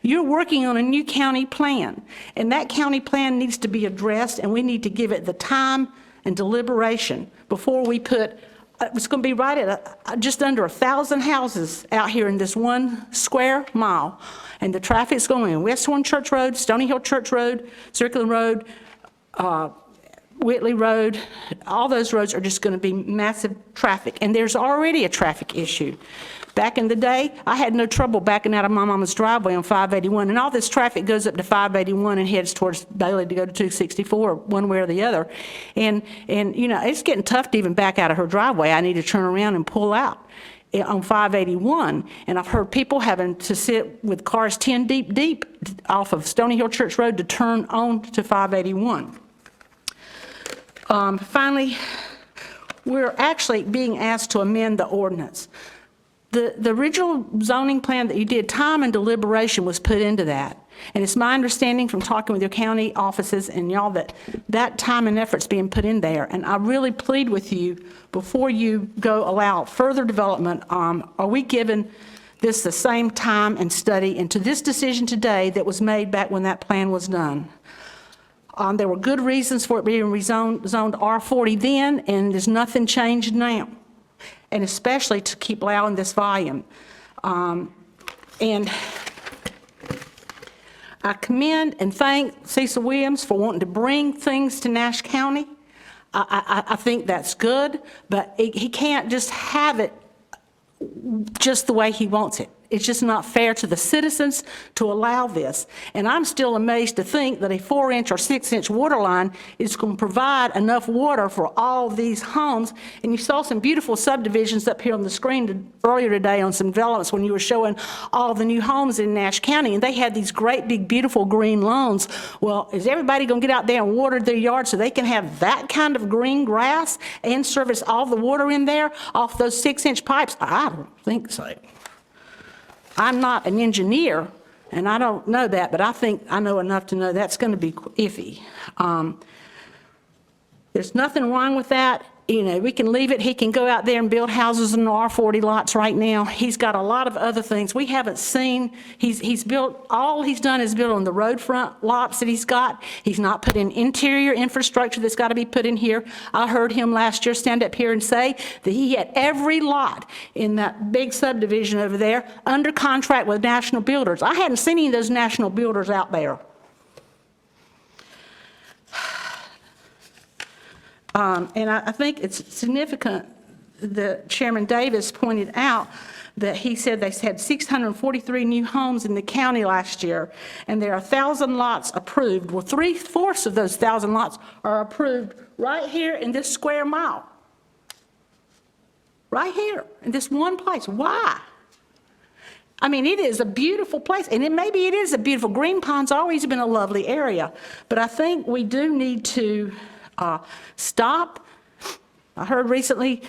[SPEAKER 14] You're working on a new county plan, and that county plan needs to be addressed, and we need to give it the time and deliberation before we put, it's going to be right at just under 1,000 houses out here in this 1 square mile, and the traffic's going in West Horn Church Road, Stony Hill Church Road, Circular Road, Whitley Road. All those roads are just going to be massive traffic, and there's already a traffic issue. Back in the day, I had no trouble backing out of my mama's driveway on 581, and all this traffic goes up to 581 and heads towards Bailey to go to 264, one way or the other. And you know, it's getting tough to even back out of her driveway. I need to turn around and pull out on 581, and I've heard people having to sit with cars 10 deep off of Stony Hill Church Road to turn on to 581. Finally, we're actually being asked to amend the ordinance. The original zoning plan that you did, time and deliberation was put into that. And it's my understanding from talking with your county offices and y'all that that time and effort's being put in there. And I really plead with you, before you go allow further development, are we giving this the same time and study into this decision today that was made back when that plan was done? There were good reasons for it being zoned R40 then, and there's nothing changed now. And especially to keep allowing this volume. And I commend and thank Cecil Williams for wanting to bring things to Nash County. I think that's good, but he can't just have it just the way he wants it. It's just not fair to the citizens to allow this. And I'm still amazed to think that a 4-inch or 6-inch water line is going to provide enough water for all these homes. And you saw some beautiful subdivisions up here on the screen earlier today on some developments when you were showing all the new homes in Nash County, and they had these great big beautiful green lawns. Well, is everybody going to get out there and water their yard so they can have that kind of green grass and service all the water in there off those 6-inch pipes? I don't think so. I'm not an engineer, and I don't know that, but I think I know enough to know that's going to be iffy. There's nothing wrong with that. You know, we can leave it. He can go out there and build houses in the R40 lots right now. He's got a lot of other things we haven't seen. He's built, all he's done is build on the road front lots that he's got. He's not put in interior infrastructure that's got to be put in here. I heard him last year stand up here and say that he had every lot in that big subdivision over there under contract with national builders. I hadn't seen any of those national builders out there. And I think it's significant that Chairman Davis pointed out that he said they had 643 new homes in the county last year, and there are 1,000 lots approved. Well, 3/4 of those 1,000 lots are approved right here in this square mile. Right here, in this one place. Why? I mean, it is a beautiful place, and maybe it is a beautiful. Green Pond's always been a lovely area, but I think we do need to stop. I heard recently,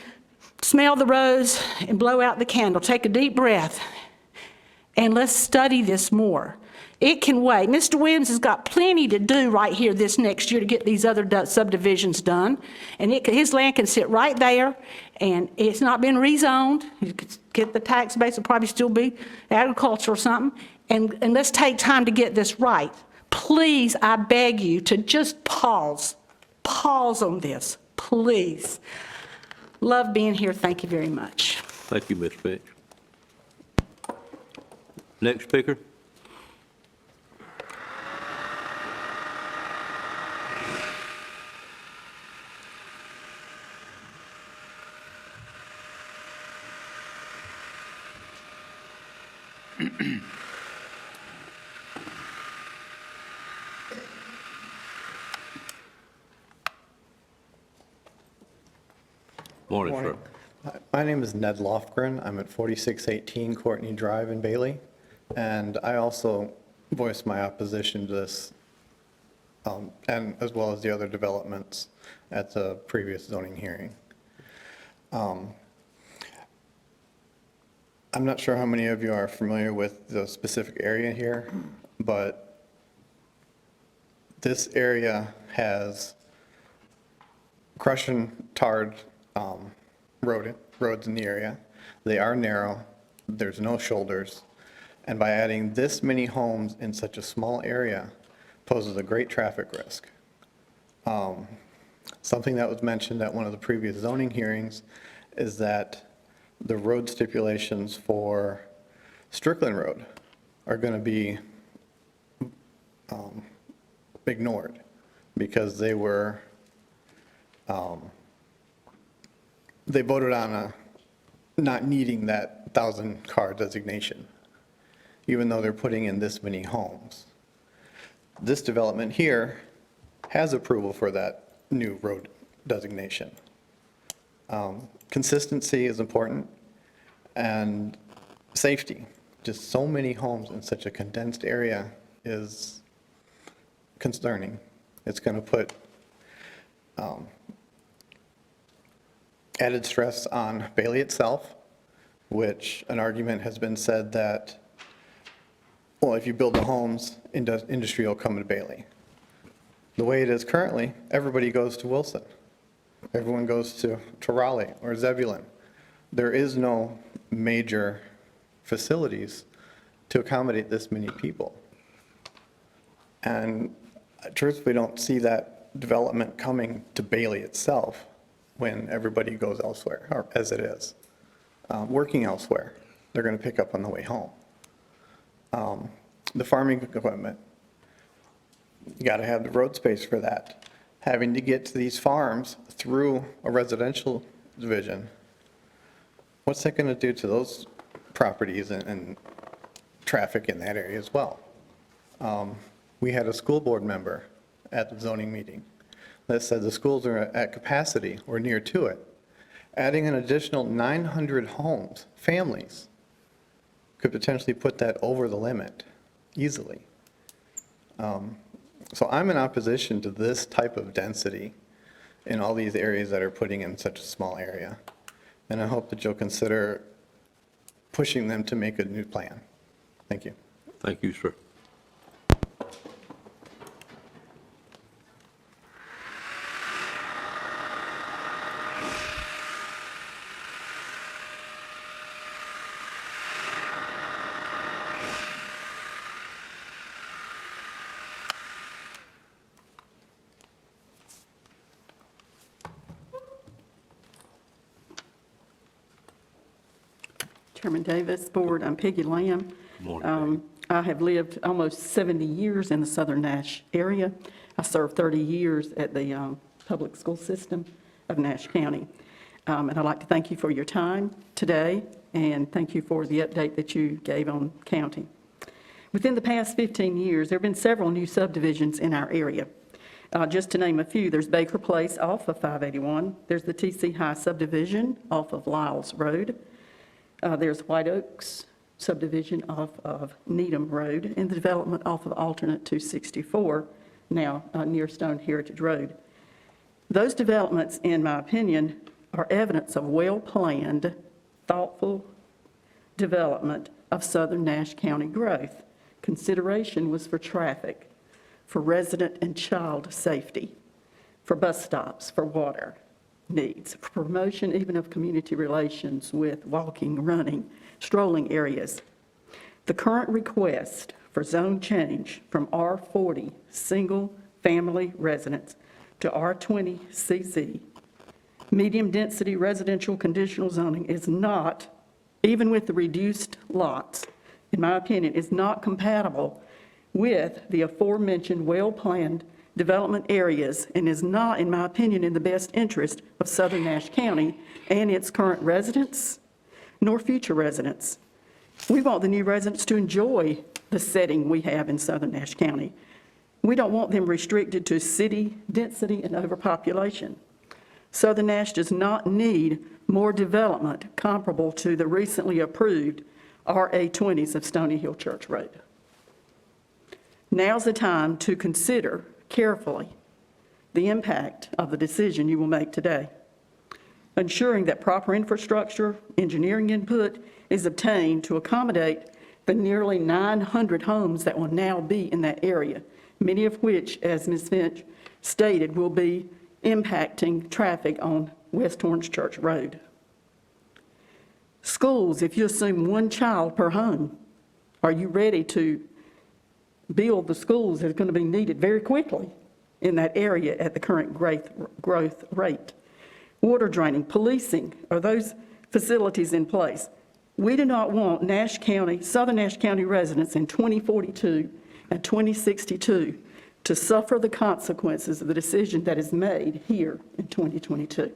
[SPEAKER 14] smell the rose and blow out the candle. Take a deep breath, and let's study this more. It can wait. Mr. Williams has got plenty to do right here this next year to get these other subdivisions done, and his land can sit right there, and it's not been rezoned. You could get the tax base, will probably still be agriculture or something, and let's take time to get this right. Please, I beg you to just pause on this, please. Love being here. Thank you very much.
[SPEAKER 1] Thank you, Ms. Finch. Next speaker. Morning, sir.
[SPEAKER 15] My name is Ned Lofgren. I'm at 4618 Courtney Drive in Bailey, and I also voiced my opposition to this, and as well as the other developments at the previous zoning hearing. I'm not sure how many of you are familiar with the specific area here, but this area has crushed and tarred roads in the area. They are narrow, there's no shoulders, and by adding this many homes in such a small area poses a great traffic risk. Something that was mentioned at one of the previous zoning hearings is that the road stipulations for Strickland Road are going to be ignored because they were they voted on not needing that 1,000-car designation, even though they're putting in this many homes. This development here has approval for that new road designation. Consistency is important, and safety. Just so many homes in such a condensed area is concerning. It's going to put added stress on Bailey itself, which an argument has been said that, well, if you build the homes, industry will come to Bailey. The way it is currently, everybody goes to Wilson. Everyone goes to Raleigh or Zebulon. There is no major facilities to accommodate this many people. And I truthfully don't see that development coming to Bailey itself when everybody goes elsewhere, or as it is. Working elsewhere, they're going to pick up on the way home. The farming equipment, you got to have the road space for that. having to get to these farms through a residential division, what's that going to do to those properties and traffic in that area as well? We had a school board member at the zoning meeting that said the schools are at capacity or near to it. Adding an additional 900 homes, families, could potentially put that over the limit easily. So I'm in opposition to this type of density in all these areas that are putting in such a small area. And I hope that you'll consider pushing them to make a new plan. Thank you.
[SPEAKER 1] Thank you, sir.
[SPEAKER 16] Chairman Davis, Board, I'm Peggy Lamb.
[SPEAKER 1] Morning,
[SPEAKER 16] I have lived almost 70 years in the southern Nash area. I served 30 years at the public school system of Nash County. And I'd like to thank you for your time today, and thank you for the update that you gave on county. Within the past 15 years, there have been several new subdivisions in our area. Just to name a few, there's Baker Place off of 581. There's the TC High subdivision off of Lyles Road. There's White Oaks subdivision off of Needham Road, and the development off of alternate 264, now near Stone Heritage Road. Those developments, in my opinion, are evidence of well-planned, thoughtful development of southern Nash County growth. Consideration was for traffic, for resident and child safety, for bus stops, for water needs, for promotion even of community relations with walking, running, strolling areas. The current request for zone change from R40 single-family residence to R20 CZ, medium-density residential conditional zoning, is not, even with the reduced lots, in my opinion, is not compatible with the aforementioned well-planned development areas, and is not, in my opinion, in the best interest of southern Nash County and its current residents, nor future residents. We want the new residents to enjoy the setting we have in southern Nash County. We don't want them restricted to city density and overpopulation. Southern Nash does not need more development comparable to the recently approved RA20s of Stony Hill Church Road. Now's the time to consider carefully the impact of the decision you will make today, ensuring that proper infrastructure, engineering input is obtained to accommodate the nearly 900 homes that will now be in that area, many of which, as Ms. Finch stated, will be impacting traffic on West Orange Church Road. Schools, if you assume one child per home, are you ready to build the schools that are going to be needed very quickly in that area at the current growth rate? Water draining, policing, are those facilities in place? We do not want Nash County, southern Nash County residents in 2042 and 2062 to suffer the consequences of the decision that is made here in 2022.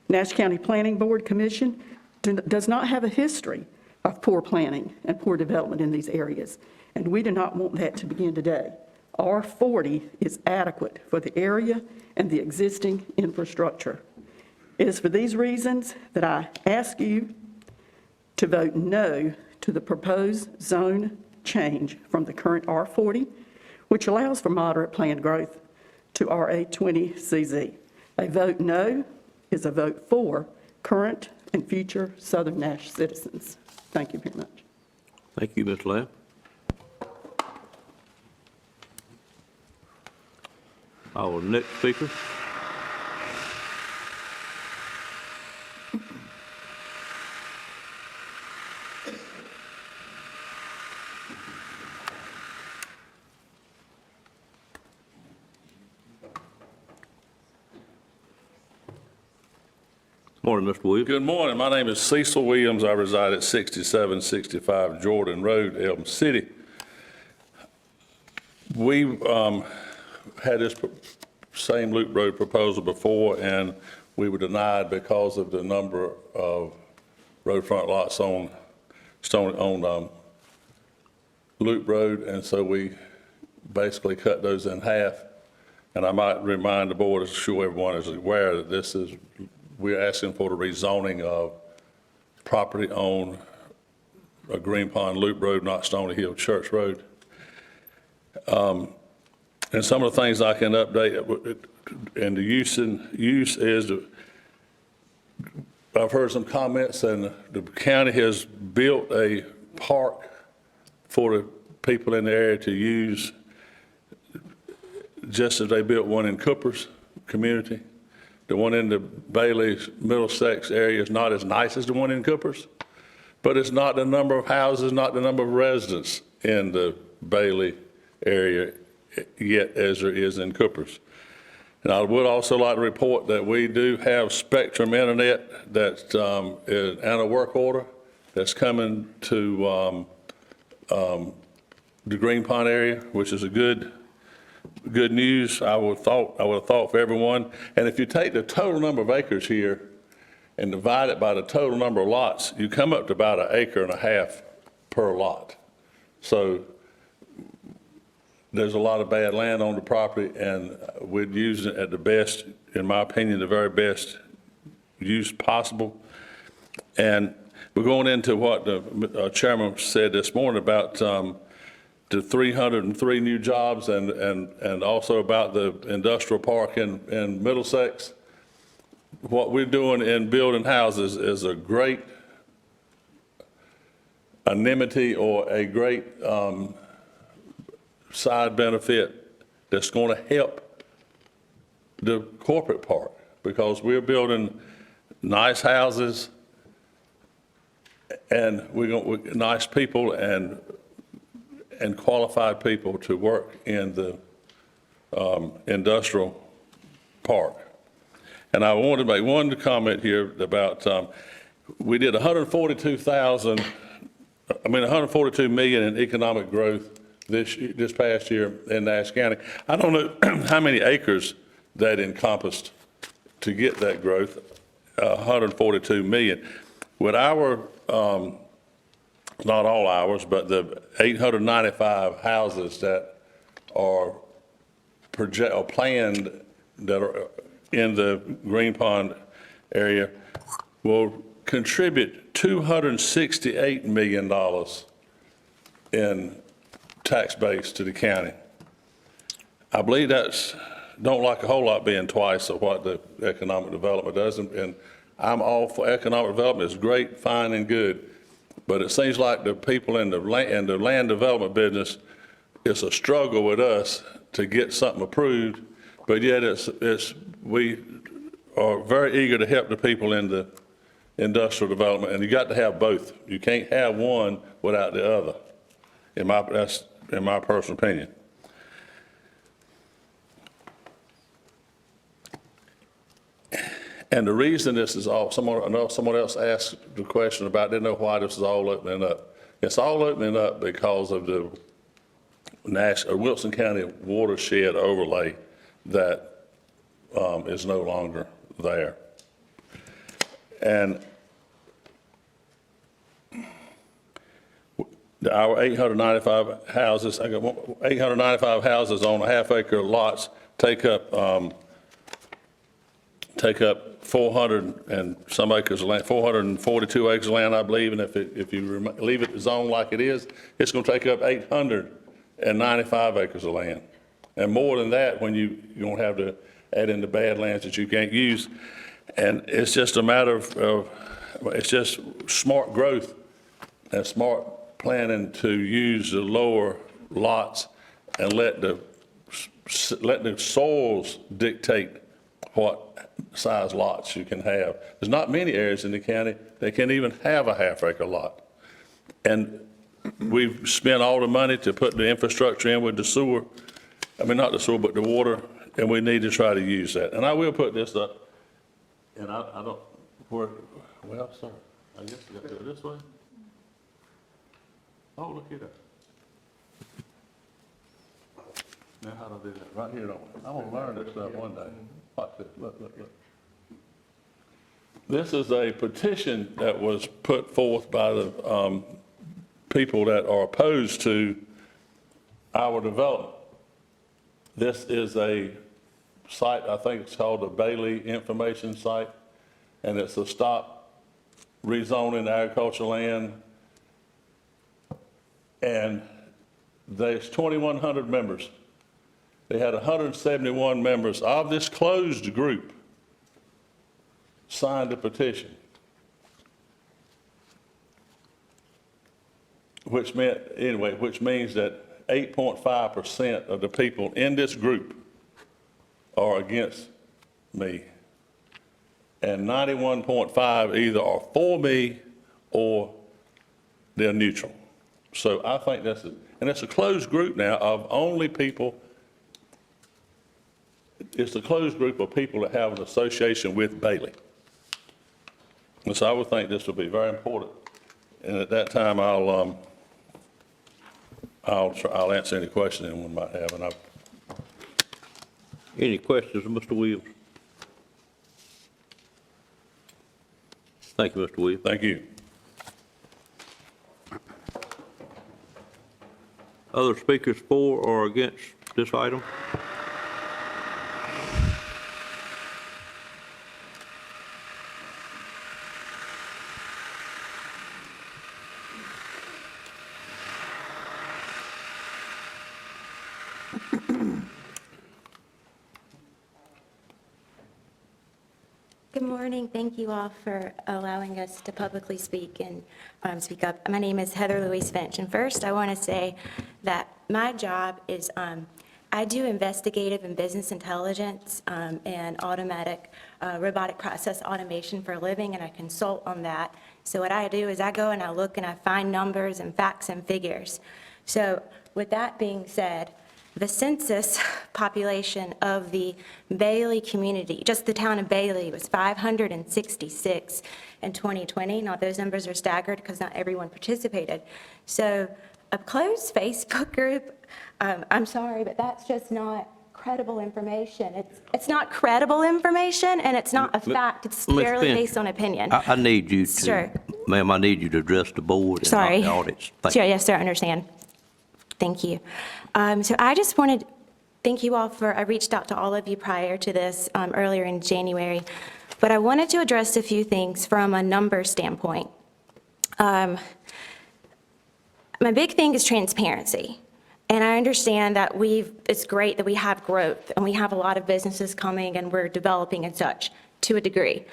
[SPEAKER 16] Nash County Planning Board Commission does not have a history of poor planning and poor development in these areas, and we do not want that to begin today. R40 is adequate for the area and the existing infrastructure. It is for these reasons that I ask you to vote no to the proposed zone change from the current R40, which allows for moderate planned growth, to RA20 CZ. A vote no is a vote for current and future southern Nash citizens. Thank you very much.
[SPEAKER 1] Thank you, Ms. Lamb. Our next speaker. Morning, Mr. Williams.
[SPEAKER 17] Good morning. My name is Cecil Williams. I reside at 6765 Jordan Road, Elm City. We had this same loop road proposal before, and we were denied because of the number of roadfront lots on Loop Road, and so we basically cut those in half. And I might remind the board, as sure everyone is aware, that we're asking for the rezoning of property on a Green Pond Loop Road, not Stony Hill Church Road. And some of the things I can update, and the use is, I've heard some comments, and the county has built a park for the people in the area to use, just as they built one in Cooper's community. The one in the Bailey, Middlesex area is not as nice as the one in Cooper's, but it's not the number of houses, not the number of residents in the Bailey area yet as there is in Cooper's. And I would also like to report that we do have Spectrum Internet that is in a work order that's coming to the Green Pond area, which is a good news. I would have thought for everyone. And if you take the total number of acres here and divide it by the total number of lots, you come up to about 1.5 acres per lot. So there's a lot of bad land on the property, and we're using it at the best, in my opinion, the very best use possible. And we're going into what the chairman said this morning about the 303 new jobs and also about the industrial park in Middlesex. What we're doing in building houses is a great amenity or a great side benefit that's going to help the corporate park, because we're building nice houses and we're nice people and qualified people to work in the industrial park. And I wanted to make one comment here about, we did 142 million in economic growth this past year in Nash County. I don't know how many acres that encompassed to get that growth, 142 million. With our, not all ours, but the 895 houses that are planned that are in the Green Pond area will contribute $268 million in tax base to the county. I believe that's, don't like a whole lot being twice of what the economic development does, and I'm all for economic development. It's great, fine, and good, but it seems like the people in the land development business, it's a struggle with us to get something approved, but yet we are very eager to help the people in the industrial development, and you got to have both. You can't have one without the other. That's in my personal opinion. And the reason this is all, someone else asked the question about, didn't know why this is all opening up. It's all opening up because of the Wilson County watershed overlay that is no longer there. And our 895 houses, I got 895 houses on 1/2 acre lots take up 400 and some acres of land, 442 acres of land, I believe, and if you leave it zoned like it is, it's going to take up 895 acres of land. And more than that when you're going to have to add in the bad lands that you can't use. And it's just a matter of it's just smart growth and smart planning to use the lower lots and let the soils dictate what size lots you can have. There's not many areas in the county that can even have a 1/2 acre lot. And we've spent all the money to put the infrastructure in with the sewer, I mean, not the sewer, but the water, and we need to try to use that. And I will put this up, and I don't, well, sir, I guess you got to go this way. Oh, look at that. Now, how do I do that? Right here, don't I? I'm gonna learn this stuff one day. Watch this, look. This is a petition that was put forth by the people that are opposed to our development. This is a site, I think it's called the Bailey Information Site, and it's a stop rezoning agricultural land. And there's 2,100 members. They had 171 members of this closed group signed a petition, which means that 8.5% of the people in this group are against me, and 91.5 either are for me or they're neutral. So I think and it's a closed group now of only people. It's a closed group of people that have an association with Bailey. And so I would think this would be very important. And at that time, I'll answer any questions anyone might have. And
[SPEAKER 1] Any questions of Mr. Williams? Thank you, Mr. Williams.
[SPEAKER 17] Thank you.
[SPEAKER 1] Other speakers for or against this item?
[SPEAKER 18] Good morning. Thank you all for allowing us to publicly speak and speak up. My name is Heather Louise Finch, and first I want to say that my job is I do investigative and business intelligence and automatic robotic process automation for a living, and I consult on that. So what I do is I go and I look and I find numbers and facts and figures. So with that being said, the census population of the Bailey community, just the town of Bailey, was 566 in 2020. Now, those numbers are staggered because not everyone participated. So a closed Facebook group, I'm sorry, but that's just not credible information. It's not credible information, and it's not a fact. It's barely based on opinion.
[SPEAKER 1] I need you to,
[SPEAKER 18] Sure.
[SPEAKER 1] ma'am, I need you to address the board and
[SPEAKER 18] Sorry.
[SPEAKER 1] not the audience. Thank
[SPEAKER 18] Sure,
[SPEAKER 1] you.
[SPEAKER 18] yes, sir, I understand. Thank you. So I just wanted, thank you all for, I reached out to all of you prior to this earlier in January, but I wanted to address a few things from a number standpoint. My big thing is transparency. And I understand that it's great that we have growth and we have a lot of businesses coming and we're developing and such to a degree.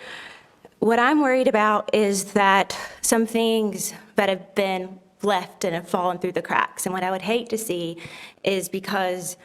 [SPEAKER 18] What I'm worried about is that some things that have been left and have fallen through the cracks. And what I would hate to see is because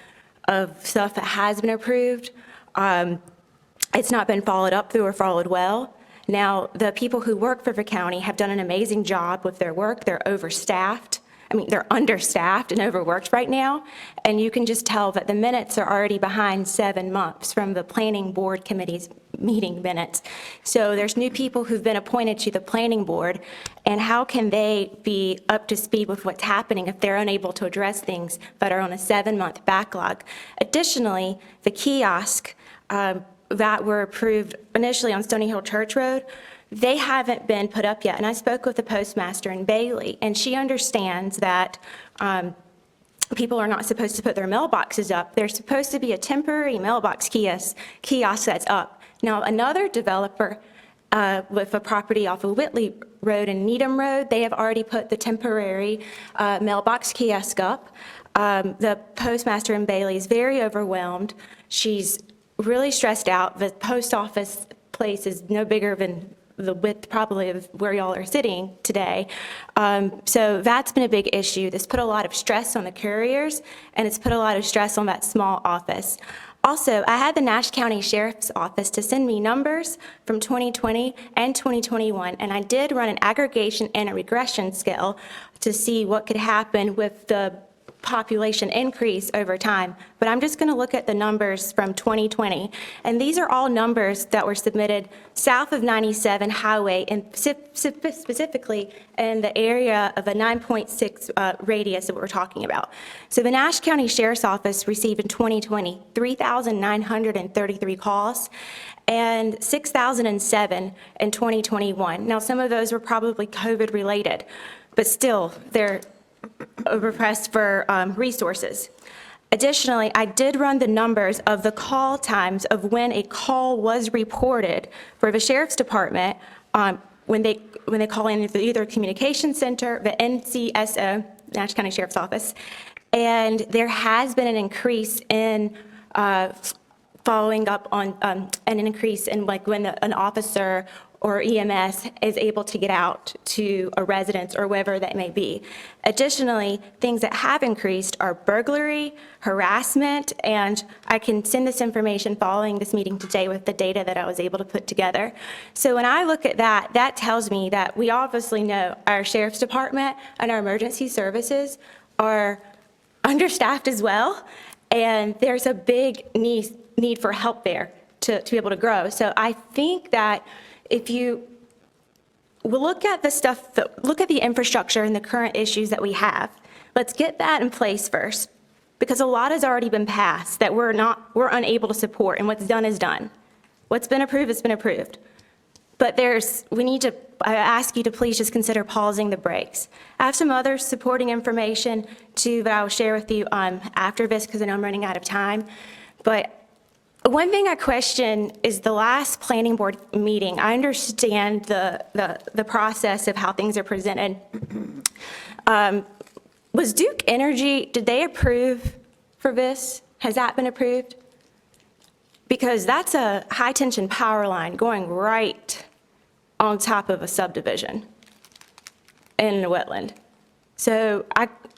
[SPEAKER 18] of stuff that has been approved, it's not been followed up through or followed well. Now, the people who work for the county have done an amazing job with their work. They're overstaffed. I mean, they're understaffed and overworked right now, and you can just tell that the minutes are already behind 7 months from the planning board committee's meeting minutes. So there's new people who've been appointed to the planning board, and how can they be up to speed with what's happening if they're unable to address things that are on a 7-month backlog? Additionally, the kiosk that were approved initially on Stony Hill Church Road, they haven't been put up yet. And I spoke with the postmaster in Bailey, and she understands that people are not supposed to put their mailboxes up. There's supposed to be a temporary mailbox kiosk that's up. Now, another developer with a property off of Whitley Road and Needham Road, they have already put the temporary mailbox kiosk up. The postmaster in Bailey is very overwhelmed. She's really stressed out. The post office place is no bigger than the width probably of where y'all are sitting today. So that's been a big issue. This put a lot of stress on the couriers, and it's put a lot of stress on that small office. Also, I had the Nash County Sheriff's Office to send me numbers from 2020 and 2021, and I did run an aggregation and a regression scale to see what could happen with the population increase over time, but I'm just going to look at the numbers from 2020. And these are all numbers that were submitted south of 97 Highway, and specifically in the area of a 9.6 radius that we're talking about. So the Nash County Sheriff's Office received in 2020 3,933 calls and 6,007 in 2021. Now, some of those were probably COVID related, but still, they're a request for resources. Additionally, I did run the numbers of the call times of when a call was reported for the Sheriff's Department when they call in either Communication Center, the NCSO, Nash County Sheriff's Office, and there has been an increase in following up on an increase in like when an officer or EMS is able to get out to a residence or wherever that may be. Additionally, things that have increased are burglary, harassment, and I can send this information following this meeting today with the data that I was able to put together. So when I look at that, that tells me that we obviously know our Sheriff's Department and our emergency services are understaffed as well, and there's a big need for help there to be able to grow. So I think that if you look at the stuff, look at the infrastructure and the current issues that we have, let's get that in place first, because a lot has already been passed that we're unable to support, and what's done is done. What's been approved has been approved. But I ask you to please just consider pausing the brakes. I have some other supporting information too that I'll share with you after this, because I know I'm running out of time. But one thing I question is the last planning board meeting. I understand the process of how things are presented. Was Duke Energy, did they approve for this? Has that been approved? Because that's a high-tension power line going right on top of a subdivision in a wetland. So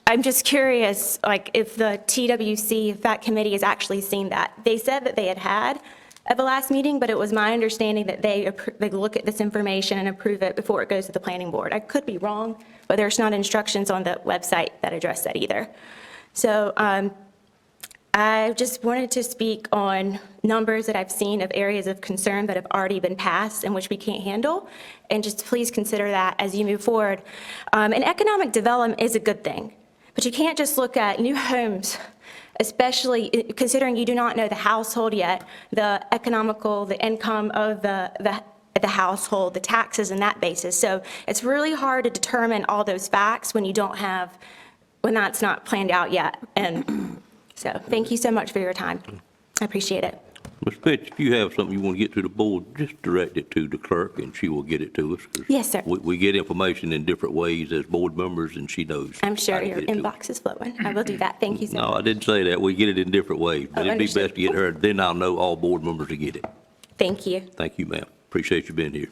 [SPEAKER 18] I'm just curious, like, if the TWC, if that committee has actually seen that. They said that they had at the last meeting, but it was my understanding that they look at this information and approve it before it goes to the planning board. I could be wrong, but there's not instructions on the website that address that either. So I just wanted to speak on numbers that I've seen of areas of concern that have already been passed and which we can't handle, and just please consider that as you move forward. And economic development is a good thing, but you can't just look at new homes, especially considering you do not know the household yet, the income of the household, the taxes and that basis. So it's really hard to determine all those facts when that's not planned out yet. And so thank you so much for your time. I appreciate it.
[SPEAKER 1] Ms. Fitch, if you have something you want to get to the board, just direct it to the clerk and she will get it to us.
[SPEAKER 18] Yes, sir.
[SPEAKER 1] We get information in different ways as board members, and she knows.
[SPEAKER 18] I'm sure
[SPEAKER 1] how to
[SPEAKER 18] your
[SPEAKER 1] get it to us.
[SPEAKER 18] inbox is flowing. I will do that. Thank you so much.
[SPEAKER 1] No, I didn't say that. We get it in different ways, but it'd be
[SPEAKER 18] understood.
[SPEAKER 1] best to get her, then I'll know all board members to get it.
[SPEAKER 18] Thank you.
[SPEAKER 1] Thank you, ma'am. Appreciate you being here.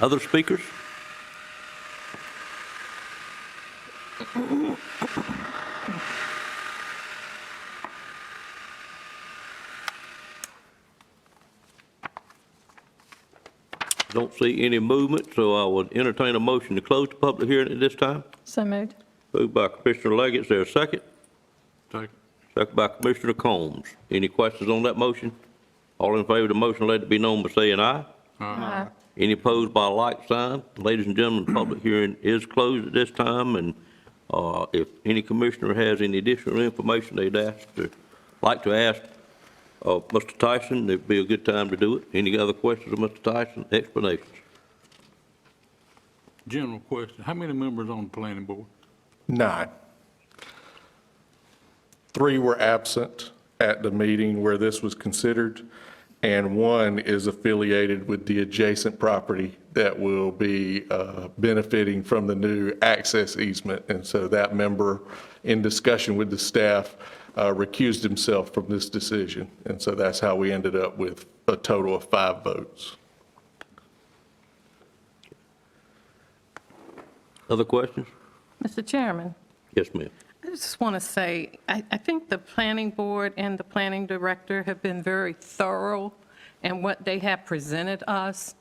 [SPEAKER 1] Other speakers? Don't see any movement, so I would entertain a motion to close the public hearing at this time.
[SPEAKER 2] So moved.
[SPEAKER 1] Moved by Commissioner Leggett. Is there a second?
[SPEAKER 6] Second.
[SPEAKER 1] Second by Commissioner Combs. Any questions on that motion? All in favor of the motion, let it be known by saying aye.
[SPEAKER 2] Aye.
[SPEAKER 1] Any opposed by a like sign? Ladies and gentlemen, the public hearing is closed at this time, and if any commissioner has any additional information they'd like to ask Mr. Tyson, it'd be a good time to do it. Any other questions of Mr. Tyson? Explanations?
[SPEAKER 6] General question, how many members on the planning board?
[SPEAKER 12] 9. 3 were absent at the meeting where this was considered, and 1 is affiliated with the adjacent property that will be benefiting from the new access easement. And so that member, in discussion with the staff, recused himself from this decision. And so that's how we ended up with a total of 5 votes.
[SPEAKER 1] Other questions?
[SPEAKER 2] Mr. Chairman,
[SPEAKER 1] Yes, ma'am.
[SPEAKER 2] I just want to say, I think the planning board and the planning director have been very thorough and what they have presented us.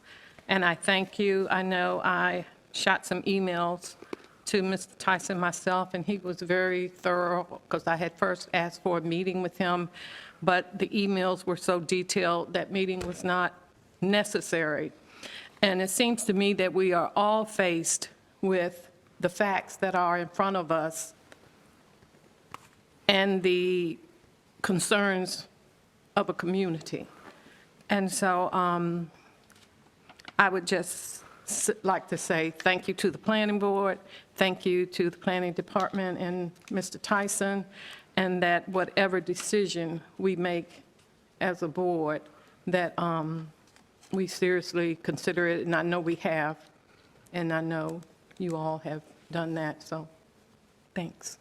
[SPEAKER 2] And I thank you. I know I shot some emails to Mr. Tyson myself, and he was very thorough, because I had first asked for a meeting with him, but the emails were so detailed that meeting was not necessary. And it seems to me that we are all faced with the facts that are in front of us and the concerns of a community. And so I would just like to say thank you to the planning board, thank you to the planning department and Mr. Tyson, and that whatever decision we make as a board, that we seriously consider it, and I know we have, and I know you all have done that, so thanks.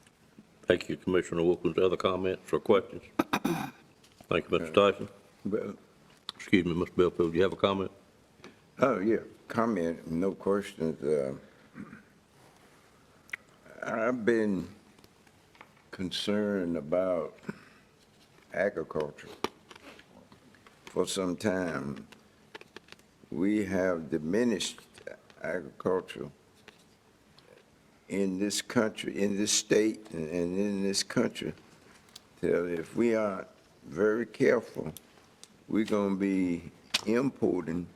[SPEAKER 1] Thank you, Commissioner Wilkins. Other comments or questions? Thank you, Mr. Tyson. Excuse me, Mr. Bellfield, do you have a comment?
[SPEAKER 8] Oh, yeah, comment, no questions. I've been concerned about agriculture for some time. We have diminished agriculture in this country, in this state, and in this country, till if we aren't very careful, we're going to be importing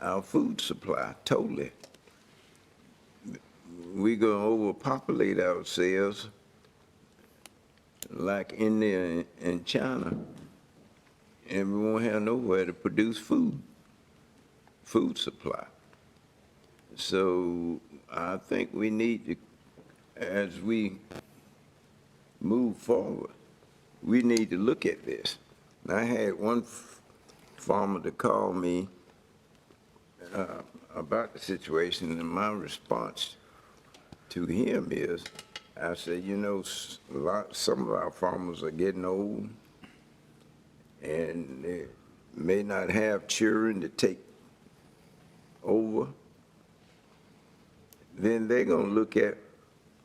[SPEAKER 8] our food supply totally. We're going to overpopulate ourselves like India and China, and we won't have nowhere to produce food supply. So I think we need to, as we move forward, we need to look at this. And I had one farmer to call me about the situation, and my response to him is, I said, you know, some of our farmers are getting old, and they may not have children to take over. Then they're going to look at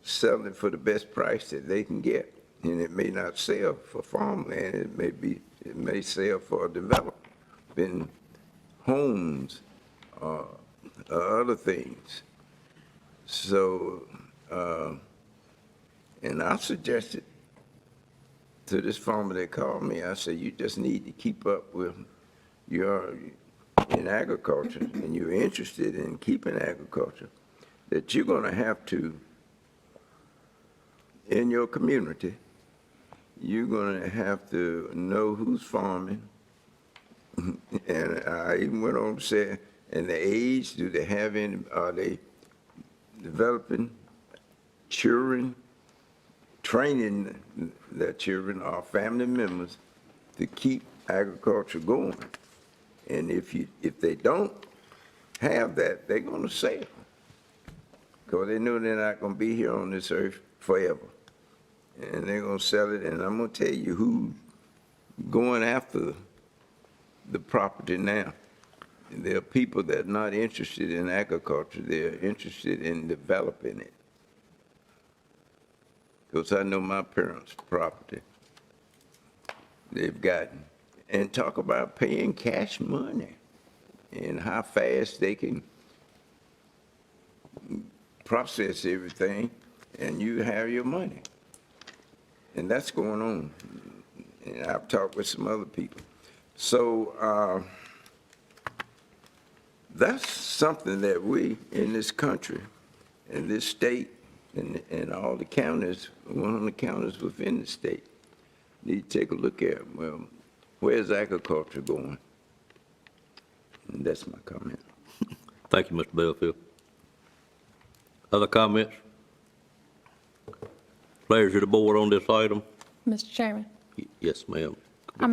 [SPEAKER 8] selling for the best price that they can get, and it may not sell for farmland. It may sell for developing homes, other things. So, and I suggested to this farmer that called me, I said, you just need to keep up with in agriculture, and you're interested in keeping agriculture, that you're going to have to, in your community, you're going to have to know who's farming. And I even went on to say, and the age, do they have any, are they developing children, training their children or family members to keep agriculture going? And if they don't have that, they're going to sell, because they know they're not going to be here on this earth forever. And they're going to sell it, and I'm going to tell you who's going after the property now. There are people that are not interested in agriculture. They're interested in developing it. Because I know my parents' property they've gotten. And talk about paying cash money and how fast they can process everything, and you have your money. And that's going on. And I've talked with some other people. So that's something that we in this country, in this state, and all the counties, 100 counties within the state, need to take a look at, well, where's agriculture going? And that's my comment.
[SPEAKER 1] Thank you, Mr. Bellfield. Other comments? Pleasure of the board on this item?
[SPEAKER 19] Mr. Chairman,
[SPEAKER 1] Yes, ma'am.
[SPEAKER 19] I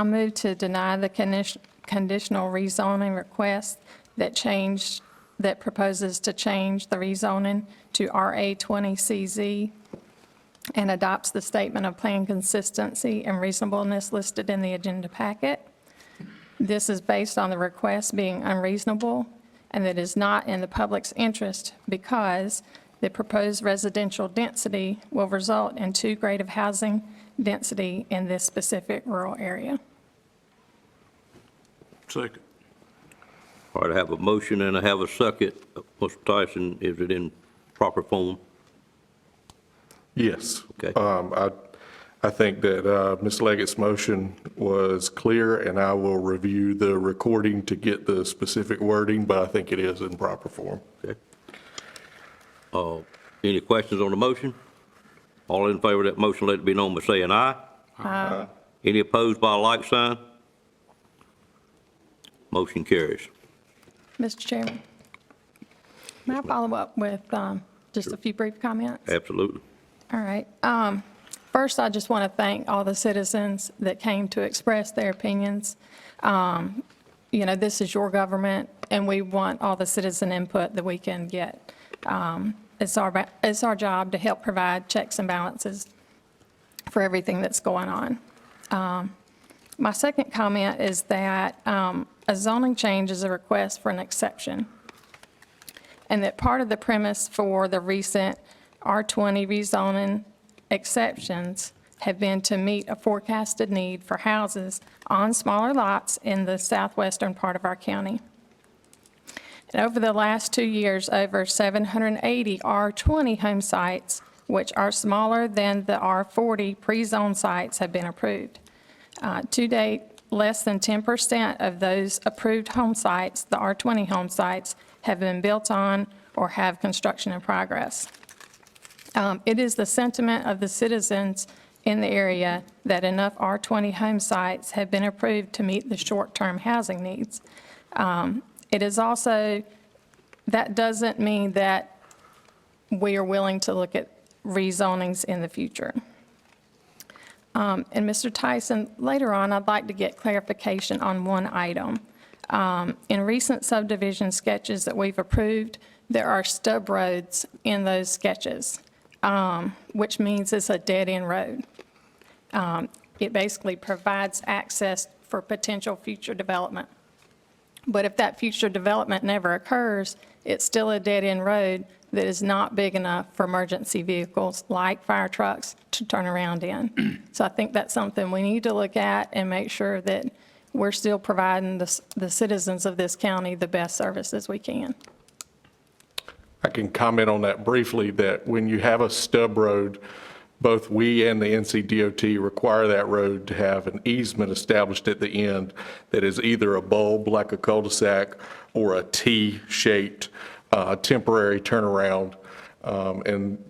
[SPEAKER 19] move to deny the conditional rezoning request that proposes to change the rezoning to RA20CZ and adopts the statement of plan consistency and reasonableness listed in the agenda packet. This is based on the request being unreasonable and that is not in the public's interest because the proposed residential density will result in too great of housing density in this specific rural area.
[SPEAKER 6] Second.
[SPEAKER 1] All right, I have a motion and I have a second. Mr. Tyson, is it in proper form?
[SPEAKER 12] Yes.
[SPEAKER 1] Okay.
[SPEAKER 12] I think that Ms. Leggett's motion was clear, and I will review the recording to get the specific wording, but I think it is in proper form.
[SPEAKER 1] Okay. Any questions on the motion? All in favor of that motion, let it be known by saying aye.
[SPEAKER 19] Aye.
[SPEAKER 1] Any opposed by a like sign? Motion carries.
[SPEAKER 19] Mr. Chairman, may I follow up with just a few brief comments?
[SPEAKER 1] Absolutely.
[SPEAKER 19] All right. First, I just want to thank all the citizens that came to express their opinions. This is your government, and we want all the citizen input that we can get. It's our job to help provide checks and balances for everything that's going on. My second comment is that a zoning change is a request for an exception, and that part of the premise for the recent R20 rezoning exceptions have been to meet a forecasted need for houses on smaller lots in the southwestern part of our county. And over the last 2 years, over 780 R20 home sites, which are smaller than the R40 pre-zone sites, have been approved. To date, less than 10% of those approved home sites, the R20 home sites, have been built on or have construction in progress. It is the sentiment of the citizens in the area that enough R20 home sites have been approved to meet the short-term housing needs. It is also, that doesn't mean that we are willing to look at rezonings in the future. And Mr. Tyson, later on, I'd like to get clarification on one item. In recent subdivision sketches that we've approved, there are stub roads in those sketches, which means it's a dead-end road. It basically provides access for potential future development. But if that future development never occurs, it's still a dead-end road that is not big enough for emergency vehicles like fire trucks to turn around in. So I think that's something we need to look at and make sure that we're still providing the citizens of this county the best services we can.
[SPEAKER 12] I can comment on that briefly, that when you have a stub road, both we and the NCDOT require that road to have an easement established at the end that is either a bulb like a cul-de-sac or a T-shaped temporary turnaround. And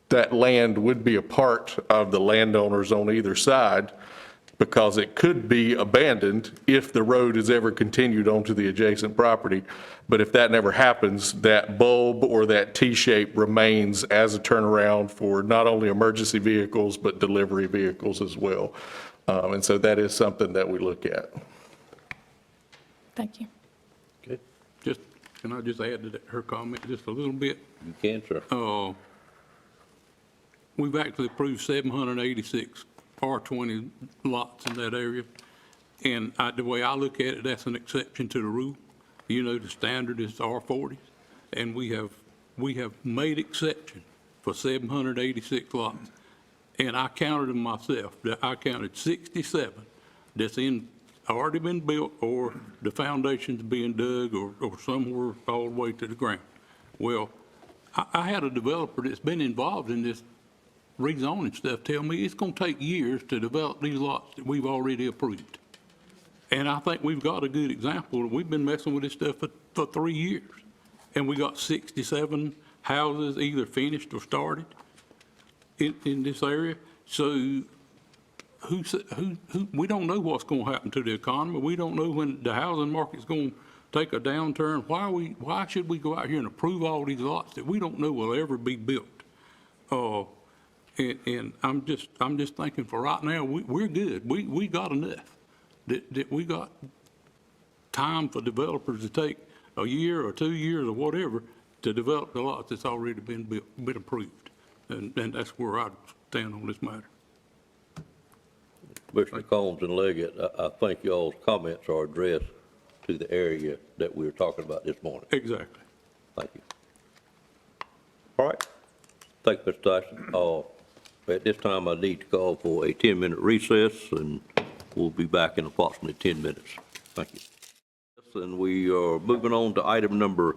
[SPEAKER 12] that land would be a part of the landowners on either side, because it could be abandoned if the road is ever continued onto the adjacent property. But if that never happens, that bulb or that T-shape remains as a turnaround for not only emergency vehicles, but delivery vehicles as well. And so that is something that we look at.
[SPEAKER 19] Thank you.
[SPEAKER 1] Okay.
[SPEAKER 6] Can I just add to her comment just a little bit?
[SPEAKER 1] You can, sir.
[SPEAKER 6] We've actually approved 786 R20 lots in that area. And the way I look at it, that's an exception to the rule. The standard is R40s. And we have made exception for 786 lots. And I counted them myself. I counted 67 that's already been built, or the foundation's being dug, or somewhere all the way to the ground. Well, I had a developer that's been involved in this rezoning stuff tell me it's going to take years to develop these lots that we've already approved. And I think we've got a good example. We've been messing with this stuff for 3 years. And we got 67 houses either finished or started in this area. So we don't know what's going to happen to the economy. We don't know when the housing market's going to take a downturn. Why should we go out here and approve all these lots that we don't know will ever be built? And I'm just thinking, for right now, we're good. We got enough. That we got time for developers to take a year or 2 years or whatever to develop the lots that's already been approved. And that's where I stand on this matter.
[SPEAKER 1] Commissioner Combs and Leggett, I think y'all's comments are addressed to the area that we were talking about this morning.
[SPEAKER 6] Exactly.
[SPEAKER 1] Thank you. All right. Thank you, Mr. Tyson. At this time, I need to call for a 10-minute recess, and we'll be back in approximately 10 minutes. Thank you. And we are moving on to item number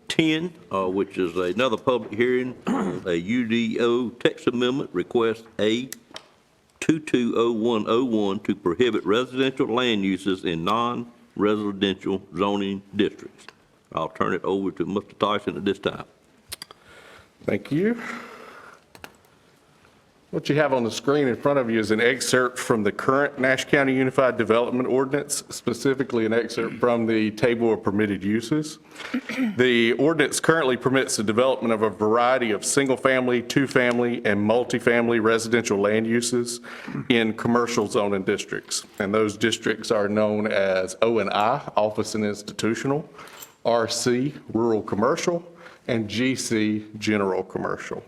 [SPEAKER 1] 10, which is another public hearing, a UDO text amendment, request A 220101 to prohibit residential land uses in non-residential zoning districts. I'll turn it over to Mr. Tyson at this time.
[SPEAKER 12] Thank you. What you have on the screen in front of you is an excerpt from the current Nash County Unified Development Ordinance, specifically an excerpt from the table of permitted uses. The ordinance currently permits the development of a variety of single-family, two-family, and multifamily residential land uses in commercial zoning districts. And those districts are known as O&I, Office and Institutional, RC, Rural Commercial, and GC, General Commercial.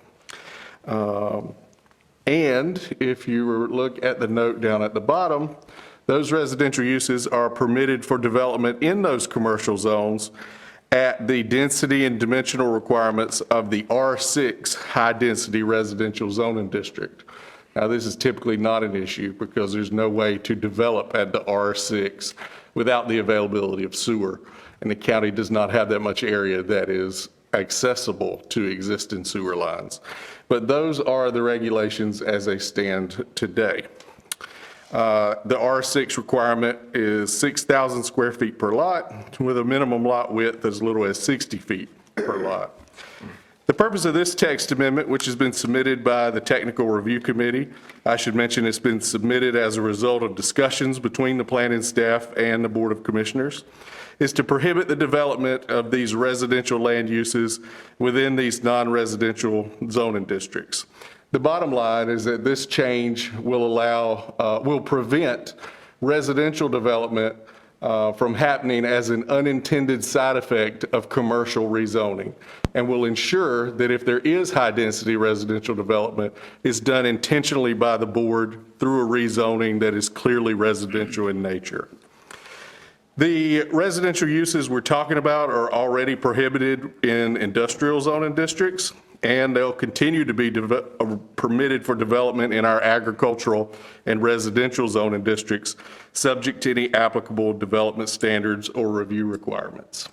[SPEAKER 12] And if you look at the note down at the bottom, those residential uses are permitted for development in those commercial zones at the density and dimensional requirements of the R6 high-density residential zoning district. Now, this is typically not an issue because there's no way to develop at the R6 without the availability of sewer, and the county does not have that much area that is accessible to existing sewer lines. But those are the regulations as they stand today. The R6 requirement is 6,000 square feet per lot with a minimum lot width as little as 60 feet per lot. The purpose of this text amendment, which has been submitted by the Technical Review Committee, I should mention it's been submitted as a result of discussions between the planning staff and the Board of Commissioners, is to prohibit the development of these residential land uses within these non-residential zoning districts. The bottom line is that this change will prevent residential development from happening as an unintended side effect of commercial rezoning, and will ensure that if there is high-density residential development, it's done intentionally by the board through a rezoning that is clearly residential in nature. The residential uses we're talking about are already prohibited in industrial zoning districts, and they'll continue to be permitted for development in our agricultural and residential zoning districts, subject to any applicable development standards or review requirements.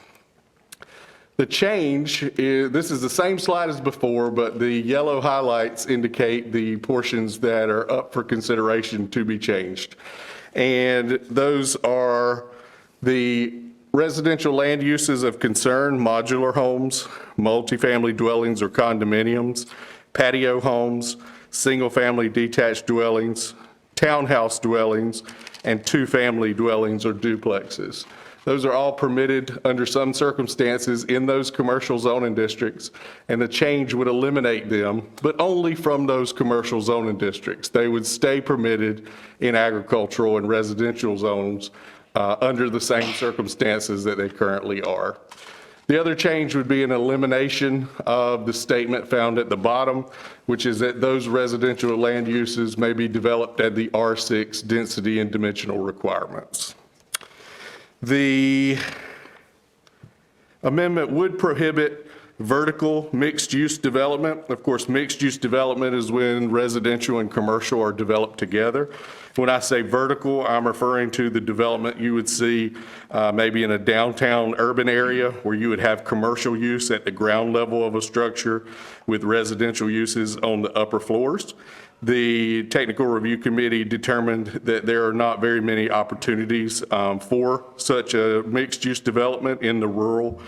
[SPEAKER 12] The change is, this is the same slide as before, but the yellow highlights indicate the portions that are up for consideration to be changed. And those are the residential land uses of concern: modular homes, multifamily dwellings or condominiums, patio homes, single-family detached dwellings, townhouse dwellings, and two-family dwellings or duplexes. Those are all permitted under some circumstances in those commercial zoning districts, and the change would eliminate them, but only from those commercial zoning districts. They would stay permitted in agricultural and residential zones under the same circumstances that they currently are. The other change would be an elimination of the statement found at the bottom, which is that those residential land uses may be developed at the R6 density and dimensional requirements. The amendment would prohibit vertical mixed-use development. Of course, mixed-use development is when residential and commercial are developed together. When I say vertical, I'm referring to the development you would see maybe in a downtown urban area where you would have commercial use at the ground level of a structure with residential uses on the upper floors. The Technical Review Committee determined that there are not very many opportunities for such a mixed-use development in the rural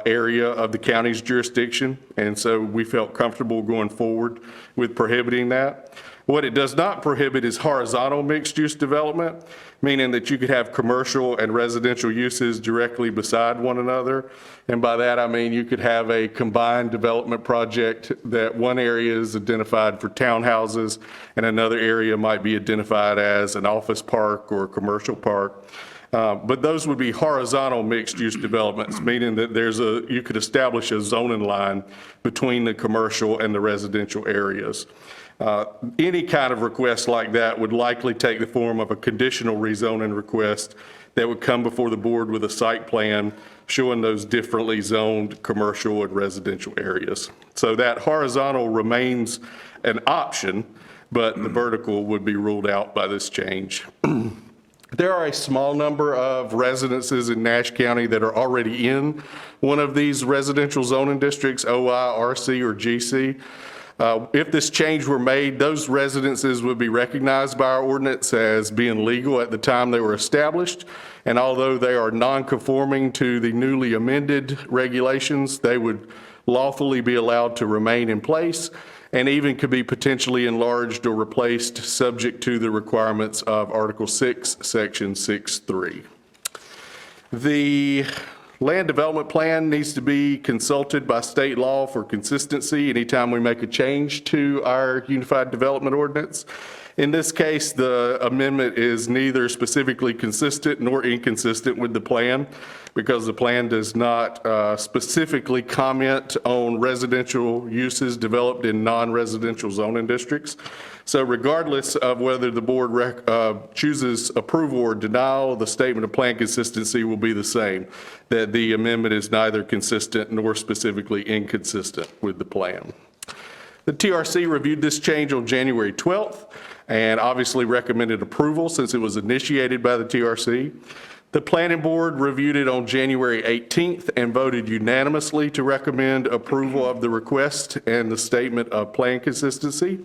[SPEAKER 12] area of the county's jurisdiction, and so we felt comfortable going forward with prohibiting that. What it does not prohibit is horizontal mixed-use development, meaning that you could have commercial and residential uses directly beside one another. And by that, I mean you could have a combined development project that one area is identified for townhouses and another area might be identified as an office park or a commercial park. But those would be horizontal mixed-use developments, meaning that you could establish a zoning line between the commercial and the residential areas. Any kind of request like that would likely take the form of a conditional rezoning request that would come before the board with a site plan showing those differently zoned commercial and residential areas. So that horizontal remains an option, but the vertical would be ruled out by this change. There are a small number of residences in Nash County that are already in one of these residential zoning districts, OI, RC, or GC. If this change were made, those residences would be recognized by our ordinance as being legal at the time they were established. And although they are non-conforming to the newly amended regulations, they would lawfully be allowed to remain in place and even could be potentially enlarged or replaced subject to the requirements of Article 6, Section 6.3. The land development plan needs to be consulted by state law for consistency anytime we make a change to our Unified Development Ordinance. In this case, the amendment is neither specifically consistent nor inconsistent with the plan because the plan does not specifically comment on residential uses developed in non-residential zoning districts. So regardless of whether the board chooses approval or denial, the statement of plan consistency will be the same, that the amendment is neither consistent nor specifically inconsistent with the plan. The TRC reviewed this change on January 12th and obviously recommended approval since it was initiated by the TRC. The planning board reviewed it on January 18th and voted unanimously to recommend approval of the request and the statement of plan consistency.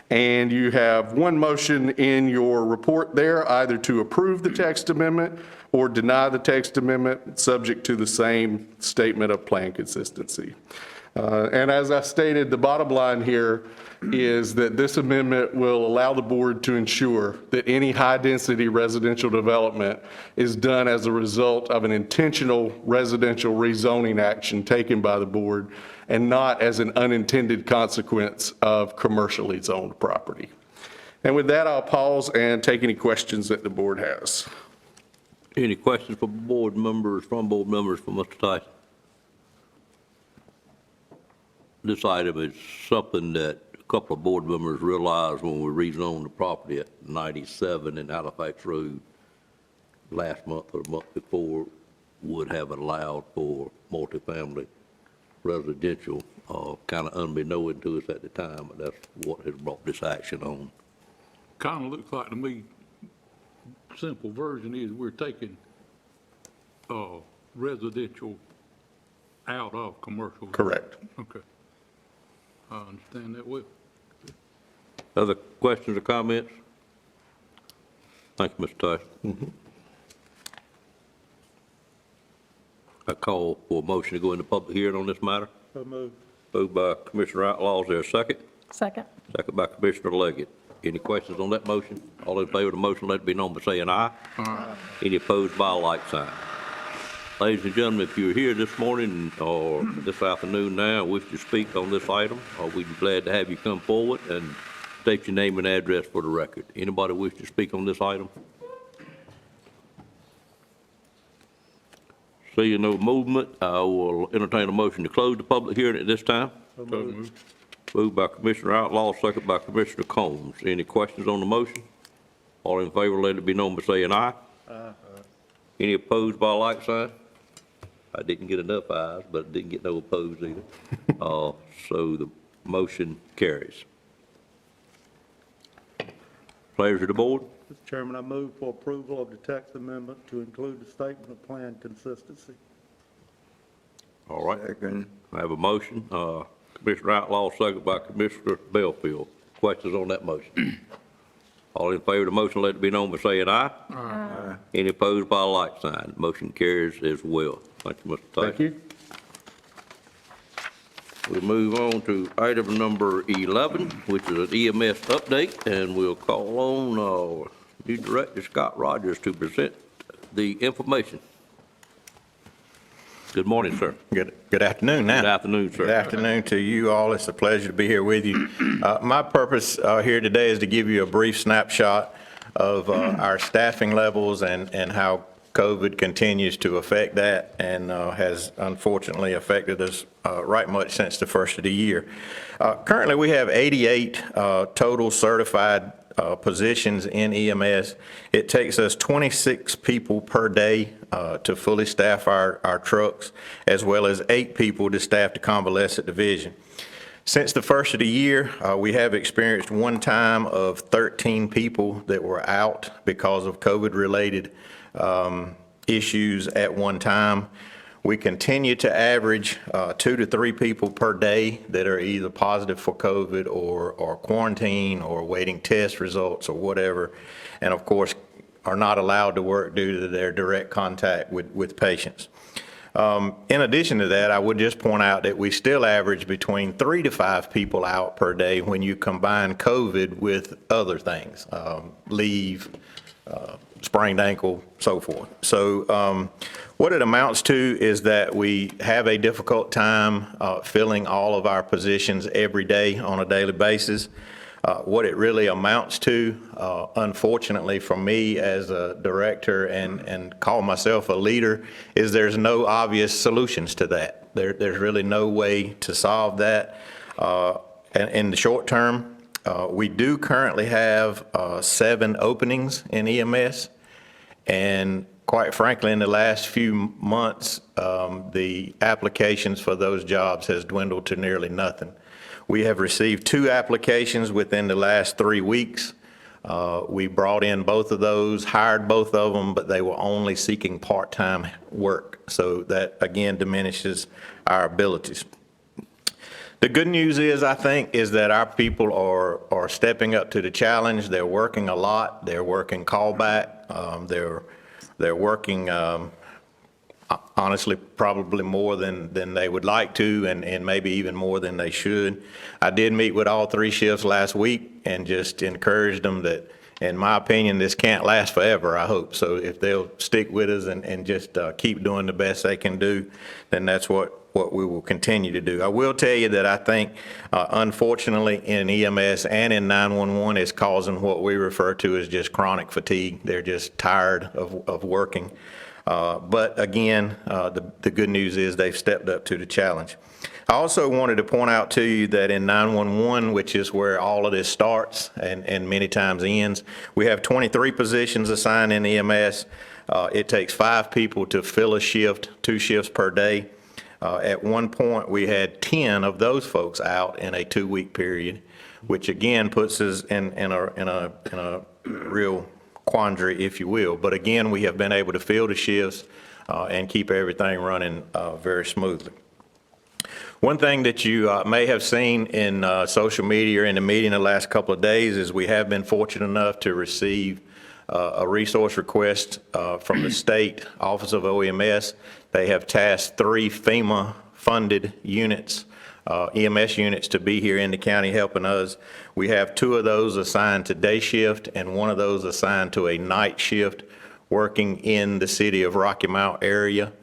[SPEAKER 12] And you have one motion in your report there, either to approve the text amendment or deny the text amendment, subject to the same statement of plan consistency. And as I stated, the bottom line here is that this amendment will allow the board to ensure that any high-density residential development is done as a result of an intentional residential rezoning action taken by the board and not as an unintended consequence of commercially zoned property. And with that, I'll pause and take any questions that the board has.
[SPEAKER 1] Any questions from board members, for Mr. Tyson? This item is something that a couple of board members realized when we rezoned the property at 97 in Halifax Road last month or the month before would have allowed for multifamily residential, kind of unbeknown to us at the time, but that's what has brought this action on.
[SPEAKER 6] Kind of looks like to me, simple version is we're taking residential out of commercial.
[SPEAKER 12] Correct.
[SPEAKER 6] Okay. I understand that well.
[SPEAKER 1] Other questions or comments? Thank you, Mr. Tyson. I call for a motion to go into public hearing on this matter.
[SPEAKER 3] So moved.
[SPEAKER 1] Moved by Commissioner Outlaw. Is there a second?
[SPEAKER 19] Second.
[SPEAKER 1] Second by Commissioner Leggett. Any questions on that motion? All in favor of the motion, let it be known by saying aye.
[SPEAKER 6] Aye.
[SPEAKER 1] Any opposed by a like sign. Ladies and gentlemen, if you're here this morning or this afternoon now and wish to speak on this item, we'd be glad to have you come forward and state your name and address for the record. Anybody wish to speak on this item? Seeing no movement, I will entertain a motion to close the public hearing at this time.
[SPEAKER 6] So moved.
[SPEAKER 1] Moved by Commissioner Outlaw, second by Commissioner Combs. Any questions on the motion? All in favor, let it be known by saying aye.
[SPEAKER 3] Aye.
[SPEAKER 1] Any opposed by a like sign? I didn't get enough ayes, but didn't get no opposed either. So the motion carries. Pleasure of the board.
[SPEAKER 3] Mr. Chairman, I move for approval of the text amendment to include the statement of plan consistency.
[SPEAKER 1] All right.
[SPEAKER 8] Second.
[SPEAKER 1] I have a motion. Commissioner Outlaw, second by Commissioner Belfield. Questions on that motion? All in favor of the motion, let it be known by saying aye.
[SPEAKER 6] Aye.
[SPEAKER 1] Any opposed by a like sign? Motion carries as well. Thank you, Mr. Tyson.
[SPEAKER 12] Thank you.
[SPEAKER 1] We'll move on to item number 11, which is an EMS update, and we'll call on new Director Scott Rogers to present the information. Good morning, sir.
[SPEAKER 20] Good afternoon now.
[SPEAKER 1] Good afternoon, sir.
[SPEAKER 20] Good afternoon to you all. It's a pleasure to be here with you. My purpose here today is to give you a brief snapshot of our staffing levels and how COVID continues to affect that and has unfortunately affected us right much since the first of the year. Currently, we have 88 total certified positions in EMS. It takes us 26 people per day to fully staff our trucks, as well as 8 people to staff the convalescent division. Since the first of the year, we have experienced one time of 13 people that were out because of COVID-related issues at one time. We continue to average 2 to 3 people per day that are either positive for COVID or quarantine or waiting test results or whatever, and of course are not allowed to work due to their direct contact with patients. In addition to that, I would just point out that we still average between 3 to 5 people out per day when you combine COVID with other things, leave, sprained ankle, so forth. So what it amounts to is that we have a difficult time filling all of our positions every day on a daily basis. What it really amounts to, unfortunately for me as a director and call myself a leader, is there's no obvious solutions to that. There's really no way to solve that. And in the short term, we do currently have 7 openings in EMS, and quite frankly, in the last few months, the applications for those jobs has dwindled to nearly nothing. We have received 2 applications within the last 3 weeks. We brought in both of those, hired both of them, but they were only seeking part-time work. So that, again, diminishes our abilities. The good news is, I think, is that our people are stepping up to the challenge. They're working a lot. They're working callback. They're working, honestly, probably more than they would like to, and maybe even more than they should. I did meet with all 3 shifts last week and just encouraged them that, in my opinion, this can't last forever, I hope. So if they'll stick with us and just keep doing the best they can do, then that's what we will continue to do. I will tell you that I think, unfortunately, in EMS and in 911, it's causing what we refer to as just chronic fatigue. They're just tired of working. But again, the good news is they've stepped up to the challenge. I also wanted to point out to you that in 911, which is where all of this starts and many times ends, we have 23 positions assigned in EMS. It takes 5 people to fill a shift, 2 shifts per day. At one point, we had 10 of those folks out in a 2-week period, which again puts us in a real quandary, if you will. But again, we have been able to fill the shifts and keep everything running very smoothly. One thing that you may have seen in social media or in the media in the last couple of days is we have been fortunate enough to receive a resource request from the State Office of OEMS. They have tasked 3 FEMA-funded units, EMS units, to be here in the county helping us. We have 2 of those assigned to day shift and 1 of those assigned to a night shift working in the city of Rocky Mount area.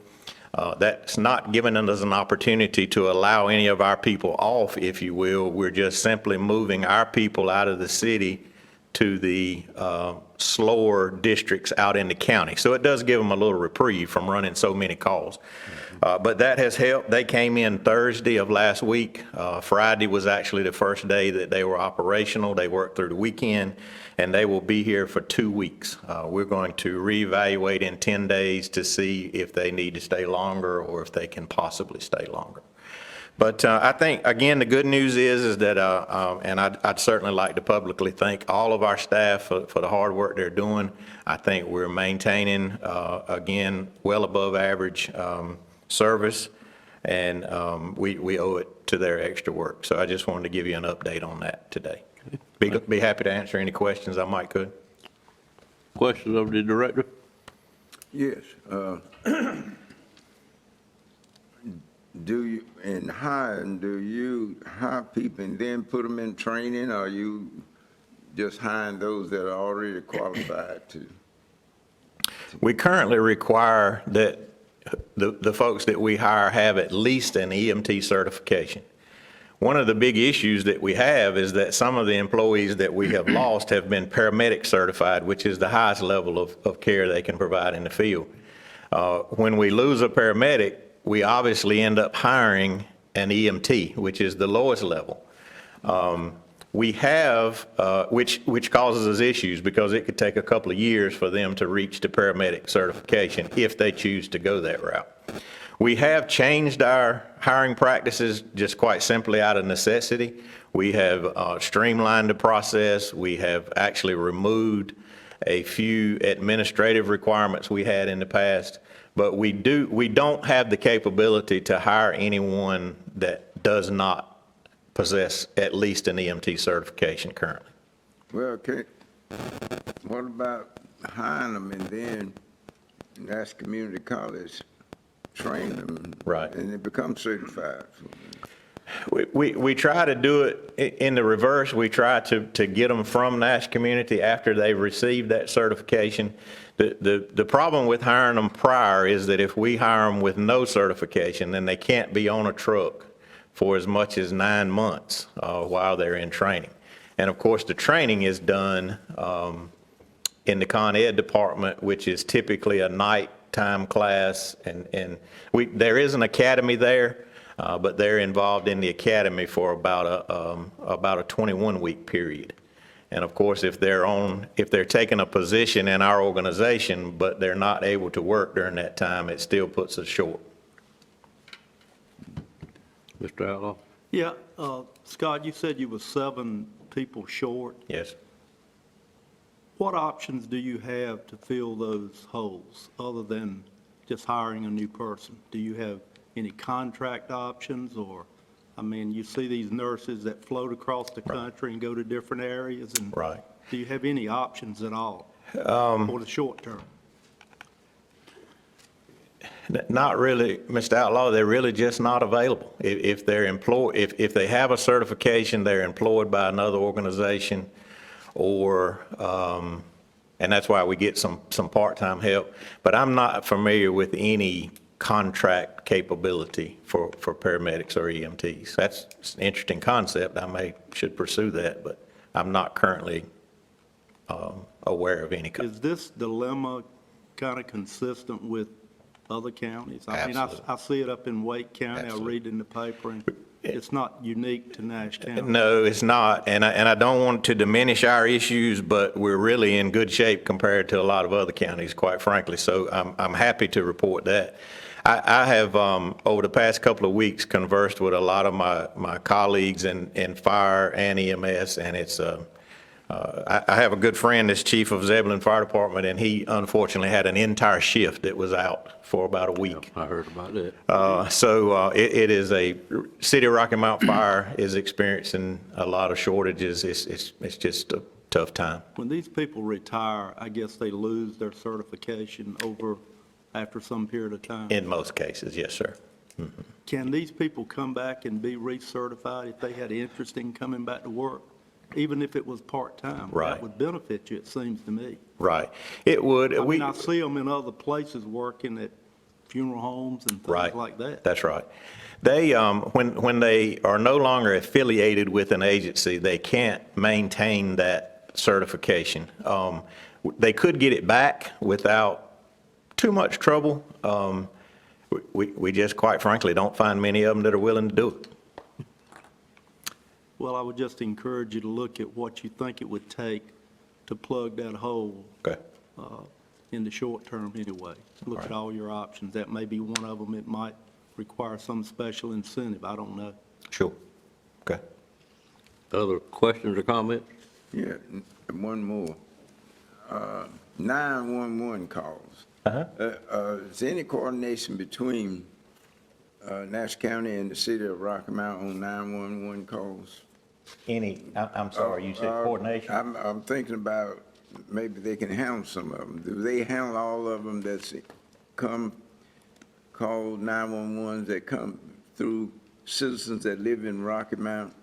[SPEAKER 20] That's not giving us an opportunity to allow any of our people off, if you will. We're just simply moving our people out of the city to the slower districts out in the county. So it does give them a little reprieve from running so many calls. But that has helped. They came in Thursday of last week. Friday was actually the first day that they were operational. They worked through the weekend, and they will be here for 2 weeks. We're going to reevaluate in 10 days to see if they need to stay longer or if they can possibly stay longer. But I think, again, the good news is that, and I'd certainly like to publicly thank all of our staff for the hard work they're doing. I think we're maintaining, again, well above average service, and we owe it to their extra work. So I just wanted to give you an update on that today. Be happy to answer any questions I might could.
[SPEAKER 1] Questions of the director?
[SPEAKER 8] Yes. Do you, in hiring, do you hire people and then put them in training, or you just hiring those that are already qualified to?
[SPEAKER 20] We currently require that the folks that we hire have at least an EMT certification. One of the big issues that we have is that some of the employees that we have lost have been paramedic certified, which is the highest level of care they can provide in the field. When we lose a paramedic, we obviously end up hiring an EMT, which is the lowest level. We have, which causes us issues because it could take a couple of years for them to reach the paramedic certification if they choose to go that route. We have changed our hiring practices just quite simply out of necessity. We have streamlined the process. We have actually removed a few administrative requirements we had in the past, but we don't have the capability to hire anyone that does not possess at least an EMT certification currently.
[SPEAKER 8] Well, okay, what about hiring them and then Nash Community College train them?
[SPEAKER 20] Right.
[SPEAKER 8] And they become certified?
[SPEAKER 20] We try to do it in the reverse. We try to get them from Nash Community after they've received that certification. The problem with hiring them prior is that if we hire them with no certification, then they can't be on a truck for as much as 9 months while they're in training. And of course, the training is done in the Con Ed department, which is typically a nighttime class. And there is an academy there. But they're involved in the academy for about a 21-week period. And of course, if they're taking a position in our organization, but they're not able to work during that time, it still puts us short.
[SPEAKER 1] Mr. Outlaw?
[SPEAKER 3] Yeah, Scott, you said you were 7 people short.
[SPEAKER 20] Yes.
[SPEAKER 3] What options do you have to fill those holes other than just hiring a new person? Do you have any contract options, or, I mean, you see these nurses that float across the country and go to different areas, and
[SPEAKER 20] Right.
[SPEAKER 3] do you have any options at all for the short term?
[SPEAKER 20] Not really, Mr. Outlaw. They're really just not available. If they're employed, if they have a certification, they're employed by another organization, or and that's why we get some part-time help. But I'm not familiar with any contract capability for paramedics or EMTs. That's an interesting concept. I should pursue that, but I'm not currently aware of any.
[SPEAKER 3] Is this dilemma kind of consistent with other counties? I mean, I see it up in Wake County. I read in the paper, and it's not unique to Nash County.
[SPEAKER 20] No, it's not, and I don't want to diminish our issues, but we're really in good shape compared to a lot of other counties, quite frankly. So I'm happy to report that. I have, over the past couple of weeks, conversed with a lot of my colleagues in fire and EMS, and it's I have a good friend that's chief of Zebulon Fire Department, and he unfortunately had an entire shift that was out for about a week.
[SPEAKER 1] I heard about that.
[SPEAKER 20] So it is a City of Rocky Mount Fire is experiencing a lot of shortages. It's just a tough time.
[SPEAKER 3] When these people retire, I guess they lose their certification after some period of time.
[SPEAKER 20] In most cases, yes, sir. Mm-hmm.
[SPEAKER 3] Can these people come back and be recertified if they had interest in coming back to work? Even if it was part-time?
[SPEAKER 20] Right.
[SPEAKER 3] That would benefit you, it seems to me.
[SPEAKER 20] Right. It would.
[SPEAKER 3] I mean, I see them in other places working at funeral homes and things like that.
[SPEAKER 20] That's right. They, when they are no longer affiliated with an agency, they can't maintain that certification. They could get it back without too much trouble. We just, quite frankly, don't find many of them that are willing to do it.
[SPEAKER 3] Well, I would just encourage you to look at what you think it would take to plug that hole.
[SPEAKER 20] Okay.
[SPEAKER 3] In the short term anyway. Look at all your options. That may be one of them. It might require some special incentive. I don't know.
[SPEAKER 20] Sure. Okay.
[SPEAKER 1] Other questions or comments?
[SPEAKER 8] Yeah, one more. 911 calls. Is there any coordination between Nash County and the City of Rocky Mount on 911 calls?
[SPEAKER 20] I'm sorry, you said coordination?
[SPEAKER 8] I'm thinking about maybe they can handle some of them. Do they handle all of them that's call 911s that come through citizens that live in Rocky Mount?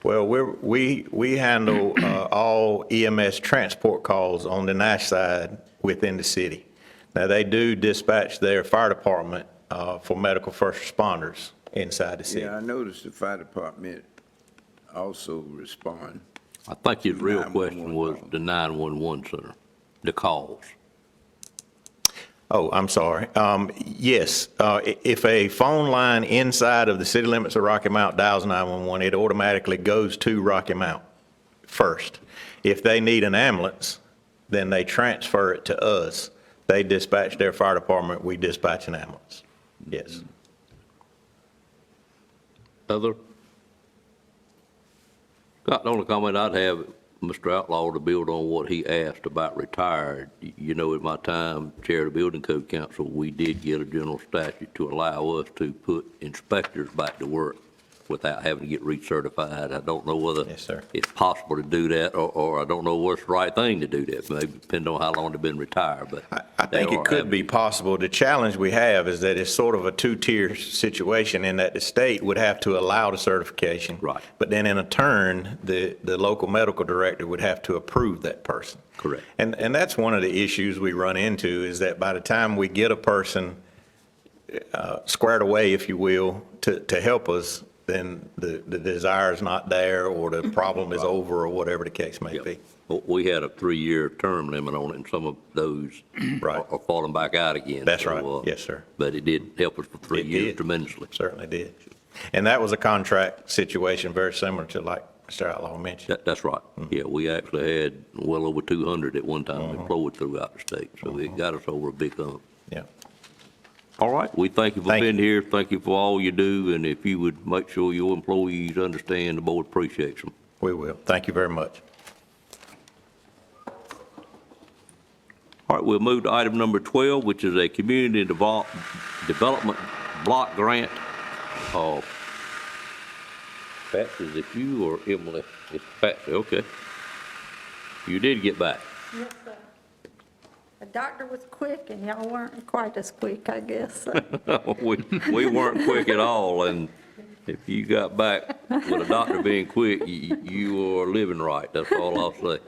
[SPEAKER 20] Well, we handle all EMS transport calls on the Nash side within the city. Now, they do dispatch their fire department for medical first responders inside the city.
[SPEAKER 8] Yeah, I noticed the fire department also respond.
[SPEAKER 1] I think his real question was the 911 center, the calls.
[SPEAKER 20] Oh, I'm sorry. Yes, if a phone line inside of the city limits of Rocky Mount dials 911, it automatically goes to Rocky Mount first. If they need an ambulance, then they transfer it to us. They dispatch their fire department, we dispatch an ambulance. Yes.
[SPEAKER 1] Other? Scott, the only comment I'd have, Mr. Outlaw, to build on what he asked about retired. You know, at my time, Chair of the Building Code Council, we did get a general statute to allow us to put inspectors back to work without having to get recertified. I don't know whether it's possible to do that, or I don't know what's the right thing to do that, maybe depending on how long they've been retired, but.
[SPEAKER 20] I think it could be possible. The challenge we have is that it's sort of a two-tier situation in that the state would have to allow the certification.
[SPEAKER 1] Right.
[SPEAKER 20] But then in a turn, the local medical director would have to approve that person.
[SPEAKER 1] Correct.
[SPEAKER 20] And that's one of the issues we run into, is that by the time we get a person squared away, if you will, to help us, then the desire is not there, or the problem is over, or whatever the case may be.
[SPEAKER 1] Well, we had a 3-year term limit on it, and some of those are falling back out again.
[SPEAKER 20] That's
[SPEAKER 1] So,
[SPEAKER 20] right. Yes, sir.
[SPEAKER 1] But it did help us for 3
[SPEAKER 20] It
[SPEAKER 1] years
[SPEAKER 20] did.
[SPEAKER 1] tremendously.
[SPEAKER 20] Certainly did. And that was a contract situation very similar to, like Mr. Outlaw mentioned.
[SPEAKER 1] That's right. Yeah, we actually had well over 200 at one time employed throughout the state, so it got us over a big hump.
[SPEAKER 20] Yeah.
[SPEAKER 1] All right, we thank you for being here. Thank you for all you do, and if you would make sure your employees understand, the board appreciates them.
[SPEAKER 20] We will. Thank you very much.
[SPEAKER 1] All right, we'll move to item number 12, which is a community development block grant. Patsy, is it you or Emily? It's Patsy, okay. You did get back.
[SPEAKER 21] Yes, sir. The doctor was quick, and y'all weren't quite as quick, I guess.
[SPEAKER 1] We weren't quick at all, and if you got back with a doctor being quick, you are living right. That's all I'll say.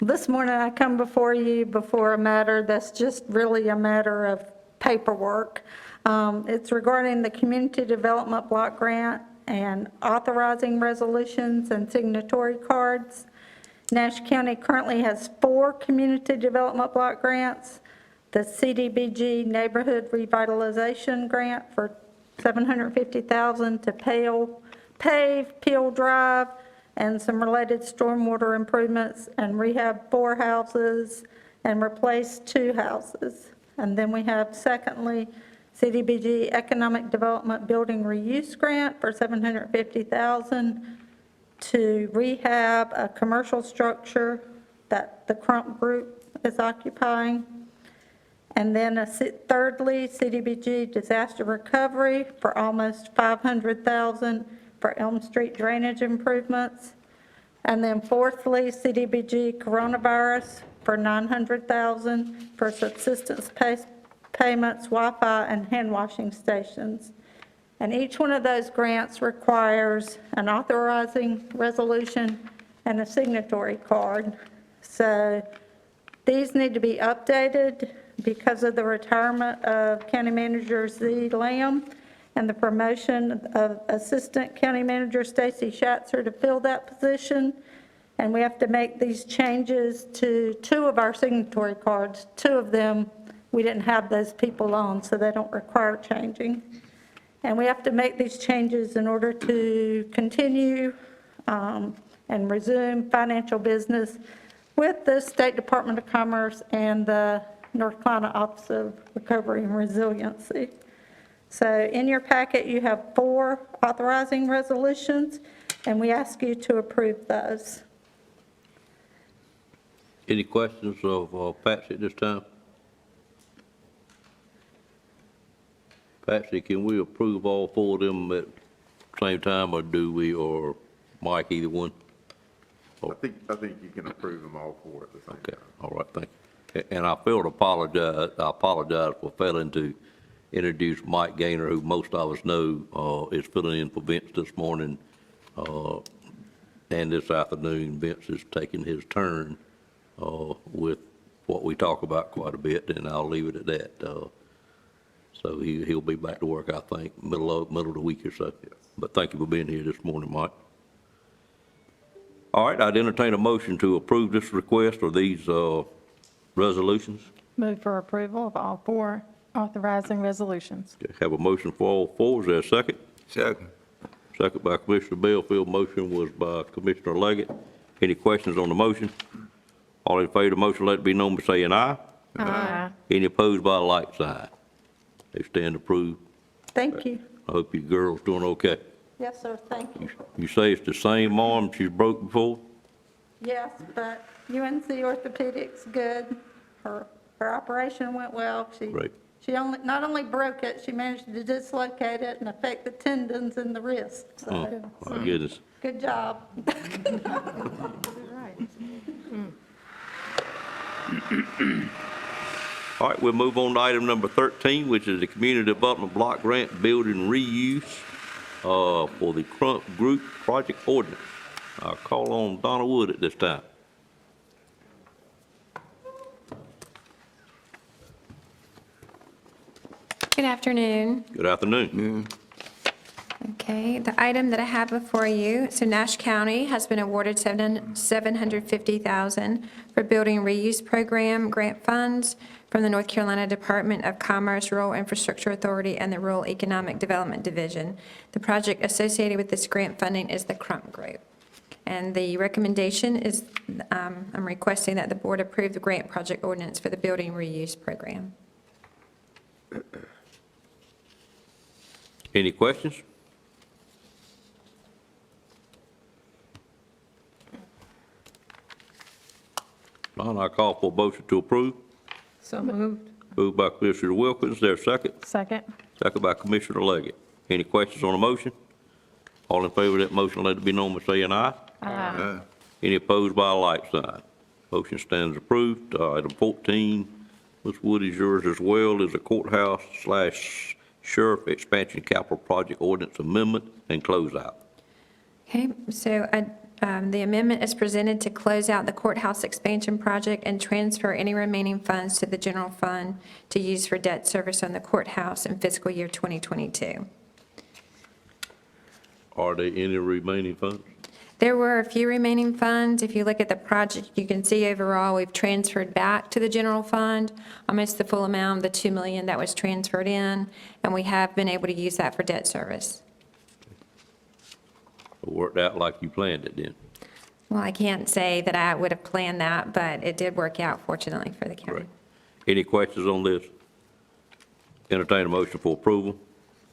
[SPEAKER 21] This morning, I come before you before a matter that's just really a matter of paperwork. It's regarding the Community Development Block Grant and authorizing resolutions and signatory cards. Nash County currently has 4 Community Development Block Grants. The CDBG Neighborhood Revitalization Grant for $750,000 to pave Peel Drive and some related stormwater improvements and rehab 4 houses and replace 2 houses. And then we have, secondly, CDBG Economic Development Building Reuse Grant for $750,000 to rehab a commercial structure that the Crump Group is occupying. And then thirdly, CDBG Disaster Recovery for almost $500,000 for Elm Street drainage improvements. And then fourthly, CDBG Coronavirus for $900,000 for subsistence payments, Wi-Fi, and hand washing stations. And each one of those grants requires an authorizing resolution and a signatory card. So these need to be updated because of the retirement of County Manager Z. Lamb and the promotion of Assistant County Manager Stacy Schatzer to fill that position. And we have to make these changes to 2 of our signatory cards. 2 of them, we didn't have those people on, so they don't require changing. And we have to make these changes in order to continue and resume financial business with the State Department of Commerce and the North Carolina Office of Recovery and Resiliency. So in your packet, you have 4 authorizing resolutions, and we ask you to approve those.
[SPEAKER 1] Any questions of Patsy at this time? Patsy, can we approve all 4 of them at the same time, or do we, or Mike, either one?
[SPEAKER 22] I think you can approve them all 4 at the same time.
[SPEAKER 1] All right, thank you. And I apologize for failing to introduce Mike Gaynor, who most of us know is filling in for Vince this morning and this afternoon. Vince is taking his turn with what we talk about quite a bit, and I'll leave it at that. So he'll be back to work, I think, middle of the week or so. Yes. But thank you for being here this morning, Mike. All right, I'd entertain a motion to approve this request or these resolutions.
[SPEAKER 19] Move for approval of all 4 authorizing resolutions.
[SPEAKER 1] Okay, have a motion for all 4. Is there a second?
[SPEAKER 8] Second.
[SPEAKER 1] Second by Commissioner Belfield. Motion was by Commissioner Leggett. Any questions on the motion? All in favor of the motion, let it be known by saying aye.
[SPEAKER 19] Aye.
[SPEAKER 1] Any opposed by a like sign? They stand approved.
[SPEAKER 21] Thank you.
[SPEAKER 1] I hope your girl's doing okay.
[SPEAKER 21] Yes, sir, thank you.
[SPEAKER 1] You say it's the same arm she's broke before?
[SPEAKER 21] Yes, but UNC Orthopedics, good. Her operation went well.
[SPEAKER 1] Right.
[SPEAKER 21] She not only broke it, she managed to dislocate it and affect the tendons in the wrist. So,
[SPEAKER 1] Oh, my goodness.
[SPEAKER 21] good job.
[SPEAKER 1] All right, we'll move on to item number 13, which is the Community Development Block Grant Building Reuse for the Crump Group Project Ordinance. I'll call on Donna Wood at this time.
[SPEAKER 4] Good afternoon.
[SPEAKER 1] Good afternoon.
[SPEAKER 4] Okay, the item that I have before you, so Nash County has been awarded $750,000 for Building Reuse Program grant funds from the North Carolina Department of Commerce, Rural Infrastructure Authority, and the Rural Economic Development Division. The project associated with this grant funding is the Crump Group. And the recommendation is, I'm requesting that the board approve the grant project ordinance for the Building Reuse Program.
[SPEAKER 1] Any questions? None, I call for a motion to approve.
[SPEAKER 2] So moved.
[SPEAKER 1] Moved by Commissioner Wilkins, there a second?
[SPEAKER 2] Second.
[SPEAKER 1] Second by Commissioner Leggett. Any questions on the motion? All in favor of that motion, let it be known by saying aye.
[SPEAKER 2] Aye.
[SPEAKER 1] Any opposed by a like sign? Motion stands approved. Item 14, Ms. Wood, is yours as well, is a courthouse/sheriff expansion capital project ordinance amendment and closeout.
[SPEAKER 4] Okay, so the amendment is presented to close out the courthouse expansion project and transfer any remaining funds to the general fund to use for debt service on the courthouse in fiscal year 2022.
[SPEAKER 1] Are there any remaining funds?
[SPEAKER 4] There were a few remaining funds. If you look at the project, you can see overall we've transferred back to the general fund almost the full amount, the $2 million that was transferred in, and we have been able to use that for debt service.
[SPEAKER 1] It worked out like you planned it then?
[SPEAKER 4] Well, I can't say that I would have planned that, but it did work out fortunately for the county.
[SPEAKER 1] Right. Any questions on this? Entertain a motion for approval.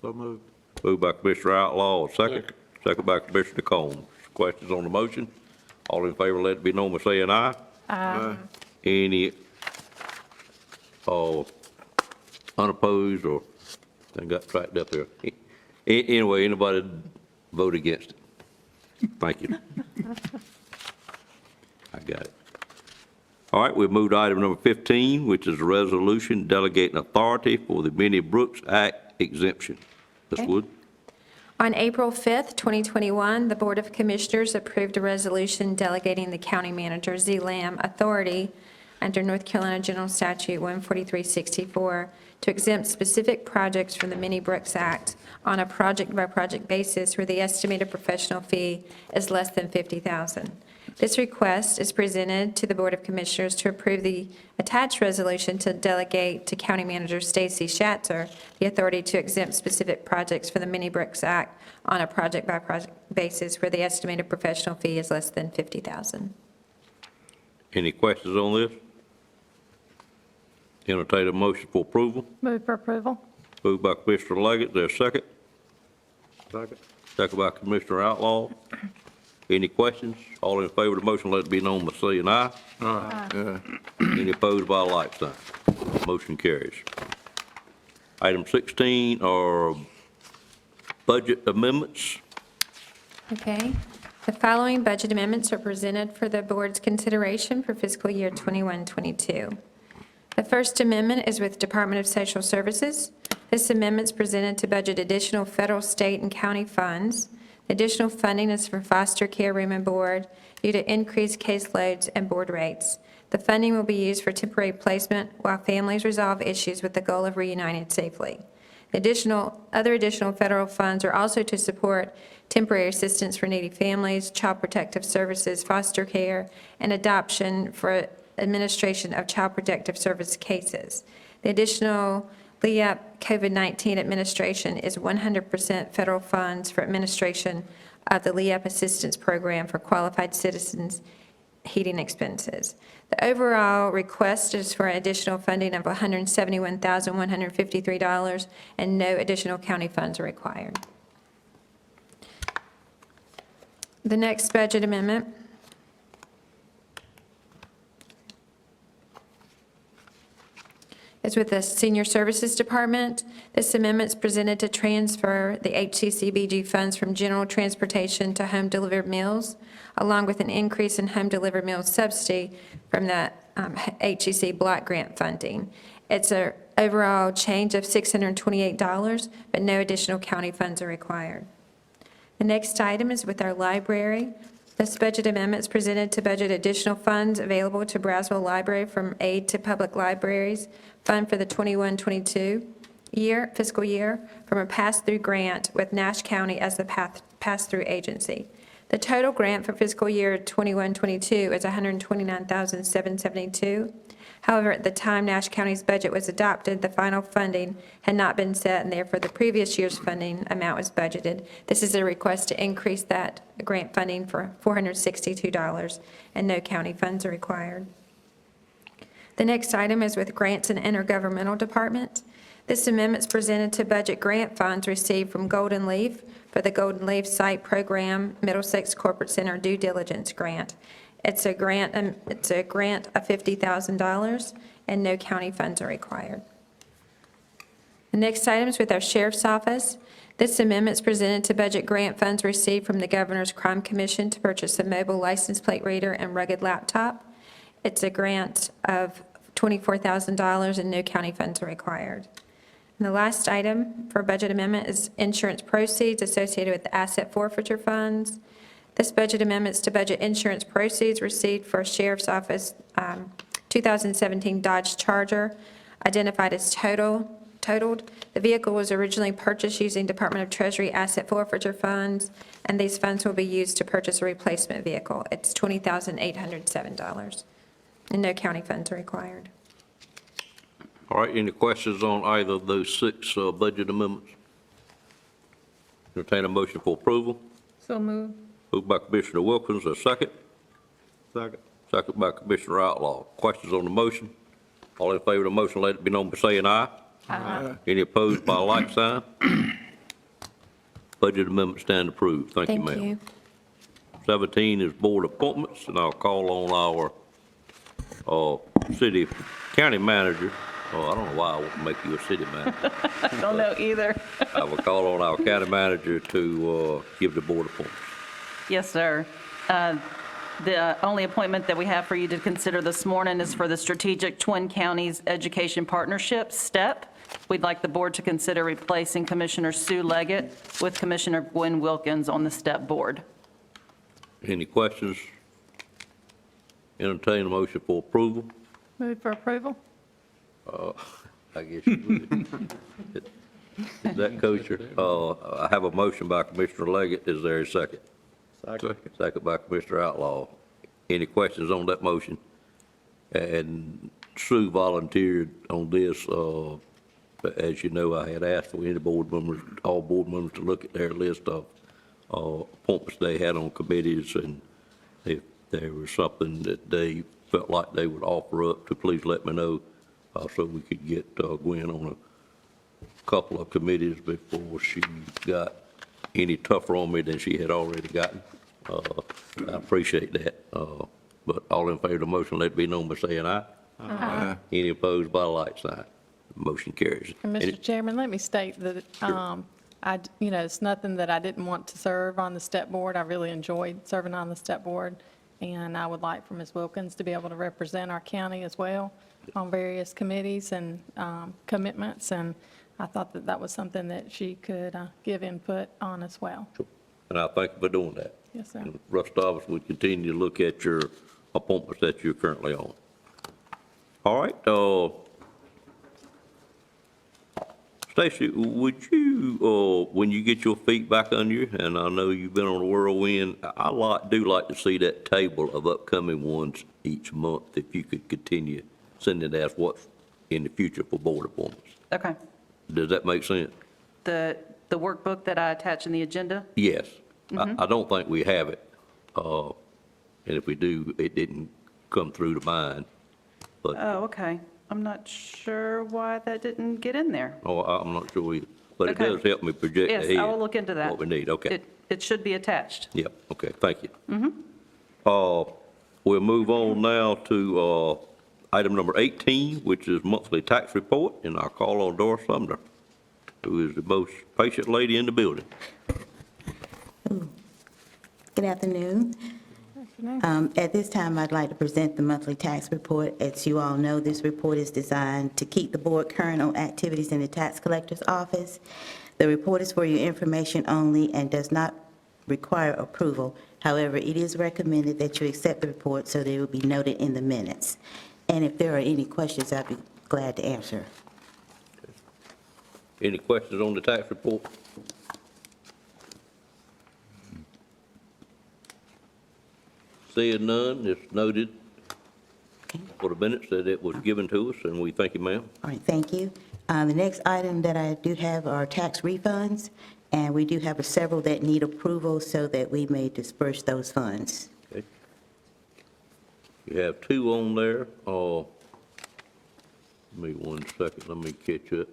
[SPEAKER 22] So moved.
[SPEAKER 1] Moved by Commissioner Outlaw, second. Second by Commissioner Combs. Questions on the motion? All in favor, let it be known by saying aye.
[SPEAKER 2] Aye.
[SPEAKER 1] Any unopposed or, I got tracked up there. Anyway, anybody vote against it? Thank you. I got it. All right, we've moved to item number 15, which is a resolution delegating authority for the Minnie Brooks Act exemption. Ms. Wood?
[SPEAKER 4] On April 5th, 2021, the Board of Commissioners approved a resolution delegating the county manager, Z. Lamb, authority under North Carolina General Statute 14364 to exempt specific projects from the Minnie Brooks Act on a project-by-project basis where the estimated professional fee is less than $50,000. This request is presented to the Board of Commissioners to approve the attached resolution to delegate to County Manager Stacy Schatzer the authority to exempt specific projects from the Minnie Brooks Act on a project-by-project basis where the estimated professional fee is less than $50,000.
[SPEAKER 1] Any questions on this? Entertain a motion for approval.
[SPEAKER 2] Move for approval.
[SPEAKER 1] Moved by Commissioner Leggett, there a second?
[SPEAKER 22] Second.
[SPEAKER 1] Second by Commissioner Outlaw. Any questions? All in favor of the motion, let it be known by saying aye.
[SPEAKER 22] Aye.
[SPEAKER 1] Any opposed by a like sign? Motion carries. Item 16 are budget amendments.
[SPEAKER 4] Okay. The following budget amendments are presented for the board's consideration for fiscal year 21-22. The first amendment is with Department of Social Services. This amendment is presented to budget additional federal, state, and county funds. Additional funding is for foster care room and board due to increased caseloads and board rates. The funding will be used for temporary placement while families resolve issues with the goal of reuniting safely. Other additional federal funds are also to support temporary assistance for needy families, child protective services, foster care, and adoption for administration of child protective service cases. The additional LEAP COVID-19 administration is 100% federal funds for administration of the LEAP assistance program for qualified citizens heating expenses. The overall request is for additional funding of $171,153, and no additional county funds are required. The next budget amendment is with the Senior Services Department. This amendment is presented to transfer the HCCBG funds from general transportation to home-delivered meals, along with an increase in home-delivered meals subsidy from the HCC block grant funding. It's an overall change of $628, but no additional county funds are required. The next item is with our library. This budget amendment is presented to budget additional funds available to Brownsville Library from Aid to Public Libraries Fund for the 21-22 fiscal year from a pass-through grant with Nash County as the pass-through agency. The total grant for fiscal year 21-22 is $129,772. However, at the time Nash County's budget was adopted, the final funding had not been set, and therefore the previous year's funding amount was budgeted. This is a request to increase that grant funding for $462, and no county funds are required. The next item is with Grants and Intergovernmental Department. This amendment is presented to budget grant funds received from Golden Leaf for the Golden Leaf Site Program Middlesex Corporate Center Due Diligence Grant. It's a grant of $50,000, and no county funds are required. The next item is with our Sheriff's Office. This amendment is presented to budget grant funds received from the Governor's Crime Commission to purchase a mobile license plate reader and rugged laptop. It's a grant of $24,000, and no county funds are required. And the last item for budget amendment is insurance proceeds associated with the asset forfeiture funds. This budget amendment is to budget insurance proceeds received for Sheriff's Office 2017 Dodge Charger, identified as totaled. The vehicle was originally purchased using Department of Treasury asset forfeiture funds, and these funds will be used to purchase a replacement vehicle. It's $20,807, and no county funds are required.
[SPEAKER 1] All right, any questions on either of those 6 budget amendments? Entertain a motion for approval.
[SPEAKER 19] So moved.
[SPEAKER 1] Moved by Commissioner Wilkins, a second. Second. Second by Commissioner Outlaw. Questions on the motion? All in favor of the motion, let it be known by saying aye. Aye. Any opposed by a like sign? Budget amendment stand approved. Thank you, ma'am.
[SPEAKER 4] Thank you.
[SPEAKER 1] 17 is board appointments, and I'll call on our county manager. I don't know why I want to make you a city manager.
[SPEAKER 7] I don't know either.
[SPEAKER 1] I will call on our county manager to give the board appointments.
[SPEAKER 7] Yes, sir. The only appointment that we have for you to consider this morning is for the Strategic Twin Counties Education Partnership, STEP. We'd like the board to consider replacing Commissioner Sue Leggett with Commissioner Gwen Wilkins on the STEP board.
[SPEAKER 1] Any questions? Entertain a motion for approval.
[SPEAKER 19] Move for approval.
[SPEAKER 1] I guess you would. Is that kosher? I have a motion by Commissioner Leggett. Is there a second? Second. Second by Commissioner Outlaw. Any questions on that motion? And Sue volunteered on this. As you know, I had asked for any board members, all board members, to look at their list of appointments they had on committees, and if there was something that they felt like they would offer up, to please let me know, so we could get Gwen on a couple of committees before she got any tougher on me than she had already gotten. I appreciate that. But all in favor of the motion, let it be known by saying aye. Aye. Any opposed by a like sign? Motion carries.
[SPEAKER 19] And Mr. Chairman, let me state that, it's nothing that I didn't want to serve on the STEP board. I really enjoyed serving on the STEP board, and I would like for Ms. Wilkins to be able to represent our county as well on various committees and commitments, and I thought that that was something that she could give input on as well.
[SPEAKER 1] Sure. And I thank you for doing that.
[SPEAKER 19] Yes, sir.
[SPEAKER 1] And the rest of us would continue to look at your appointments that you're currently on. All right. Stacy, would you, when you get your feet back under you, and I know you've been on a whirlwind, I do like to see that table of upcoming ones each month, if you could continue sending it as what's in the future for board appointments.
[SPEAKER 7] Okay.
[SPEAKER 1] Does that make sense?
[SPEAKER 7] The workbook that I attach in the agenda?
[SPEAKER 1] Yes. I don't think we have it. And if we do, it didn't come through to mine. But,
[SPEAKER 7] Oh, okay. I'm not sure why that didn't get in there.
[SPEAKER 1] I'm not sure either. But it
[SPEAKER 7] Okay.
[SPEAKER 1] does help me project
[SPEAKER 7] Yes,
[SPEAKER 1] ahead.
[SPEAKER 7] I will look into that.
[SPEAKER 1] What we need, okay.
[SPEAKER 7] It should be attached.
[SPEAKER 1] Yep, okay, thank you. We'll move on now to item number 18, which is monthly tax report, and I'll call on Doris Sumner, who is the most patient lady in the building.
[SPEAKER 5] Good afternoon. At this time, I'd like to present the monthly tax report. As you all know, this report is designed to keep the board current on activities in the tax collector's office. The report is for your information only and does not require approval. However, it is recommended that you accept the report so that it will be noted in the minutes. And if there are any questions, I'd be glad to answer.
[SPEAKER 1] Any questions on the tax report? Seeing none, it's noted for the minutes that it was given to us, and we thank you, ma'am.
[SPEAKER 5] All right, thank you. The next item that I do have are tax refunds, and we do have several that need approval so that we may disperse those funds.
[SPEAKER 1] Okay. You have two on there. Give me 1 second, let me catch up.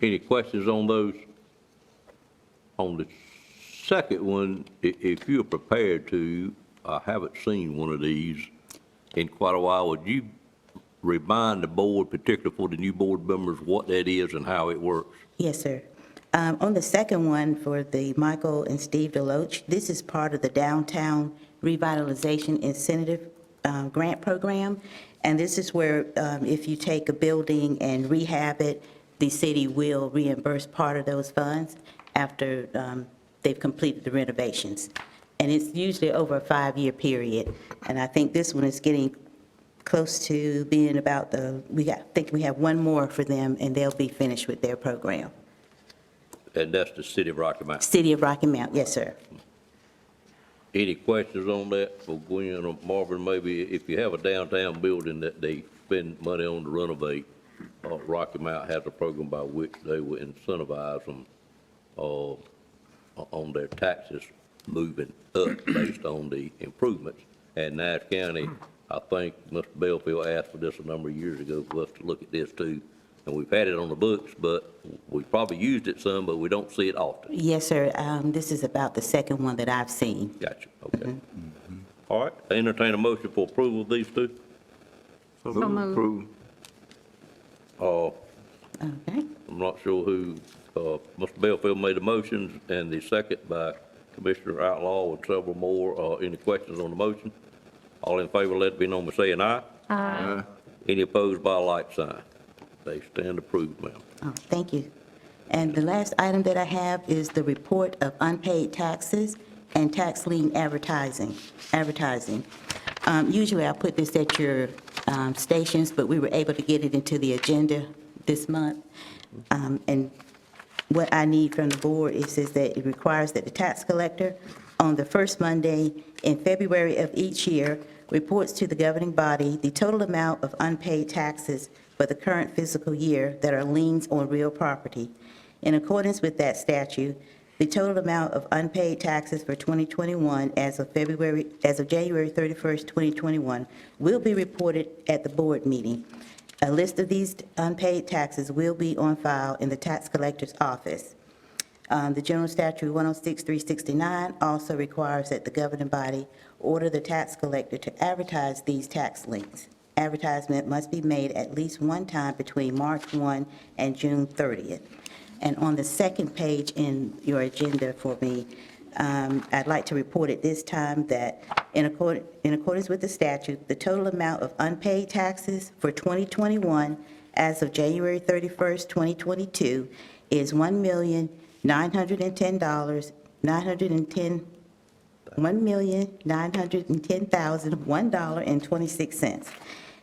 [SPEAKER 1] Any questions on those? On the second one, if you're prepared to, I haven't seen one of these in quite a while. Would you remind the board, particularly for the new board members, what that is and how it works?
[SPEAKER 5] Yes, sir. On the second one for the Michael and Steve Deloach, this is part of the Downtown Revitalization Incentive Grant Program. And this is where if you take a building and rehab it, the city will reimburse part of those funds after they've completed the renovations. And it's usually over a 5-year period. And I think this one is getting close to being about I think we have one more for them, and they'll be finished with their program.
[SPEAKER 1] And that's the City of Rocky Mount.
[SPEAKER 5] City of Rocky Mount, yes, sir.
[SPEAKER 1] Any questions on that for Gwen or Marvin? Maybe if you have a downtown building that they spend money on to renovate, Rocky Mount has a program by which they will incentivize them on their taxes moving up based on the improvements. And Nash County, I think Mr. Belfield asked for this a number of years ago for us to look at this too. And we've had it on the books, but we probably used it some, but we don't see it often.
[SPEAKER 5] Yes, sir. This is about the second one that I've seen.
[SPEAKER 1] Gotcha, okay. All right, I entertain a motion for approval of these two.
[SPEAKER 22] So moved.
[SPEAKER 5] Okay.
[SPEAKER 1] I'm not sure who, Mr. Belfield made the motions, and the second by Commissioner Outlaw and several more. Any questions on the motion? All in favor, let it be known by saying aye.
[SPEAKER 22] Aye.
[SPEAKER 1] Any opposed by a like sign? They stand approved, ma'am.
[SPEAKER 5] Oh, thank you. And the last item that I have is the report of unpaid taxes and tax lien advertising. Usually I put this at your stations, but we were able to get it into the agenda this month. And what I need from the board is that it requires that the tax collector on the first Monday in February of each year reports to the governing body the total amount of unpaid taxes for the current fiscal year that are liens on real property. In accordance with that statute, the total amount of unpaid taxes for 2021 as of January 31st, 2021 will be reported at the board meeting. A list of these unpaid taxes will be on file in the tax collector's office. The General Statute 106-369 also requires that the governing body order the tax collector to advertise these tax liens. Advertisement must be made at least one time between March 1 and June 30th. And on the second page in your agenda for me, I'd like to report at this time that in accordance with the statute, the total amount of unpaid taxes for 2021 as of January 31st, 2022 is $1,910,110,001.26.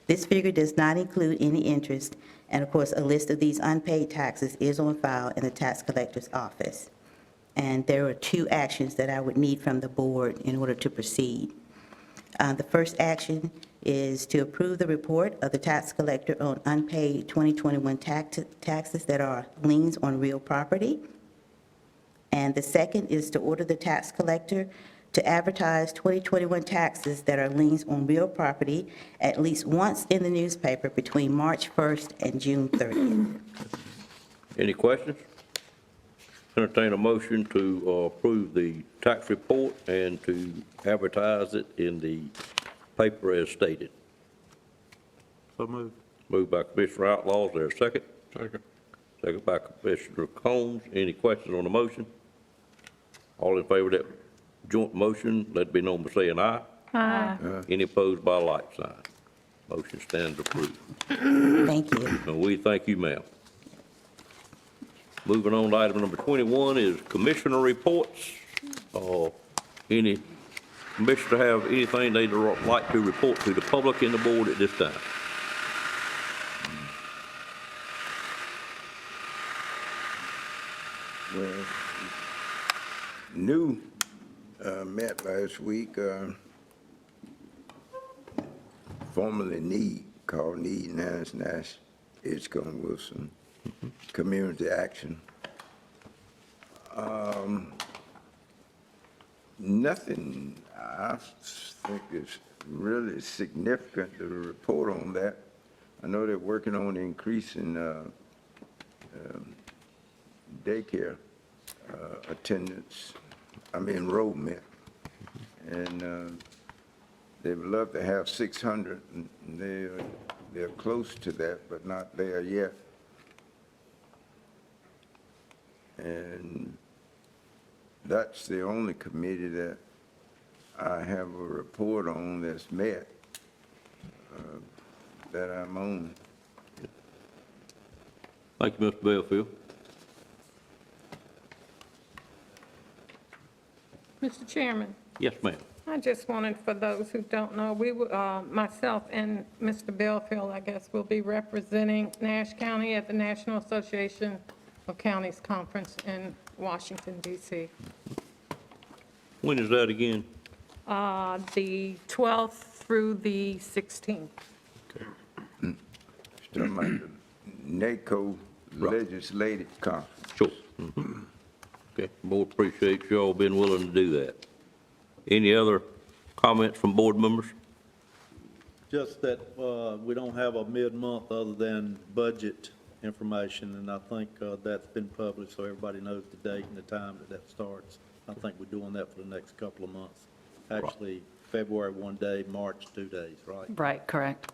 [SPEAKER 5] This figure does not include any interest, and of course, a list of these unpaid taxes is on file in the tax collector's office. And there are two actions that I would need from the board in order to proceed. The first action is to approve the report of the tax collector on unpaid 2021 taxes that are liens on real property. And the second is to order the tax collector to advertise 2021 taxes that are liens on real property at least once in the newspaper between March 1st and June 30th.
[SPEAKER 1] Any questions? Entertain a motion to approve the tax report and to advertise it in the paper as stated.
[SPEAKER 3] So moved.
[SPEAKER 1] Moved by Commissioner Outlaw, is there a second?
[SPEAKER 6] Second.
[SPEAKER 1] Second by Commissioner Combs. Any questions on the motion? All in favor of that joint motion, let it be known by saying aye.
[SPEAKER 19] Aye.
[SPEAKER 1] Any opposed by a like sign. Motion stands approved.
[SPEAKER 5] Thank you.
[SPEAKER 1] And we thank you, ma'am. Moving on to item number 21 is commissioner reports. Any commissioner have anything they'd like to report to the public and the board at this time?
[SPEAKER 8] Well, New met last week, formerly Need, called Need, now it's Nash, Edgecombe Wilson, Community Action. Nothing I think is really significant to report on that. I know they're working on increasing daycare attendance, enrollment. And they would love to have 600, and they're close to that, but not there yet. And that's the only committee that I have a report on that's met, that I'm on.
[SPEAKER 1] Thank you, Mr. Bellfield.
[SPEAKER 2] Mr. Chairman,
[SPEAKER 1] Yes, ma'am.
[SPEAKER 2] I just wanted, for those who don't know, we, myself and Mr. Bellfield, I guess, will be representing Nash County at the National Association of Counties Conference in Washington, D.C.
[SPEAKER 1] When is that again?
[SPEAKER 2] The 12th through the 16th.
[SPEAKER 8] Talking about the NACO Legislative Conference.
[SPEAKER 1] Sure. Okay, board appreciates y'all being willing to do that. Any other comments from board members?
[SPEAKER 3] Just that we don't have a mid-month other than budget information, and I think that's been published, so everybody knows the date and the time that starts. I think we're doing that for the next couple of months. Actually, February 1 day, March 2 days, right?
[SPEAKER 7] Right, correct.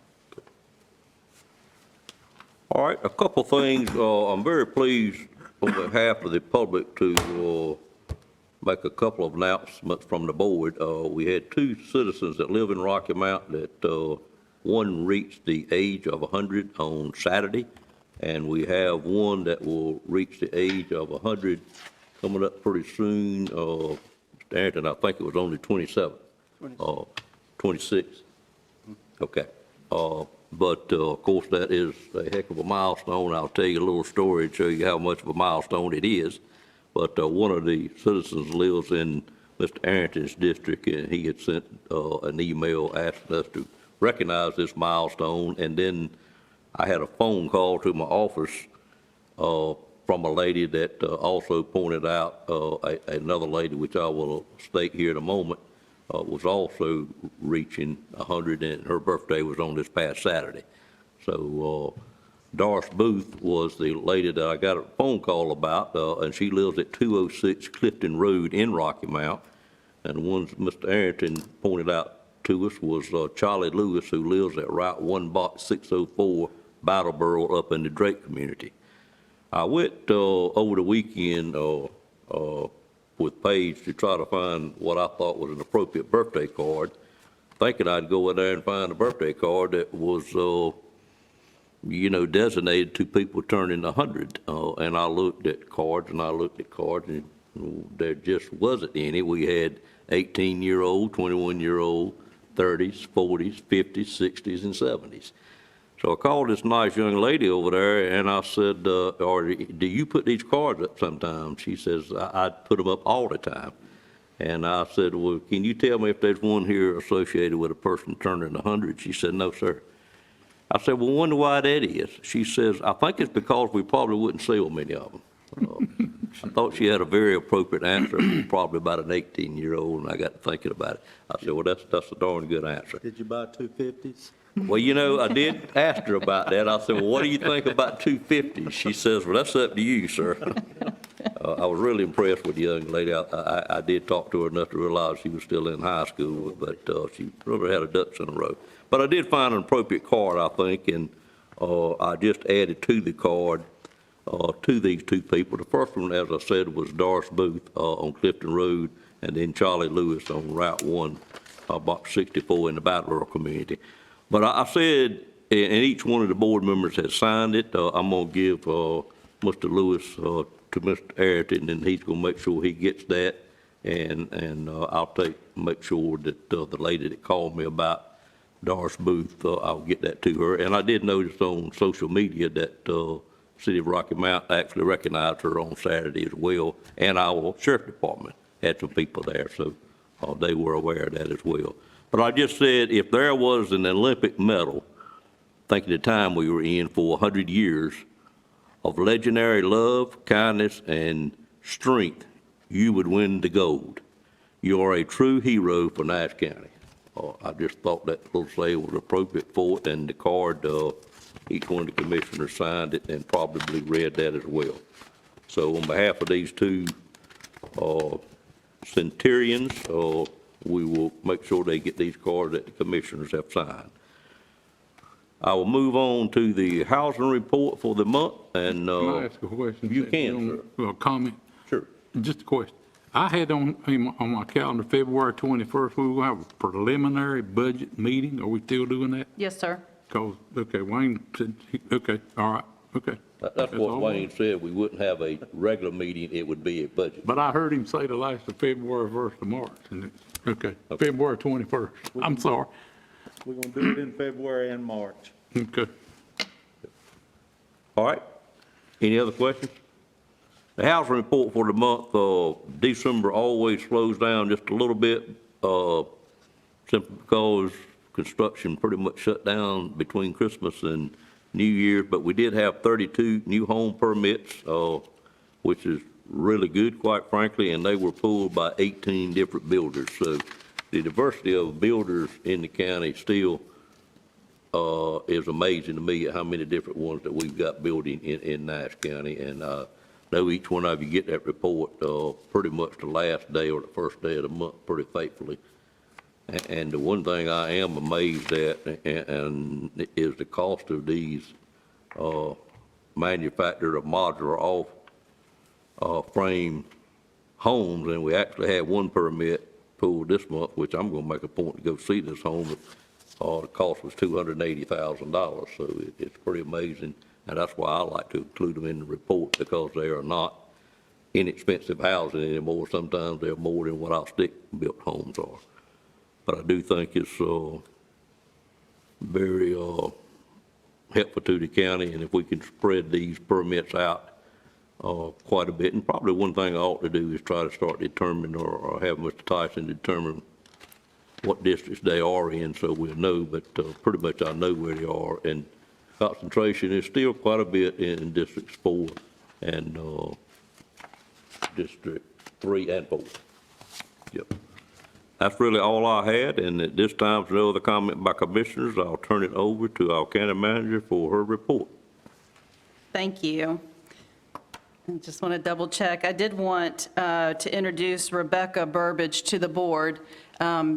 [SPEAKER 1] All right, a couple things. I'm very pleased on behalf of the public to make a couple of announcements from the board. We had two citizens that live in Rocky Mount that one reached the age of 100 on Saturday, and we have one that will reach the age of 100 coming up pretty soon. Stanton, I think it was only 27. 26. Okay. But of course, that is a heck of a milestone. I'll tell you a little story to show you how much of a milestone it is. But one of the citizens lives in Mr. Arrington's district, and he had sent an email asking us to recognize this milestone. And then I had a phone call to my office from a lady that also pointed out another lady, which I will state here in a moment, was also reaching 100, and her birthday was on this past Saturday. So Doris Booth was the lady that I got a phone call about, and she lives at 206 Clifton Road in Rocky Mount. And the ones Mr. Arrington pointed out to us was Charlie Lewis, who lives at Route 1 Box 604, Battleboro, up in the Drake community. I went over the weekend with Paige to try to find what I thought was an appropriate birthday card, thinking I'd go in there and find a birthday card that was, designated to people turning 100. And I looked at cards, and there just wasn't any. We had 18-year-old, 21-year-old, 30s, 40s, 50s, 60s, and 70s. So I called this nice young lady over there, and I said, do you put these cards up sometimes? She says, I put them up all the time. And I said, well, can you tell me if there's one here associated with a person turning 100? She said, no, sir. I said, well, wonder why that is. She says, I think it's because we probably wouldn't sell many of them. I thought she had a very appropriate answer, probably about an 18-year-old, and I got to thinking about it. I said, well, that's a darn good answer.
[SPEAKER 3] Did you buy 250s?
[SPEAKER 1] Well, you know, I did ask her about that. I said, well, what do you think about 250s? She says, well, that's up to you, sir. I was really impressed with the young lady. I did talk to her enough to realize she was still in high school, but she really had her ducks in a row. But I did find an appropriate card, I think, and I just added to the card to these two people. The first one, as I said, was Doris Booth on Clifton Road, and then Charlie Lewis on Route 1, Box 64 in the Battleboro community. But I said, and each one of the board members has signed it. I'm going to give Mr. Lewis to Mr. Ayrton, and he's going to make sure he gets that. And I'll make sure that the lady that called me about Doris Booth, I'll get that to her. And I did notice on social media that City of Rocky Mount actually recognized her on Saturday as well, and our Sheriff Department had some people there, so they were aware of that as well. But I just said, if there was an Olympic medal, thinking the time we were in for 100 years of legendary love, kindness, and strength, you would win the gold. You are a true hero for Nash County. I just thought that little say was appropriate for it, and the card, each one of the commissioners signed it and probably read that as well. So on behalf of these two centurions, we will make sure they get these cards that the commissioners have signed. I will move on to the housing report for the month, and
[SPEAKER 6] Can I ask a question?
[SPEAKER 1] you can, sir.
[SPEAKER 6] A comment?
[SPEAKER 1] Sure.
[SPEAKER 6] Just a question. I had on my calendar February 21st, we will have a preliminary budget meeting. Are we still doing that?
[SPEAKER 7] Yes, sir.
[SPEAKER 6] Because, okay, Wayne said, okay, all right, okay.
[SPEAKER 1] That's what
[SPEAKER 6] all.
[SPEAKER 1] Wayne said. We wouldn't have a regular meeting. It would be a budget.
[SPEAKER 6] But I heard him say the last of February, 1st of March, and it's, okay, February 21st. I'm sorry.
[SPEAKER 3] We're going to do it in February and March.
[SPEAKER 6] Okay.
[SPEAKER 1] All right. Any other questions? The housing report for the month of December always slows down just a little bit, simply because construction pretty much shut down between Christmas and New Year. But we did have 32 new home permits, which is really good, quite frankly, and they were pulled by 18 different builders. So the diversity of builders in the county still is amazing to me at how many different ones that we've got building in Nash County. And I know each one of you get that report pretty much the last day or the first day of the month pretty faithfully. And the one thing I am amazed at and is the cost of these manufactured or modular frame homes. And we actually had one permit pulled this month, which I'm going to make a point to go see this home. The cost was $280,000, so it's pretty amazing. And that's why I like to include them in the report, because they are not inexpensive housing anymore. Sometimes they're more than what our stick-built homes are. But I do think it's very helpful to the county, and if we can spread these permits out quite a bit. And probably one thing I ought to do is try to start determining, or have Mr. Tyson determine what districts they are in, so we'll know. But pretty much I know where they are, and concentration is still quite a bit in Districts 4 and District 3 and 4. Yep. That's really all I had, and at this time, for no other comment by commissioners, I'll turn it over to our county manager for her report.
[SPEAKER 7] Thank you. I just want to double check. I did want to introduce Rebecca Burbage to the board.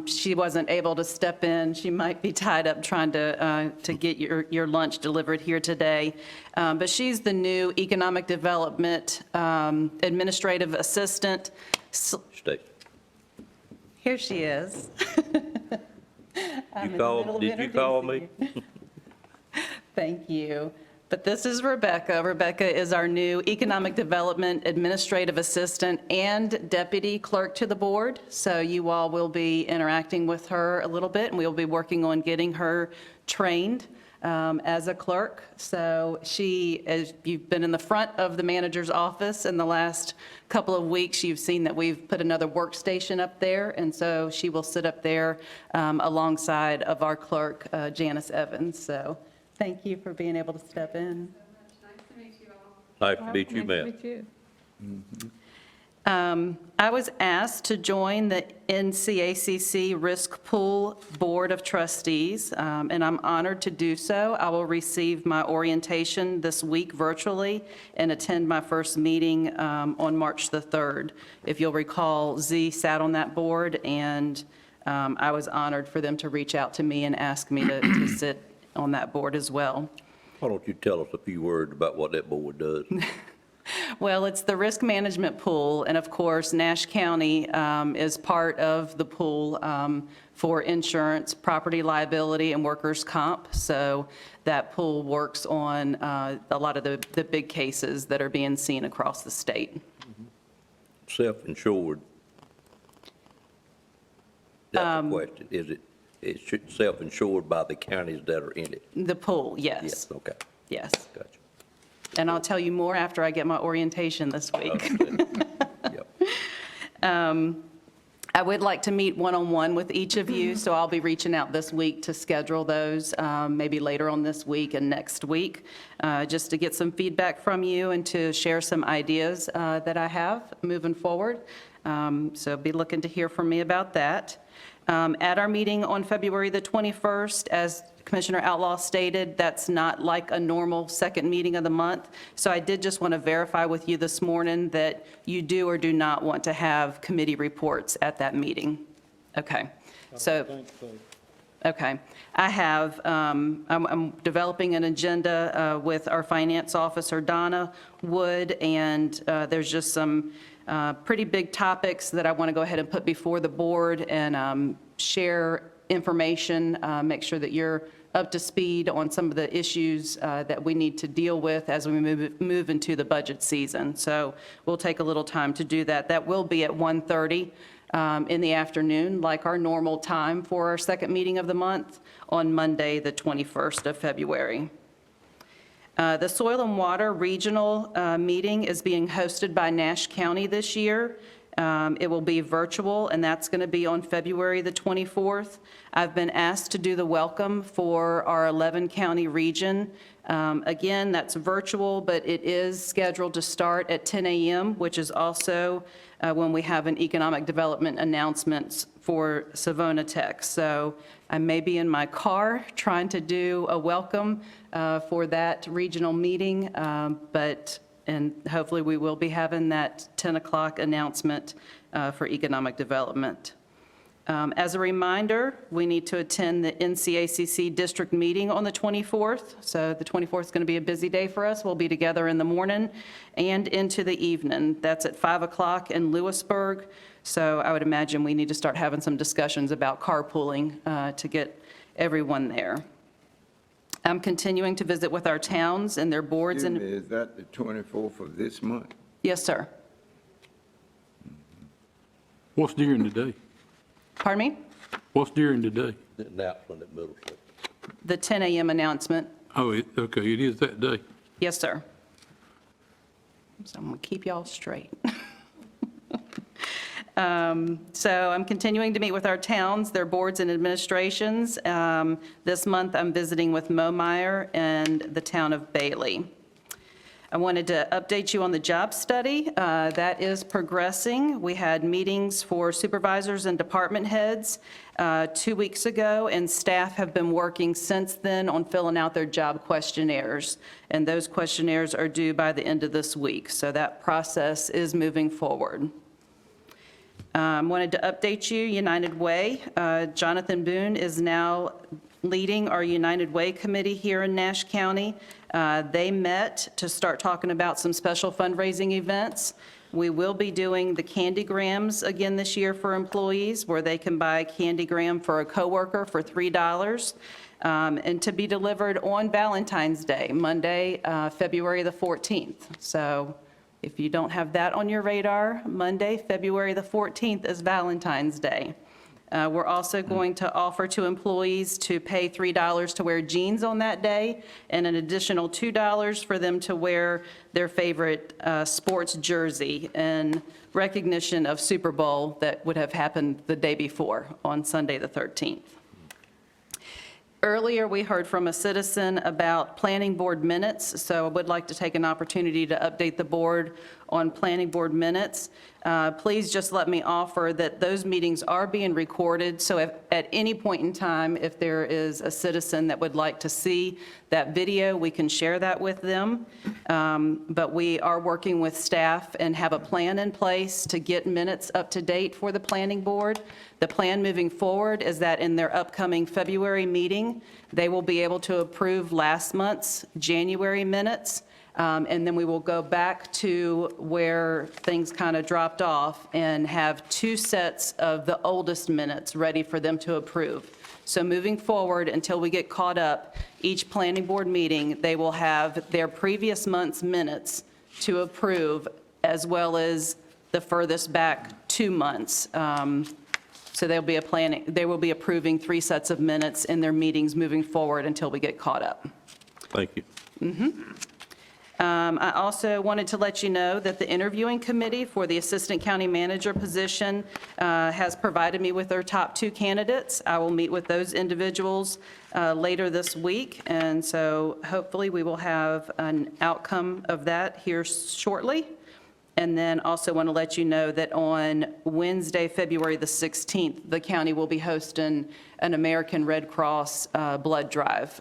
[SPEAKER 7] She wasn't able to step in. She might be tied up trying to get your lunch delivered here today. But she's the new Economic Development Administrative Assistant.
[SPEAKER 1] Stay.
[SPEAKER 7] Here she is.
[SPEAKER 1] Did you call me?
[SPEAKER 7] Thank you. But this is Rebecca. Rebecca is our new Economic Development Administrative Assistant and Deputy Clerk to the board. So you all will be interacting with her a little bit, and we'll be working on getting her trained as a clerk. So as you've been in the front of the manager's office in the last couple of weeks, you've seen that we've put another workstation up there, and so she will sit up there alongside of our clerk, Janice Evans. So thank you for being able to step in.
[SPEAKER 1] Nice to meet you,
[SPEAKER 19] Nice to
[SPEAKER 1] ma'am.
[SPEAKER 19] meet you.
[SPEAKER 7] I was asked to join the NCACC Risk Pool Board of Trustees, and I'm honored to do so. I will receive my orientation this week virtually and attend my first meeting on March the 3rd. If you'll recall, Z sat on that board, and I was honored for them to reach out to me and ask me to sit on that board as well.
[SPEAKER 1] Why don't you tell us a few words about what that board does?
[SPEAKER 7] Well, it's the risk management pool, and of course, Nash County is part of the pool for insurance, property liability, and workers' comp. So that pool works on a lot of the big cases that are being seen across the state.
[SPEAKER 1] Self-insured. That's the question. Is it self-insured by the counties that are in it?
[SPEAKER 7] The pool, yes.
[SPEAKER 1] Yes, okay.
[SPEAKER 7] Yes.
[SPEAKER 1] Gotcha.
[SPEAKER 7] And I'll tell you more after I get my orientation this week.
[SPEAKER 1] Yep.
[SPEAKER 7] I would like to meet one-on-one with each of you, so I'll be reaching out this week to schedule those, maybe later on this week and next week, just to get some feedback from you and to share some ideas that I have moving forward. So be looking to hear from me about that. At our meeting on February the 21st, as Commissioner Outlaw stated, that's not like a normal second meeting of the month. So I did just want to verify with you this morning that you do or do not want to have committee reports at that meeting. Okay. Okay. I have, I'm developing an agenda with our finance officer, Donna Wood, and there's just some pretty big topics that I want to go ahead and put before the board and share information, make sure that you're up to speed on some of the issues that we need to deal with as we move into the budget season. So we'll take a little time to do that. That will be at 1:30 in the afternoon, like our normal time for our second meeting of the month on Monday, the 21st of February. The Soil and Water Regional meeting is being hosted by Nash County this year. It will be virtual, and that's going to be on February the 24th. I've been asked to do the welcome for our 11-county region. Again, that's virtual, but it is scheduled to start at 10 a.m., which is also when we have an economic development announcement for Savona Tech. So I may be in my car trying to do a welcome for that regional meeting, and hopefully we will be having that 10 o'clock announcement for economic development. As a reminder, we need to attend the NCACC district meeting on the 24th. So the 24th is going to be a busy day for us. We'll be together in the morning and into the evening. That's at 5 o'clock in Lewisburg. So I would imagine we need to start having some discussions about carpooling to get everyone there. I'm continuing to visit with our towns and their boards.
[SPEAKER 8] Excuse me, is that the 24th of this month?
[SPEAKER 7] Yes, sir.
[SPEAKER 6] What's during the day?
[SPEAKER 7] Pardon me?
[SPEAKER 6] What's during the day?
[SPEAKER 1] The announcement at Middlesex.
[SPEAKER 7] The 10 a.m. announcement.
[SPEAKER 6] Oh, okay, it is that day.
[SPEAKER 7] Yes, sir. So I'm going to keep y'all straight. So I'm continuing to meet with our towns, their boards and administrations. This month, I'm visiting with Momeyer and the town of Bailey. I wanted to update you on the job study. That is progressing. We had meetings for supervisors and department heads 2 weeks ago, and staff have been working since then on filling out their job questionnaires. And those questionnaires are due by the end of this week. So that process is moving forward. Wanted to update you, United Way. Jonathan Boone is now leading our United Way committee here in Nash County. They met to start talking about some special fundraising events. We will be doing the Candygrams again this year for employees, where they can buy a Candygram for a coworker for $3, and to be delivered on Valentine's Day, Monday, February the 14th. So if you don't have that on your radar, Monday, February the 14th is Valentine's Day. We're also going to offer to employees to pay $3 to wear jeans on that day, and an additional $2 for them to wear their favorite sports jersey in recognition of Super Bowl that would have happened the day before, on Sunday the 13th. Earlier, we heard from a citizen about planning board minutes, so I would like to take an opportunity to update the board on planning board minutes. Please just let me offer that those meetings are being recorded, so if at any point in time, if there is a citizen that would like to see that video, we can share that with them. But we are working with staff and have a plan in place to get minutes up to date for the planning board. The plan moving forward is that in their upcoming February meeting, they will be able to approve last month's January minutes. And then we will go back to where things kind of dropped off and have 2 sets of the oldest minutes ready for them to approve. So moving forward, until we get caught up, each planning board meeting, they will have their previous month's minutes to approve, as well as the furthest back 2 months. So they will be approving 3 sets of minutes in their meetings moving forward until we get caught up.
[SPEAKER 1] Thank you.
[SPEAKER 7] I also wanted to let you know that the interviewing committee for the Assistant County Manager position has provided me with their top 2 candidates. I will meet with those individuals later this week, and so hopefully we will have an outcome of that here shortly. And then also want to let you know that on Wednesday, February the 16th, the county will be hosting an American Red Cross blood drive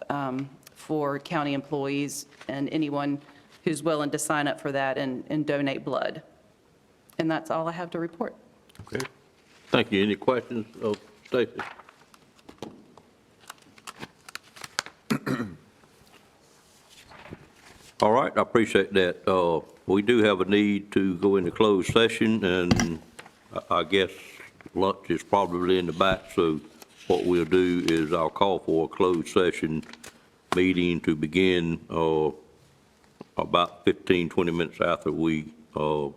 [SPEAKER 7] for county employees and anyone who's willing to sign up for that and donate blood. And that's all I have to report.
[SPEAKER 1] Okay. Thank you. Any questions of Stacy? All right, I appreciate that. We do have a need to go into closed session, and I guess lunch is probably in the back, so what we'll do is I'll call for a closed session meeting to begin about 15, 20 minutes after we call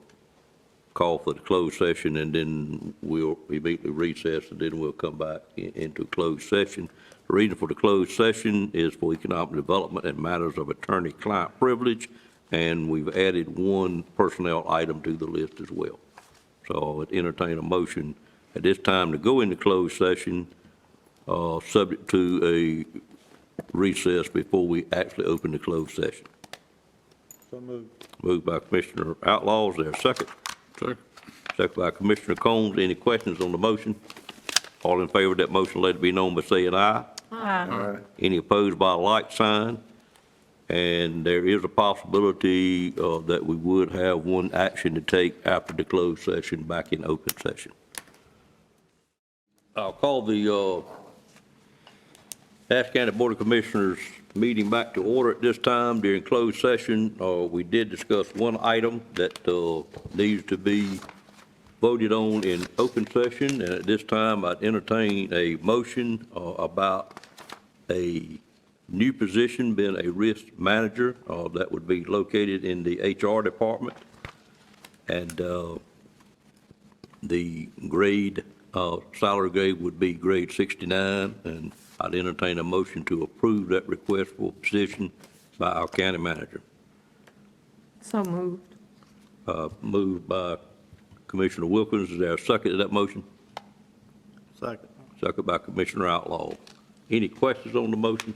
[SPEAKER 1] for the closed session, and then we'll immediately recess, and then we'll come back into closed session. The reason for the closed session is for economic development and matters of attorney-client privilege, and we've added 1 personnel item to the list as well. So I would entertain a motion at this time to go into closed session, subject to a recess before we actually open the closed session.
[SPEAKER 3] So moved.
[SPEAKER 1] Moved by Commissioner Outlaw. Is there a second? Second by Commissioner Combs. Any questions on the motion? All in favor of that motion, let it be known by saying aye.
[SPEAKER 21] Aye.
[SPEAKER 1] Any opposed by a like sign? And there is a possibility that we would have 1 action to take after the closed session back in open session. I'll call the Nash County Board of Commissioners meeting back to order at this time. During closed session, we did discuss 1 item that needs to be voted on in open session, and at this time, I'd entertain a motion about a new position being a risk manager that would be located in the HR department, and the grade, salary grade would be grade 69, and I'd entertain a motion to approve that request for position by our county manager.
[SPEAKER 2] So moved.
[SPEAKER 1] Moved by Commissioner Wilkins. Is there a second to that motion?
[SPEAKER 3] Second.
[SPEAKER 1] Second by Commissioner Outlaw. Any questions on the motion?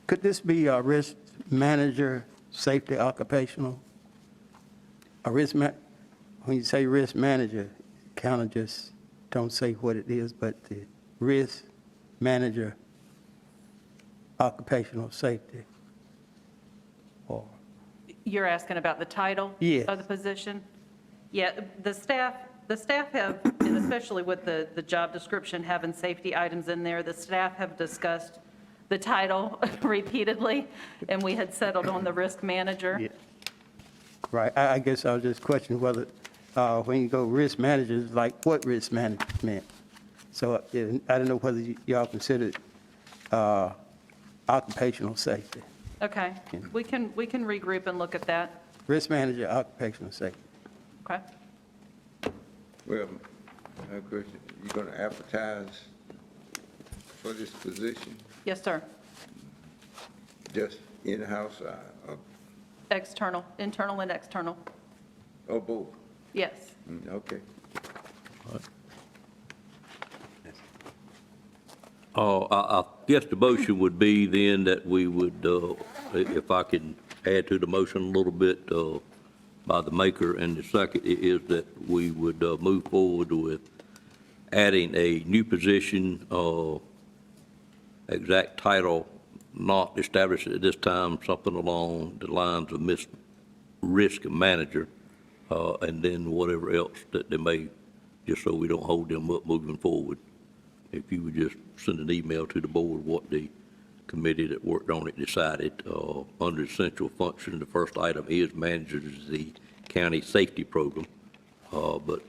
[SPEAKER 9] Could this be a risk manager, safety occupational? When you say risk manager, kind of just don't say what it is, but the risk manager, occupational safety. Or
[SPEAKER 7] You're asking about the title
[SPEAKER 9] Yes.
[SPEAKER 7] of the position? Yeah, the staff have, and especially with the job description having safety items in there, the staff have discussed the title repeatedly, and we had settled on the risk manager.
[SPEAKER 9] Yeah. Right, I guess I was just questioning whether, when you go risk managers, like what risk management? So I don't know whether y'all considered occupational safety.
[SPEAKER 7] Okay, we can regroup and look at that.
[SPEAKER 9] Risk manager, occupational safety.
[SPEAKER 7] Okay.
[SPEAKER 8] Well, I have a question. You gonna advertise for this position,
[SPEAKER 7] Yes, sir.
[SPEAKER 8] just in-house,
[SPEAKER 7] External, internal and external.
[SPEAKER 8] or both?
[SPEAKER 7] Yes.
[SPEAKER 8] Okay.
[SPEAKER 1] I guess the motion would be then that we would, if I can add to the motion a little bit, by the maker, and the second is that we would move forward with adding a new position, exact title not established at this time, something along the lines of risk manager, and then whatever else that they may, just so we don't hold them up moving forward. If you would just send an email to the board what the committee that worked on it decided. Under essential function, the first item is manages the county safety program, but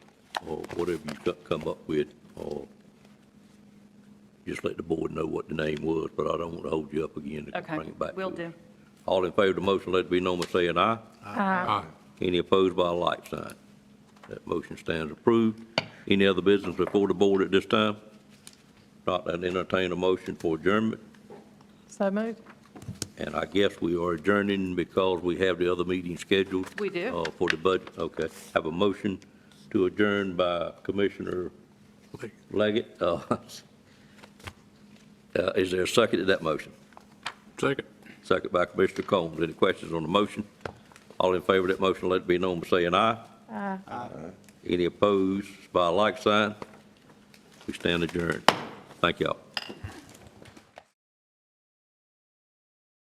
[SPEAKER 1] whatever you come up with, just let the board know what the name was, but I don't want to hold you up again to
[SPEAKER 7] Okay,
[SPEAKER 1] bring it back.
[SPEAKER 7] will
[SPEAKER 1] to us.
[SPEAKER 7] do.
[SPEAKER 1] All in favor of the motion, let it be known by saying aye.
[SPEAKER 19] Aye.
[SPEAKER 1] Any opposed by a like sign? That motion stands approved. Any other business before the board at this time? Not, I'd entertain a motion for adjournment.
[SPEAKER 2] So moved.
[SPEAKER 1] And I guess we are adjourning because we have the other meeting scheduled.
[SPEAKER 7] We do.
[SPEAKER 1] For the budget, okay. Have a motion to adjourn by Commissioner Leggett. Is there a second to that motion?
[SPEAKER 6] Second.
[SPEAKER 1] Second by Commissioner Combs. Any questions on the motion? All in favor of that motion, let it be known by saying aye.
[SPEAKER 2] Aye.
[SPEAKER 1] Any opposed by a like sign? We stand adjourned. Thank y'all.